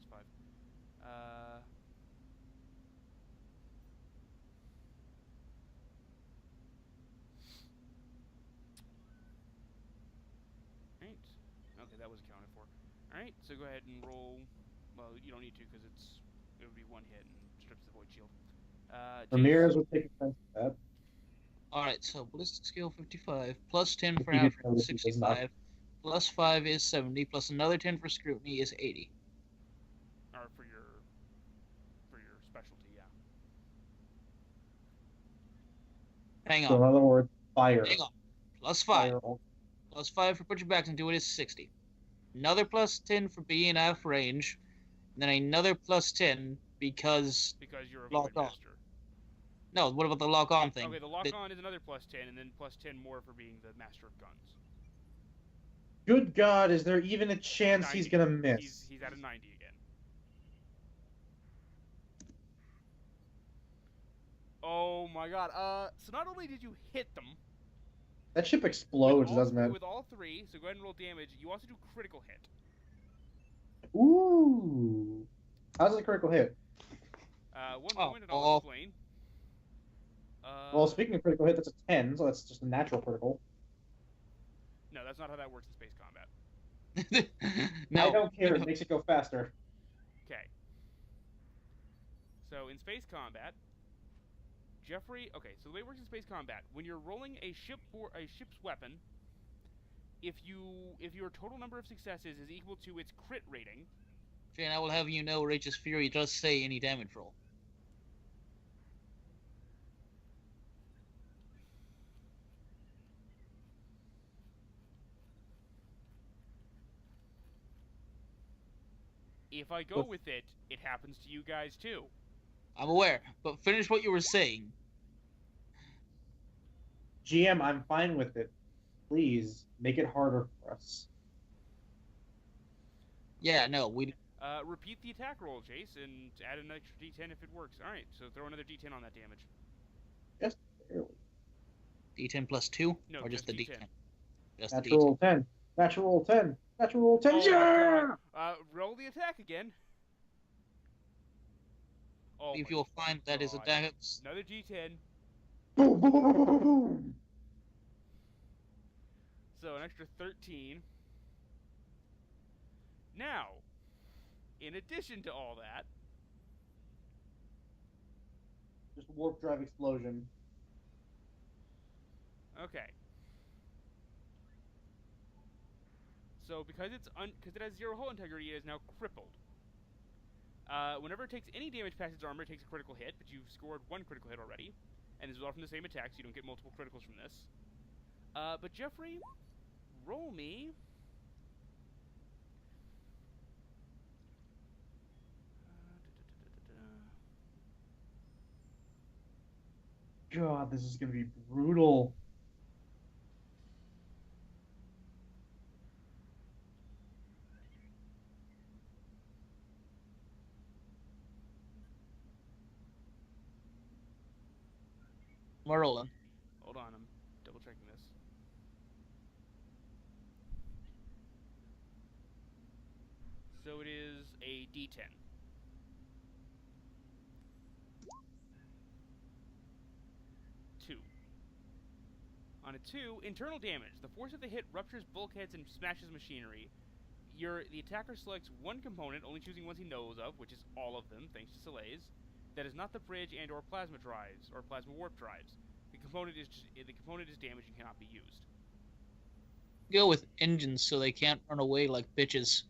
Right. Okay, that was accounted for. Alright, so go ahead and roll. Well, you don't need to because it would be 1 hit and strips the void shield. Ramirez will take offense to that. Alright, so ballistic skill 55, +10 for average 65, +5 is 70, plus another 10 for scrutiny is 80. Or for your specialty, yeah. Hang on. So in other words, fire. Hang on. +5. +5 for put your backs into it is 60. Another +10 for being out of range. And then another +10 because you're a void master. No, what about the lock-on thing? Okay, the lock-on is another +10, and then +10 more for being the master of guns. Good God, is there even a chance 90. he's gonna miss? He's at a 90 again. Oh my God. So not only did you hit them, that ship explodes, doesn't it? With all 3, so go ahead and roll damage. You also do critical hit. Ooh. How's a critical hit? One moment and I'll explain. Well, speaking of critical hit, that's a 10, so that's just a natural critical. No, that's not how that works in space combat. No, I don't care. It makes it go faster. Okay. So in space combat, Jeffrey. Okay, so the way it works in space combat, when you're rolling a ship's weapon, if your total number of successes is equal to its crit rating. Jane, I will have you know, Rage's Fury does say any damage roll. if I go with it, it happens to you guys too. I'm aware, but finish what you were saying. GM, I'm fine with it. Please make it harder for us. Yeah, no, we. Repeat the attack roll, Chase, and add an extra d10 if it works. All right, so throw another d10 on that damage. Just barely. D10 plus 2? No, Or just the D10. D10? Just Natural the D10. 10. Natural 10. Natural 10. Oh Yeah! my god. Roll the attack again. Oh If my you'll find that is God. attack. Another d10. Boom, boom, boom, boom, boom, boom. So an extra 13. Now, in addition to all that, Just warp drive explosion. okay. So because it has 0 hull integrity, it is now crippled. Whenever it takes any damage past its armor, it takes a critical hit, but you've scored 1 critical hit already, and this is all from the same attack, so you don't get multiple criticals from this. But Jeffrey, roll me. God, this is gonna be brutal. We're rolling. Hold on, I'm double checking this. So it is a d10. Two. On a 2, internal damage. The force of the hit ruptures bulkheads and smashes machinery. The attacker selects one component, only choosing ones he knows of, which is all of them, thanks to Soleil's, that is not the bridge and or plasma drives, or plasma warp drives. The component is damaged and cannot be used. Go with engines so they can't run away like bitches.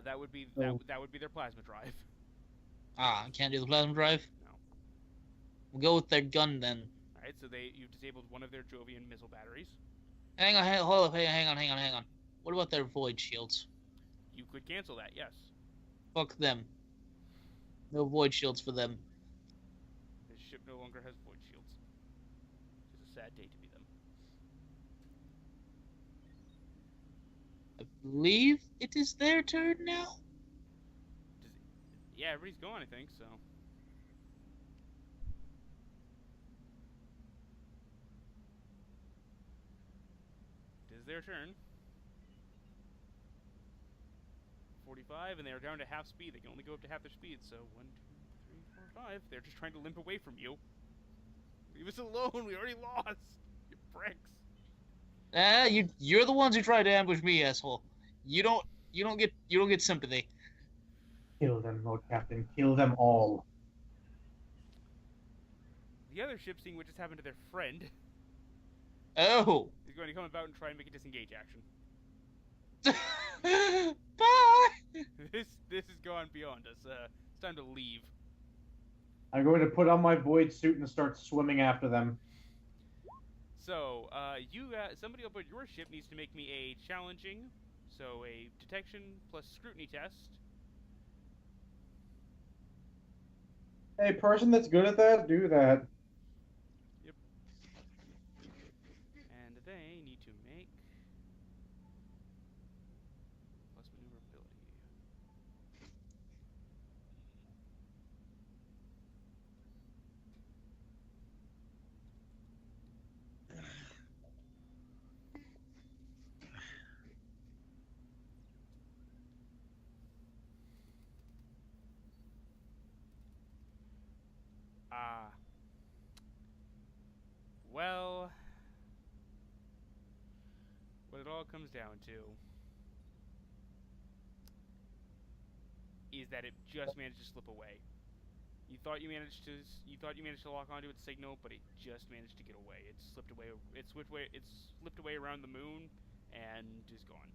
That would be their plasma drive. Ah, can't do the plasma drive? No. We'll go with their gun then. Alright, so you've disabled one of their Jovian missile batteries. Hang on, hold up, hang on. What about their void shields? You could cancel that, yes. Fuck them. No void shields for them. This ship no longer has void shields. It's a sad day to be them. I believe it is their turn now? Yeah, everybody's gone, I think, so. It is their turn. 45, and they are down to half speed. They can only go up to half their speed, so 1, 2, 3, 4, 5. They're just trying to limp away from you. Leave us alone, we already lost! You pricks. You're the ones who tried to ambush me, asshole. You don't get sympathy. Kill them, Lord Captain. Kill them all. The other ship, seeing what just happened to their friend, Oh. is going to come about and try and make a disengage action. Bye. This has gone beyond us. It's time to leave. I'm going to put on my void suit and start swimming after them. So, somebody up at your ship needs to make me a challenging, so a detection plus scrutiny test. Hey, person that's good at that, do that. Yep. And they need to make plus maneuverability. Well, what it all comes down to is that it just managed to slip away. You thought you managed to lock onto its signal, but it just managed to get away. It slipped away. It slipped away around the moon, and is gone.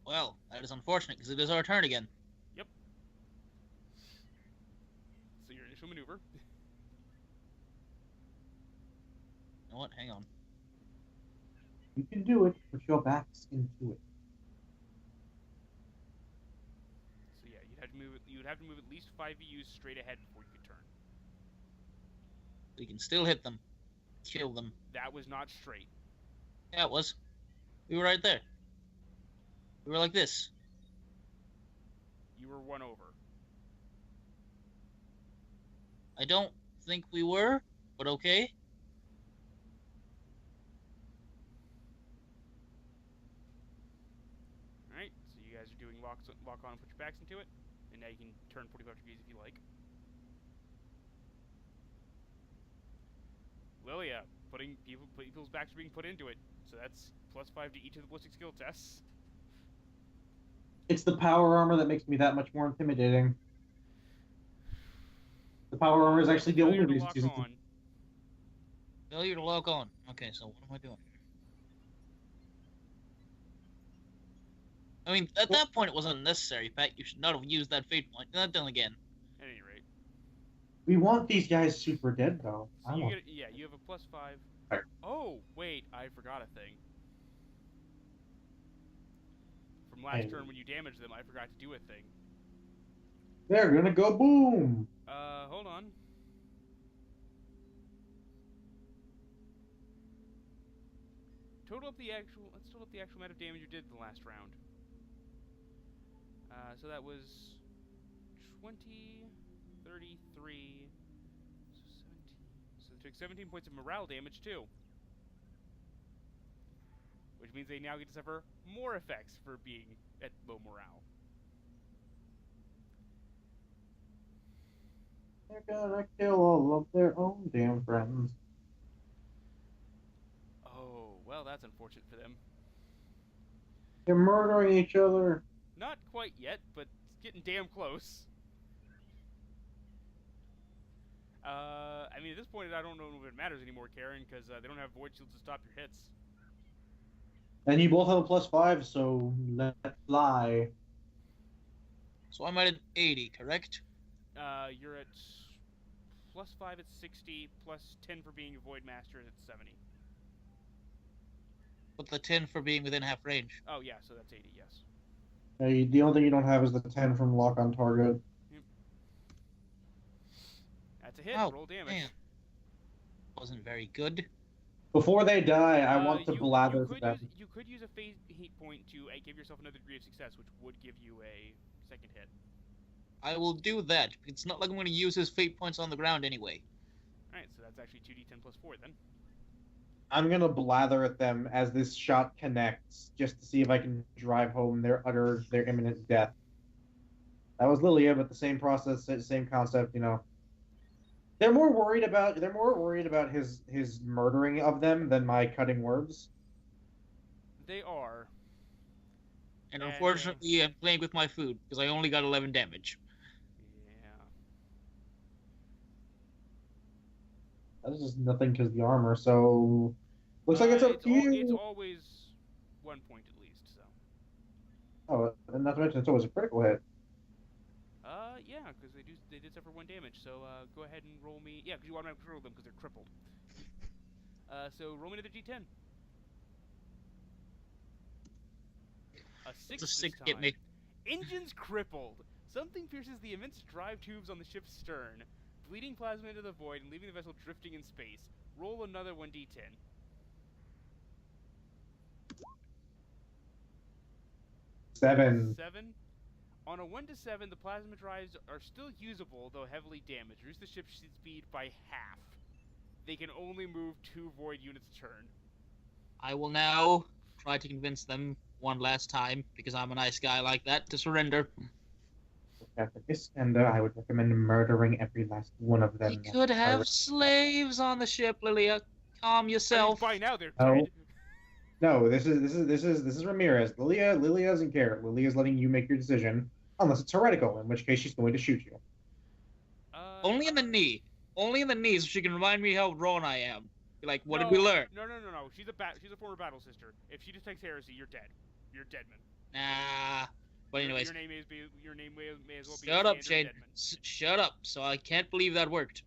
Well, that is unfortunate because it is our turn again. Yep. So your initial maneuver. know what? Hang on. You can do it. Put your backs into it. So yeah, you'd have to move. You would have to move at least 5 VUs straight ahead before you could turn. We can still hit them. Kill them. That was not straight. Yeah, it was. We were right there. We were like this. You were one over. I don't think we were, but okay. Alright, so you guys are doing lock on and put your backs into it. And now you can turn 45 degrees if you like. Lilia, people's backs are being put into it. So that's +5 to each of the ballistic skill tests. It's the power armor that makes me that much more intimidating. The power armor is actually the only Failure to reason lock to use it. on. Failure to lock on. Okay, so what am I doing? I mean, at that point it wasn't unnecessary, Pat. You should not have used that fate point. Not done again. At any rate. We want these guys super dead, though. So you have a +5. Right. Oh, wait, I forgot a thing. From last turn when you damaged them, I forgot to do a thing. They're gonna go boom! Hold on. Let's total up the actual amount of damage you did in the last round. So that was 20, 33, so 17. So they took 17 points of morale damage too. Which means they now get to suffer more effects for being at low morale. They're gonna kill all of their own damn friends. Oh, well, that's unfortunate for them. They're murdering each other. Not quite yet, but it's getting damn close. I mean, at this point, I don't know if it matters anymore, Karen, because they don't have void shields to stop your hits. And you both have a +5, so let's fly. So I'm at an 80, correct? You're at +5 at 60, +10 for being a void master at 70. But the 10 for being within half range. Oh yeah, so that's 80. Yes. The only thing you don't have is the 10 from lock on target. Yep. That's a hit. Oh, Roll damage. man. Wasn't very good. Before they die, I want to blather to them. You could use a fate point to give yourself another degree of success, which would give you a second hit. I will do that. It's not like I'm going to use his fate points on the ground anyway. Alright, so that's actually 2d10 + 4 then. I'm gonna blather at them as this shot connects, just to see if I can drive home their imminent death. That was Lilia, but the same process, same concept, you know. They're more worried about his murdering of them than my cutting words. They are. And unfortunately, I'm playing with my food, because I only got 11 damage. Yeah. That's just nothing because the armor, so... Looks like it's up to you! It's always 1 point at least, so... Oh, and not to mention it's always a critical hit. Yeah, because they did suffer 1 damage, so, go ahead and roll me... Yeah, because you automatically cripple them because they're crippled. So roll me another d10. A 6 It's a 6 this time. get me. Engines crippled. Something pierces the immense drive tubes on the ship's stern, bleeding plasma into the void and leaving the vessel drifting in space. Roll another 1d10. 7. 7. On a 1 to 7, the plasma drives are still usable, though heavily damaged. Reduce the ship's speed by half. They can only move 2 void units a turn. I will now try to convince them one last time, because I'm a nice guy like that, to surrender. After this ender, I would recommend murdering every last one of them. We could have slaves on the ship, Lilia. Calm yourself. I mean, by now they're No. dead. No, this is Ramirez. Lilia doesn't care. Lilia's letting you make your decision, unless it's heretical, in which case she's going to shoot you. Only in the knee. Only in the knee, so she can remind me how wrong I am. Like, what did we learn? No. She's a former battle sister. If she detects heresy, you're dead. You're Deadman. Nah. But anyways. Your name may as well be. Shut up, Shane. Shut up. So I can't believe that worked.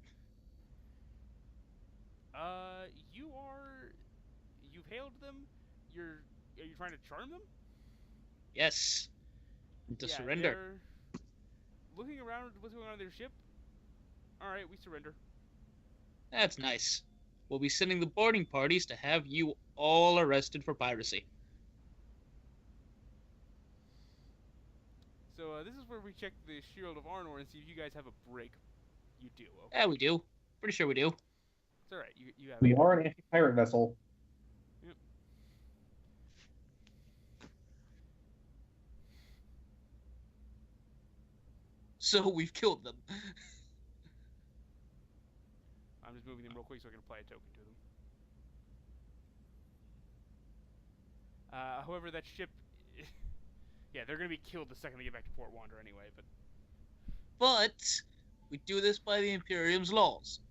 You are. You've hailed them. Are you trying to charm them? Yes. And to Yeah, surrender. they're looking around. What's going on in their ship? All right, we surrender. That's nice. We'll be sending the boarding parties to have you all arrested for piracy. So this is where we check the Shield of Arnor and see if you guys have a break. You do. Okay. Yeah, we do. Pretty sure we do. It's all right. You have We it. are an anti-pirate vessel. Yep. So we've killed them. I'm just moving them real quick so I can apply a token to them. However, that ship. Yeah, they're gonna be killed the second they get back to Port Wander anyway. But we do this by the Imperium's laws.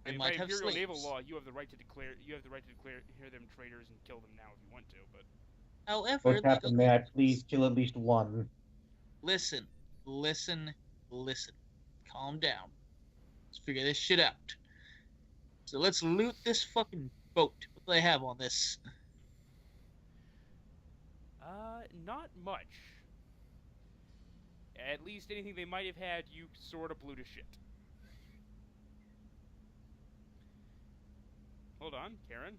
They I mean, might by have Imperial slaves. naval law, you have the right to declare them traitors and kill them now if you want to. But However, Lord Captain, may I please kill at least one? listen. Calm down. Let's figure this shit out. So let's loot this fucking boat. What do they have on this? not much. At least anything they might have had, you sort of blew to shit. Hold on, Karen.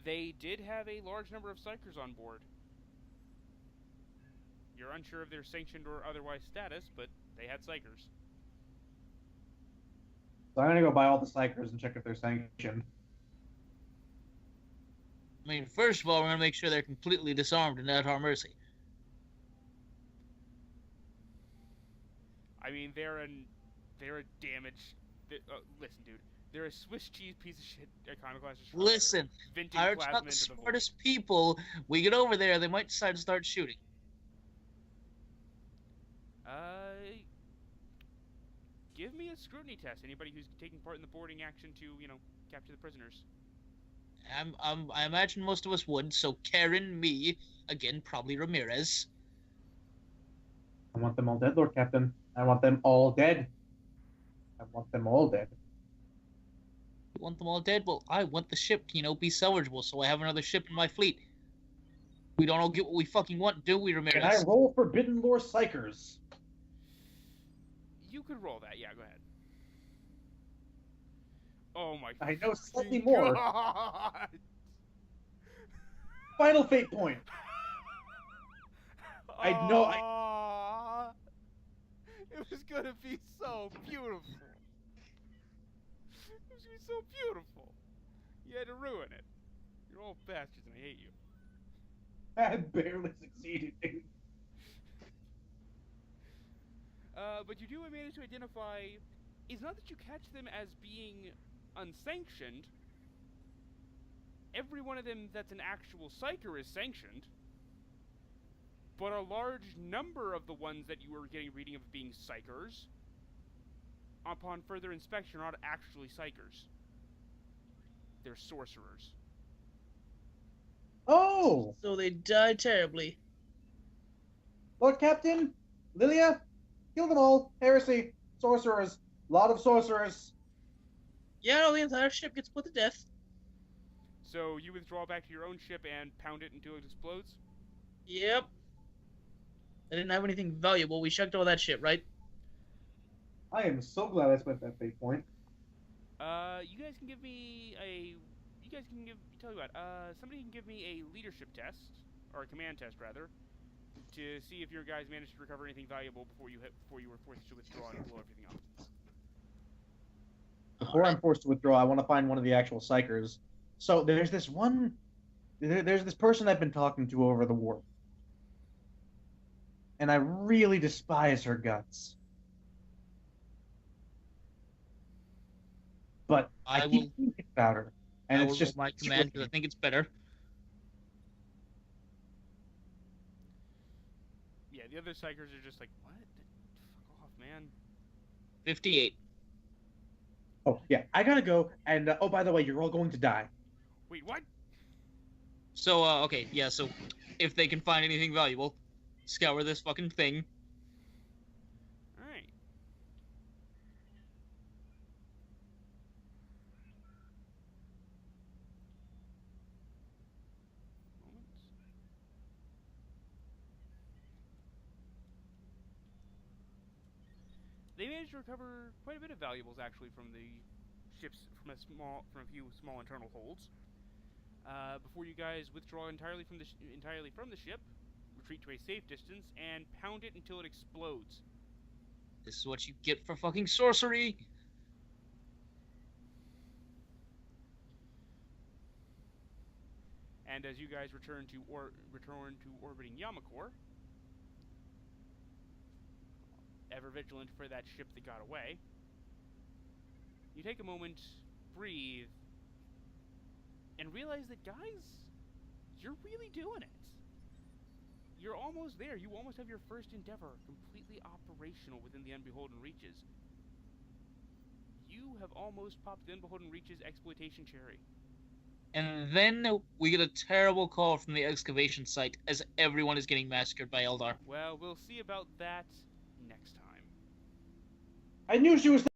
They did have a large number of psychers on board. You're unsure of their sanctioned or otherwise status, but they had psychers. So I'm gonna go buy all the psychers and check if they're sanctioned. I mean, first of all, we're gonna make sure they're completely disarmed and at our mercy. I mean, they're a damaged. Listen, dude, they're a Swiss cheese piece of shit iconoclast destroyer. Listen, venting pirates are plasma not the into the void. smartest people. We get over there, they might decide to start shooting. Give me a scrutiny test. Anybody who's taking part in the boarding action to, capture the prisoners. I imagine most of us would. So Karen, me, again, probably Ramirez. I want them all dead, Lord Captain. I want them all dead. I want them all dead. You want them all dead? Well, I want the ship to, be salvageable, so I have another ship in my fleet. We don't all get what we fucking want, do we, Ramirez? Can I roll Forbidden Lore Psychers? You could roll that. Yeah, go ahead. Oh my. I know slightly more. God. Final fate point. I know. It was gonna be so beautiful. It was gonna be so beautiful. You had to ruin it. You're all bastards, and I hate you. I barely succeeded, dude. But you do manage to identify. It's not that you catch them as being unsanctioned. Every one of them that's an actual psyker is sanctioned. But a large number of the ones that you were getting reading of being psychers, upon further inspection, are not actually psychers. They're sorcerers. Oh! So they die terribly. Lord Captain, Lilia, kill them all. Heresy, sorcerers, a lot of sorcerers. Yeah, no, the entire ship gets put to death. So you withdraw back to your own ship and pound it until it explodes? Yep. I didn't have anything valuable. We checked all that shit, right? I am so glad I spent that fate point. You guys can give me a... Tell you what, somebody can give me a leadership test, or a command test, rather, to see if your guys managed to recover anything valuable before you were forced to withdraw and blow everything up. Before I'm forced to withdraw, I want to find one of the actual psychers. So there's this one... There's this person I've been talking to over the war. And I really despise her guts. But I keep thinking about her. And it's just my command because I think it's better. Yeah, the other psychers are just like, what? Fuck off, man. 58. Oh, yeah, I gotta go. And, oh, by the way, you're all going to die. Wait, what? So, okay, yeah, so if they can find anything valuable, scour this fucking thing. Alright. Moment. They managed to recover quite a bit of valuables actually from the ships from a few small internal holds. Before you guys withdraw entirely from the ship, retreat to a safe distance and pound it until it explodes. This is what you get for fucking sorcery. And as you guys return to orbiting Yamakor, ever vigilant for that ship that got away, you take a moment, breathe, and realize that, guys, you're really doing it. You're almost there. You almost have your first endeavor completely operational within the Unbeholden Reaches. You have almost popped the Unbeholden Reaches exploitation cherry. And then we get a terrible call from the excavation site as everyone is getting massacred by Eldar. Well, we'll see about that next time. I knew she was